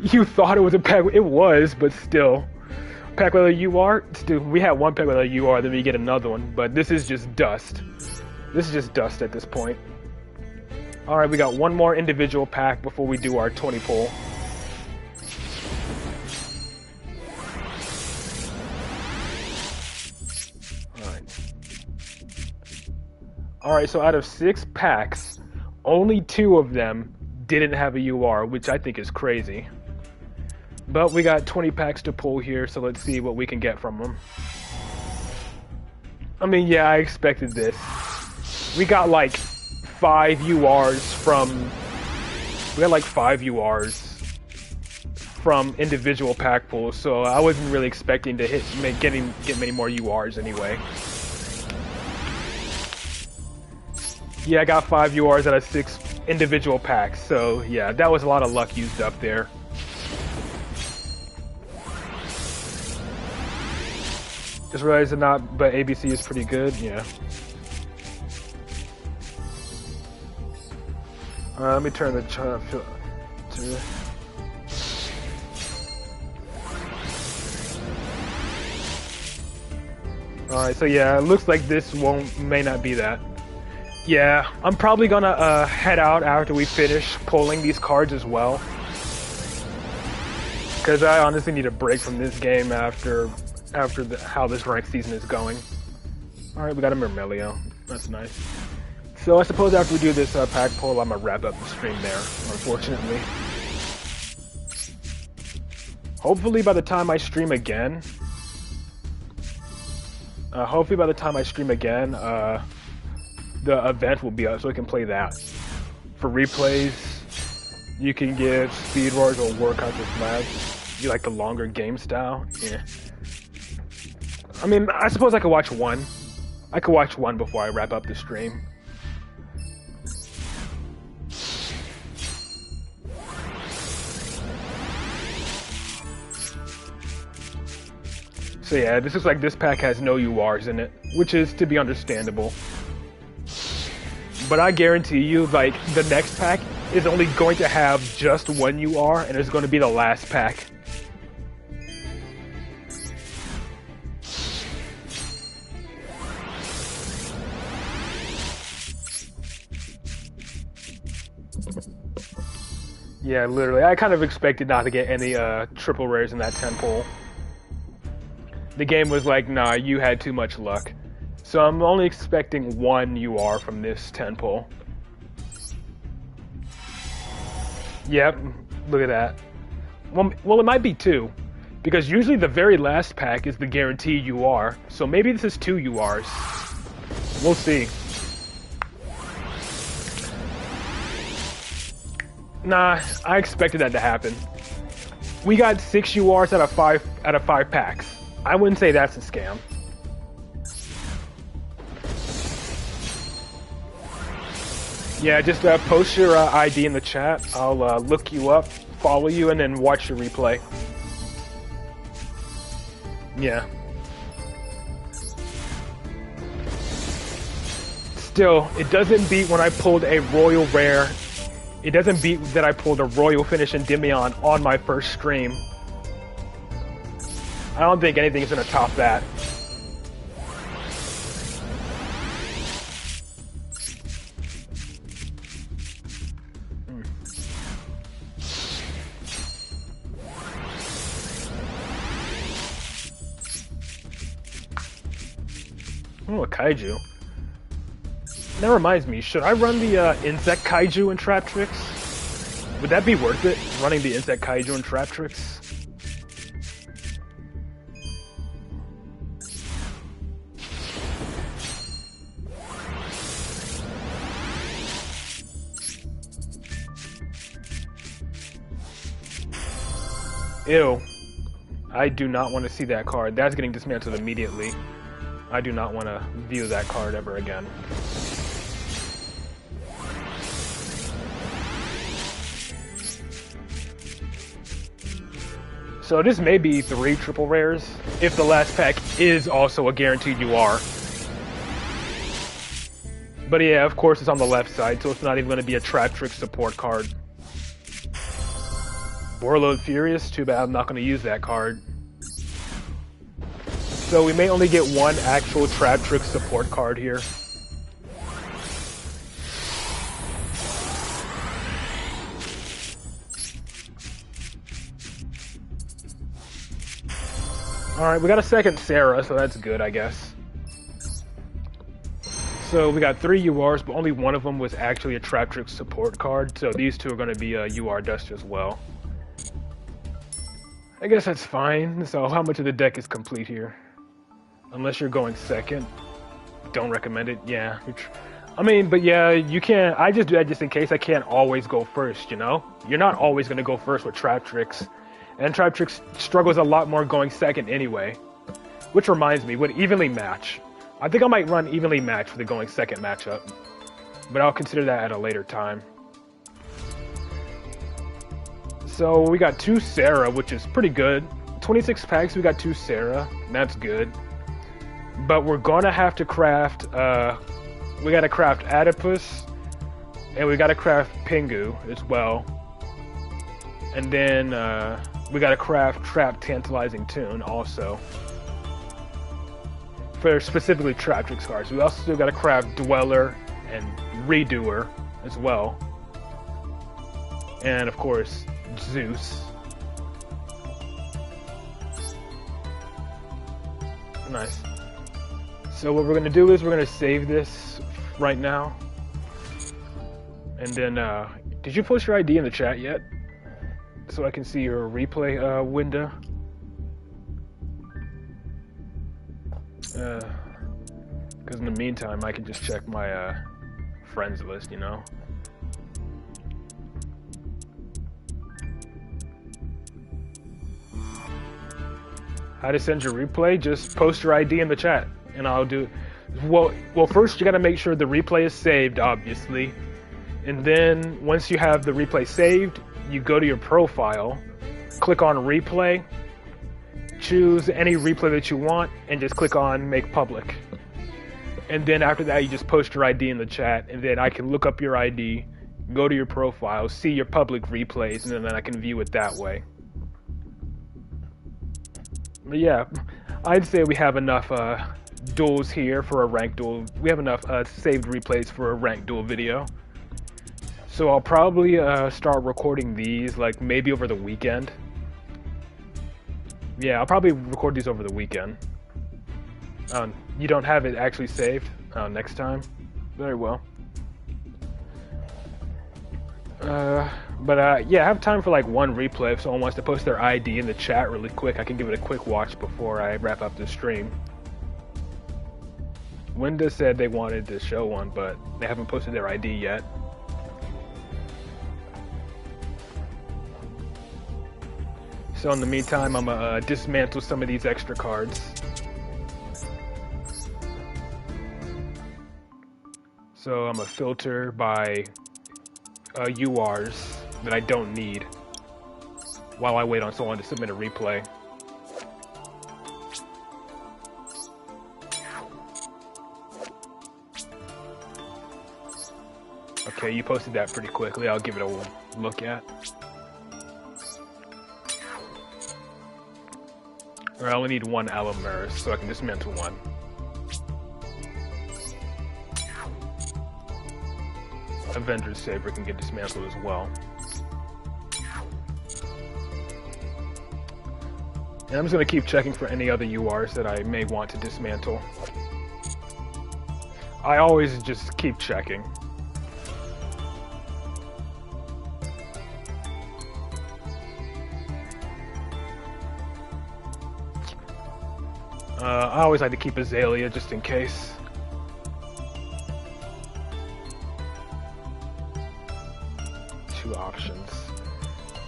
You thought it was a pack. It was, but still. Pack with a UR? Dude, we had 1 pack with a UR, then we get another one. But this is just dust. This is just dust at this point. Alright, we got one more individual pack before we do our 20 pull. Alright, so out of 6 packs, only 2 of them didn't have a UR, which I think is crazy. But we got 20 packs to pull here, so let's see what we can get from them. I mean, yeah, I expected this. We got like 5 URs from... We got like 5 URs from individual pack pulls, so I wasn't really expecting to get many more URs anyway. Yeah, I got 5 URs out of 6 individual packs, so yeah, that was a lot of luck used up there. Just realized but ABC is pretty good, yeah. Let me turn the chart to... Alright, so yeah, it looks like this may not be that. Yeah, I'm probably gonna head out after we finish pulling these cards as well. Because I honestly need a break from this game after how this ranked season is going. Alright, we got a Mermelio. That's nice. So I suppose after we do this pack pull, I'm gonna wrap up the stream there, unfortunately. Hopefully by the time I stream again... the event will be up, so we can play that. For replays, you can get speed wars or war counter labs. You like the longer game style? Yeah. I mean, I suppose I could watch one. I could watch one before I wrap up the stream. So yeah, this looks like this pack has no URs in it, which is to be understandable. But I guarantee you, like, the next pack is only going to have just one UR, and it's going to be the last pack. Yeah, literally. I kind of expected not to get any triple rares in that 10 pull. The game was like, nah, you had too much luck. So I'm only expecting one UR from this 10 pull. Yep, look at that. Well, it might be 2. Because usually the very last pack is the guaranteed UR. So maybe this is 2 URs. We'll see. Nah, I expected that to happen. We got 6 URs out of 5 packs. I wouldn't say that's a scam. Yeah, just post your ID in the chat. I'll look you up, follow you, and then watch your replay. Yeah. Still, it doesn't beat when I pulled a royal rare. It doesn't beat that I pulled a royal finish Endymion on my first stream. I don't think anything's gonna top that. Oh, a kaiju. That reminds me, should I run the insect kaiju and trap tricks? Would that be worth it, running the insect kaiju and trap tricks? Ew. I do not want to see that card. That's getting dismantled immediately. I do not want to view that card ever again. So this may be 3 triple rares, if the last pack is also a guaranteed UR. But yeah, of course it's on the left side, so it's not even going to be a trap trick support card. Warlord Furious, too bad I'm not going to use that card. So we may only get one actual trap trick support card here. Alright, we got a second Sarah, so that's good, I guess. So we got 3 URs, but only one of them was actually a Trap Trick support card, so these 2 are going to be UR dust as well. I guess that's fine. So how much of the deck is complete here? Unless you're going second. Don't recommend it. Yeah. I mean, but yeah, you can't. I just do that just in case I can't always go first, you know? You're not always going to go first with Trap Tricks. And Trap Tricks struggles a lot more going second anyway. Which reminds me, with Evenly Match. I think I might run Evenly Match for the going second matchup. But I'll consider that at a later time. So we got 2 Sarah, which is pretty good. 26 packs, we got 2 Sarah. That's good. But we're gonna have to craft, we gotta craft Adipus, and we gotta craft Pingu as well. And then, we gotta craft Trap Tantalizing Tune also. For specifically Trap Tricks cards. We also still gotta craft Dweller and Redoer as well. And of course, Zeus. Nice. So what we're gonna do is we're gonna save this right now. And then, did you post your ID in the chat yet? So I can see your replay window. Because in the meantime, I can just check my friends list, you know? How to send your replay? Just post your ID in the chat, and I'll do. Well, first you gotta make sure the replay is saved, obviously, and then once you have the replay saved, you go to your profile, click on replay, choose any replay that you want, and just click on make public. And then after that, you just post your ID in the chat, and then I can look up your ID, go to your profile, see your public replays, and then I can view it that way. But yeah, I'd say we have enough duels here for a ranked duel. We have enough saved replays for a ranked duel video. So I'll probably start recording these like maybe over the weekend. Yeah, I'll probably record these over the weekend. You don't have it actually saved next time? Very well. But yeah, I have time for like one replay. If someone wants to post their ID in the chat really quick, I can give it a quick watch before I wrap up the stream. Winda said they wanted to show one, but they haven't posted their ID yet. So in the meantime, I'm gonna dismantle some of these extra cards. So I'm gonna filter by URs that I don't need while I wait on someone to submit a replay. Okay, you posted that pretty quickly. I'll give it a look at. I only need 1 Alamirus, so I can dismantle 1. Avengers Saber can get dismantled as well. And I'm just going to keep checking for any other URs that I may want to dismantle. I always just keep checking. I always like to keep Azalea just in case. Options.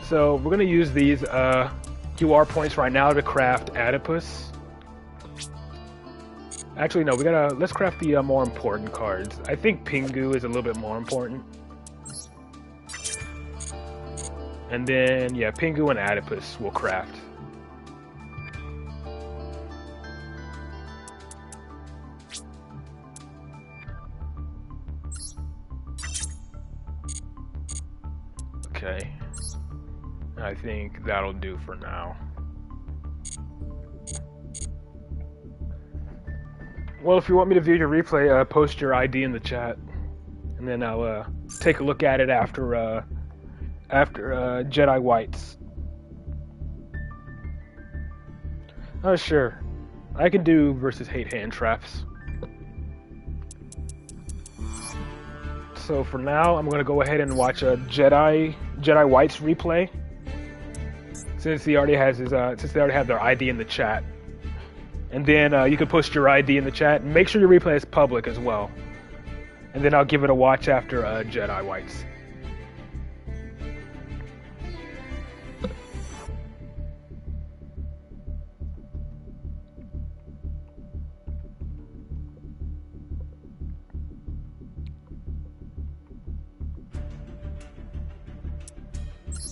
So we're going to use these QR points right now to craft Adipus. Actually, no, let's craft the more important cards. I think Pingu is a little bit more important. And then, yeah, Pingu and Adipus will craft. Okay, I think that'll do for now. Well, if you want me to view your replay, post your ID in the chat, and then I'll take a look at it after Jedi Whites. Oh, sure. I can do versus hate hand traps. So for now, I'm gonna go ahead and watch a Jedi White's replay, since he already has his since they already have their ID in the chat. And then you can post your ID in the chat. And make sure your replay is public as well. And then I'll give it a watch after Jedi Whites.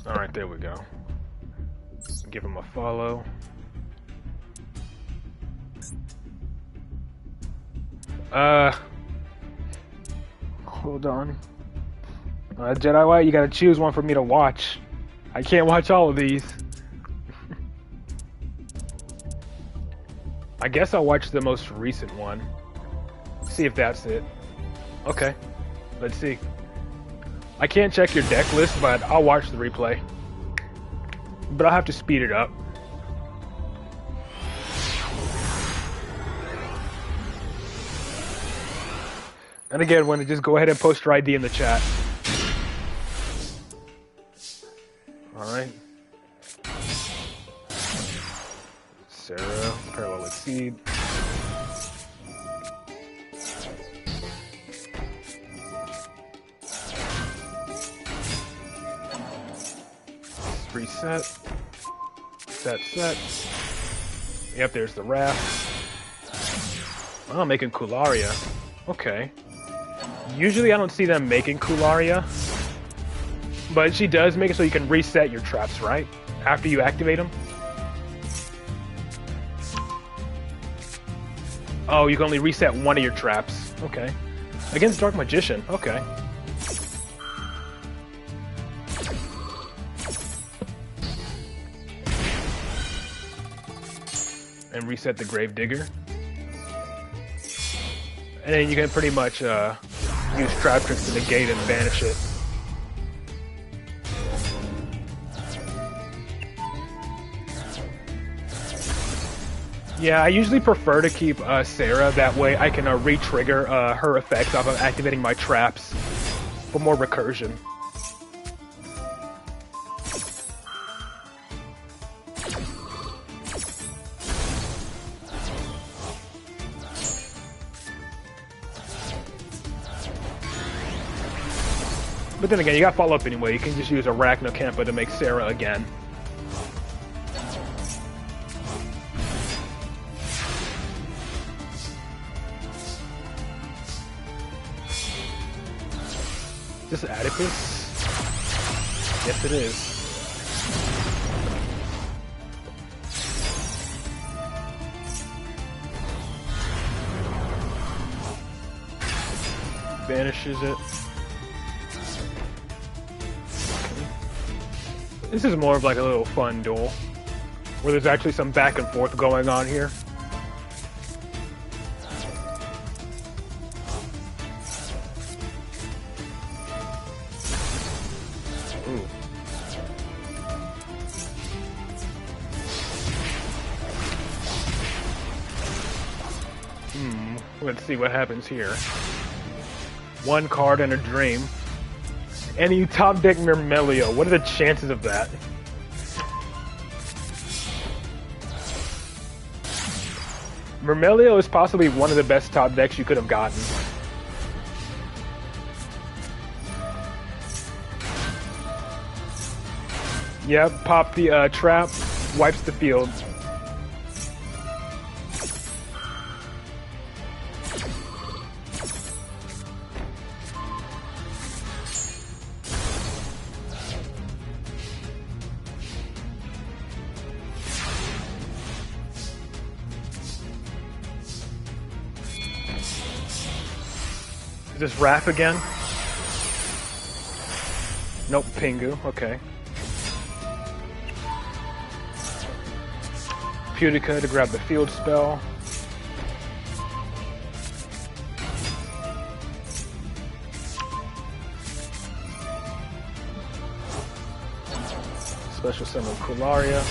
Alright, there we go. Give him a follow. Hold on. Jedi White, you gotta choose one for me to watch. I can't watch all of these. I guess I'll watch the most recent one. See if that's it. Okay, let's see. I can't check your deck list, but I'll watch the replay. But I'll have to speed it up. And again, when just go ahead and post your ID in the chat. Alright. Sarah, Parallel Exceed. Reset. Set. Yep, there's the raft. Oh, I'm making Kularia. Okay. Usually I don't see them making Kularia. But she does make it so you can reset your traps, right? After you activate them. Oh, you can only reset one of your traps. Okay. Against Dark Magician. Okay. And reset the Gravedigger. And then you can pretty much use Trap Tricks to negate and banish it. Yeah, I usually prefer to keep Sarah, that way I can re-trigger her effects off of activating my traps for more recursion. But then again, you got follow-up anyway. You can just use Arachnocampa to make Sarah again. Is this Adipus? Yes, it is. Banishes it. This is more of like a little fun duel, where there's actually some back and forth going on here. Ooh. Let's see what happens here. One card and a dream. And you top deck Myrmelio. What are the chances of that? Myrmelio is possibly one of the best top decks you could have gotten. Yep, pop the trap, wipes the field. Is this Raph again? Nope, Pingu, okay. Pudica to grab the field spell. Special summon Kularia.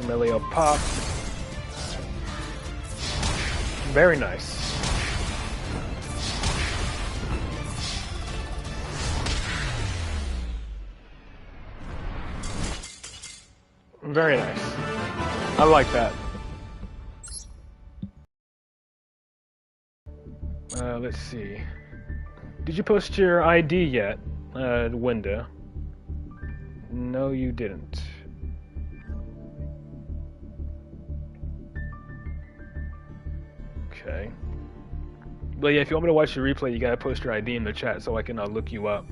Melee up pop. Very nice. Very nice. I like that. Let's see. Did you post your ID yet, Winda? No, you didn't. Okay. But yeah, if you want me to watch the replay, you gotta post your ID in the chat so I can look you up.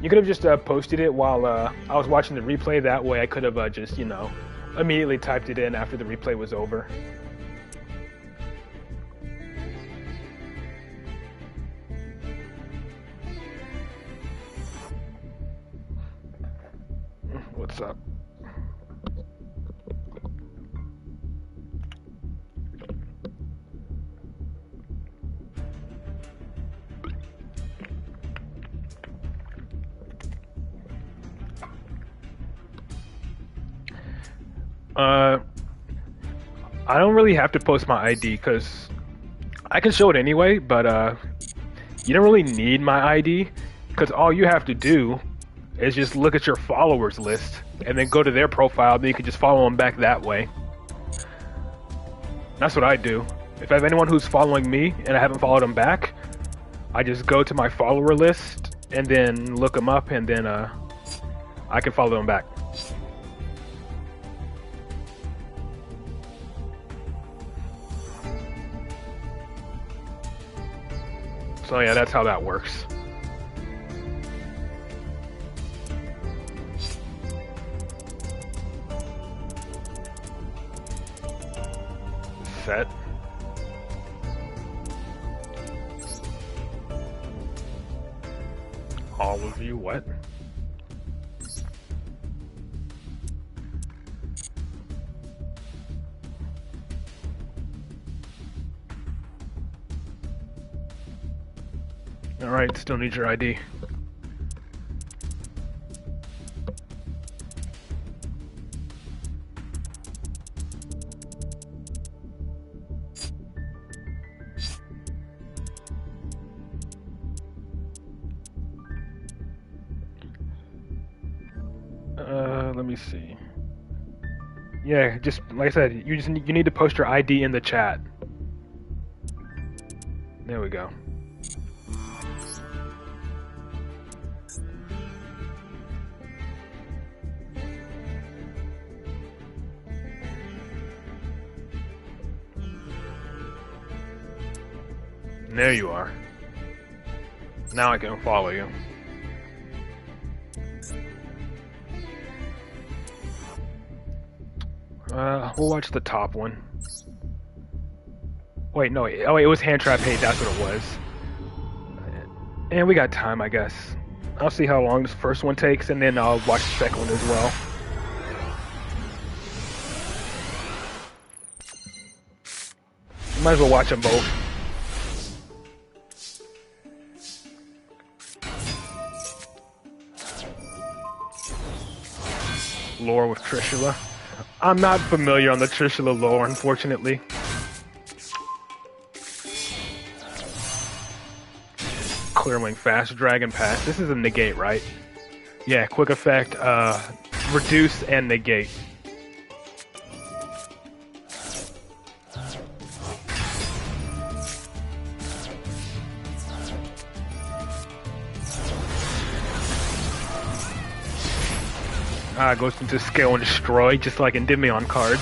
You could have just posted it while I was watching the replay. That way I could have just, you know, immediately typed it in after the replay was over. What's up? I don't really have to post my ID because I can show it anyway, but you don't really need my ID because all you have to do is just look at your followers list and then go to their profile, then you can just follow them back that way. That's what I do. If I have anyone who's following me and I haven't followed them back, I just go to my follower list and then look them up, and then I can follow them back. So yeah, that's how that works. Set. All of you, what? Alright, still need your ID. Let me see. Yeah, just like I said, you need to post your ID in the chat. There we go. There you are. Now I can follow you. We'll watch the top one. Wait, no, oh wait, it was Hand Trap Hate, that's what it was. And we got time, I guess. I'll see how long this first one takes, and then I'll watch the second one as well. Might as well watch them both. Lore with Trishula. I'm not familiar on the Trishula lore, unfortunately. Clearwing Fast Dragon Pass. This is a negate, right? Yeah, quick effect, reduce and negate. Goes into Scale and Destroy, just like Endymion cards.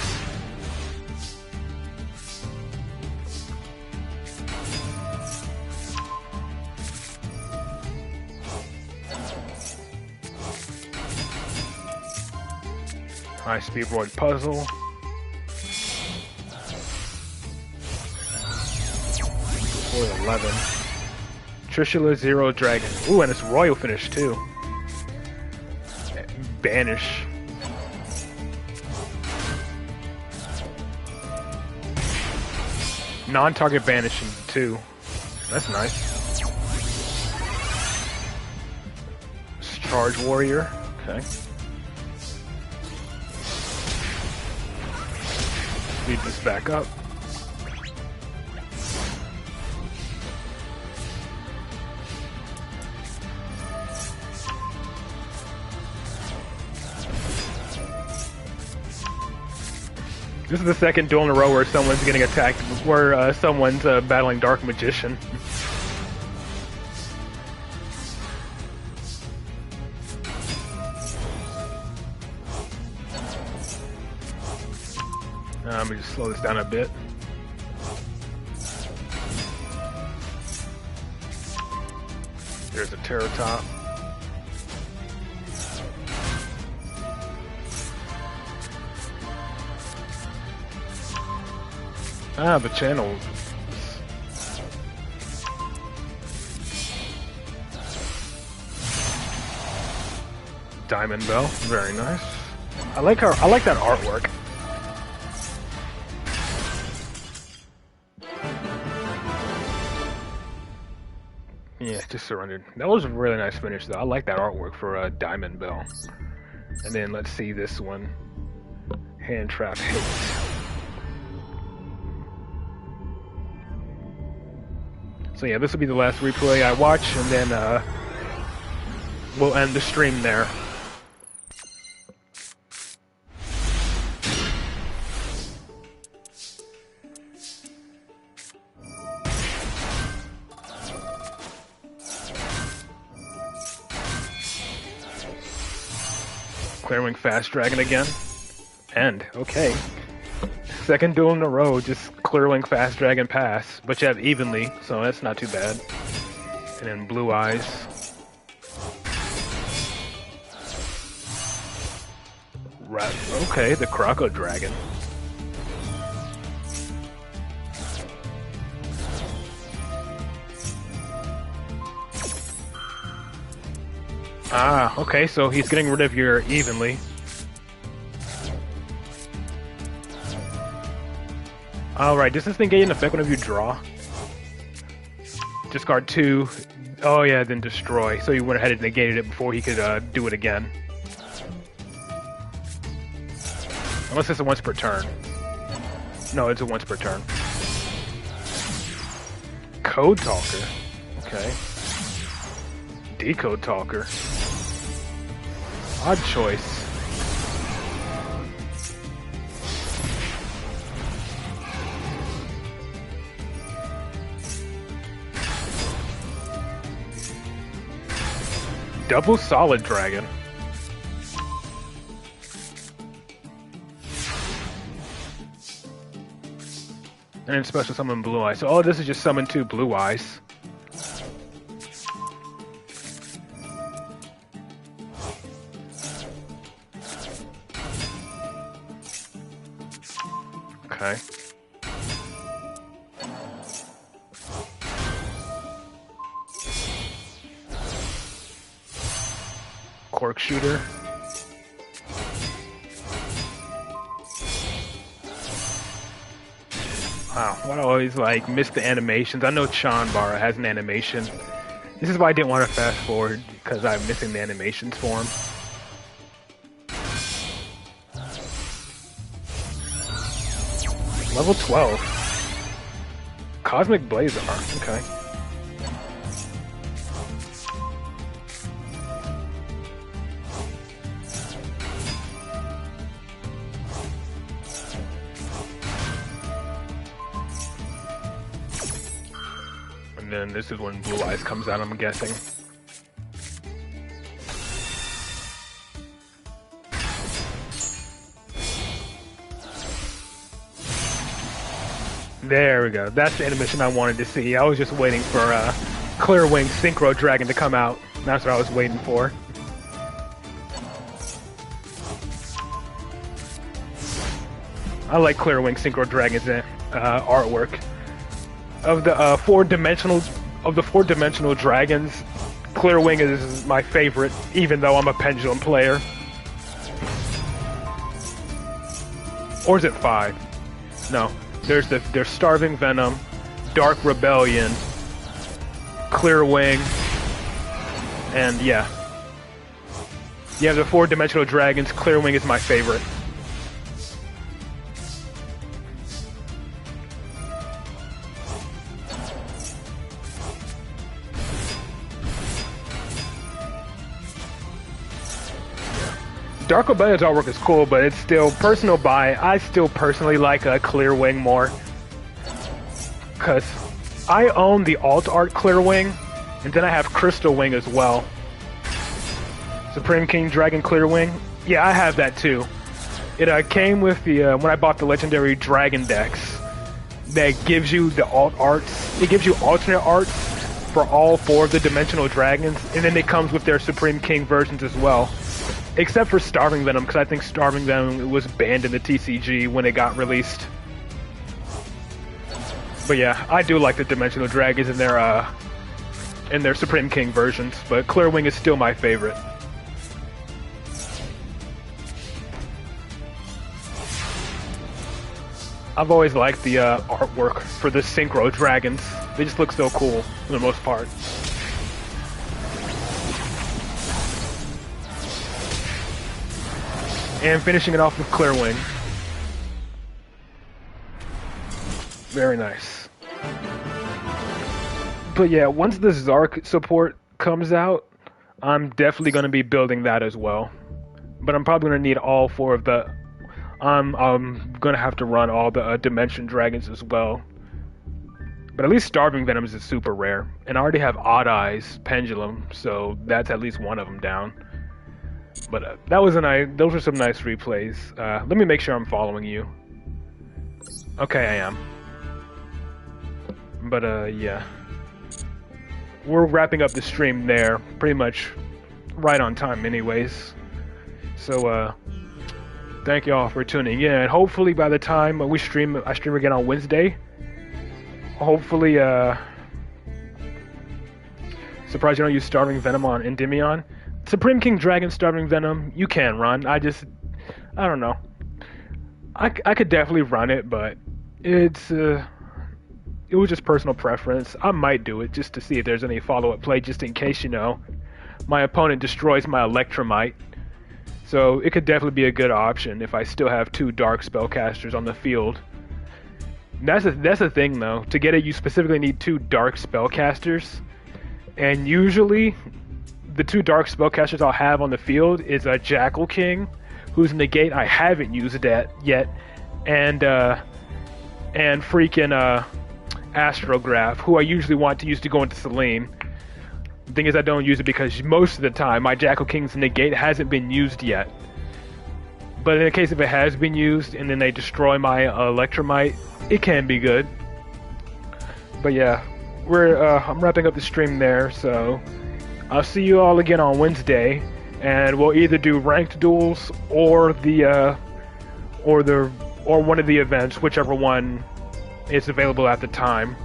High Speed Roid Puzzle. Boy, 11. Trishula Zero Dragon. Ooh, and it's Royal Finish too. Banish. Non-target banishing too. That's nice. Charge Warrior. Okay. Speed this back up. This is the second duel in a row where someone's getting attacked, where someone's battling Dark Magician. Let me just slow this down a bit. There's a Terror Top. Ah, the channel. Diamond Bell, very nice. I like that artwork. Yeah, just surrendered. That was a really nice finish, though. I like that artwork for Diamond Bell. And then let's see this one. Hand Trap Hit. So yeah, this will be the last replay I watch, and then we'll end the stream there. Clearing Fast Dragon again. End. Okay. Second duel in a row, just clearing Fast Dragon pass, but you have evenly, so that's not too bad. And then Blue Eyes. Right. Okay, the Croco Dragon. Ah, okay, so he's getting rid of your evenly. Alright, does this thing get an effect whenever you draw? Discard 2. Oh yeah, then destroy. So you went ahead and negated it before he could do it again. Unless it's a once per turn. No, it's a once per turn. Code Talker. Okay. Decode Talker. Odd choice. Double Solid Dragon. And then special summon Blue Eyes. So all this is just summon 2 Blue Eyes. Okay. Cork Shooter. Wow, why do I always like miss the animations? I know Chanbara has an animation. This is why I didn't want to fast forward, because I'm missing the animations for him. Level 12. Cosmic Blazar, okay. And then this is when Blue Eyes comes out, I'm guessing. There we go. That's the animation I wanted to see. I was just waiting for Clear Wing Synchro Dragon to come out. That's what I was waiting for. I like Clear Wing Synchro Dragon's artwork. Of the four-dimensional dragons, Clear Wing is my favorite, even though I'm a Pendulum player. Or is it 5? No. There's Starving Venom, Dark Rebellion, Clear Wing, and yeah. Yeah, the 4-dimensional dragons, Clearwing is my favorite. Dark Obey's artwork is cool, but it's still personal buy. I still personally like Clearwing more. Because I own the alt art Clearwing, and then I have Crystal Wing as well. Supreme King Dragon Clearwing. Yeah, I have that too. It came with the when I bought the Legendary Dragon decks. That gives you the alt arts. It gives you alternate arts for all 4 of the dimensional dragons, and then it comes with their Supreme King versions as well. Except for Starving Venom, because I think Starving Venom was banned in the TCG when it got released. But yeah, I do like the dimensional dragons in their Supreme King versions, but Clearwing is still my favorite. I've always liked the artwork for the Synchro Dragons. They just look so cool, for the most part. And finishing it off with Clearwing. Very nice. But yeah, once the Zark support comes out, I'm definitely going to be building that as well. But I'm probably going to need all 4 of the... I'm going to have to run all the Dimension Dragons as well. But at least Starving Venoms is super rare. And I already have Odd Eyes Pendulum, so that's at least one of them down. But that was those were some nice replays. Let me make sure I'm following you. Okay, I am. But yeah. We're wrapping up the stream there, pretty much right on time anyways. So thank y'all for tuning in. And hopefully by the time I stream again on Wednesday. Hopefully surprised you don't use Starving Venom on Endymion. Supreme King Dragon Starving Venom, you can run. I don't know. I could definitely run it, but it was just personal preference. I might do it just to see if there's any follow-up play, just in case, my opponent destroys my Electromite. So it could definitely be a good option if I still have 2 Dark Spellcasters on the field. That's the thing, though. To get it, you specifically need 2 Dark Spellcasters, and usually the 2 Dark Spellcasters I'll have on the field is a Jackal King, whose negate I haven't used yet, and freaking Astrograph, who I usually want to use to go into Selene. The thing is, I don't use it because most of the time my Jackal King's negate hasn't been used yet. But in the case if it has been used and then they destroy my Electromite, it can be good. But yeah, I'm wrapping up the stream there, so I'll see you all again on Wednesday, and we'll either do ranked duels or one of the events, whichever one is available at the time.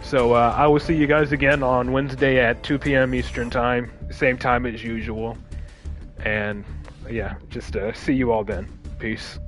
So I will see you guys again on Wednesday at 2 p.m. Eastern Time, same time as usual. And yeah, just see you all then. Peace.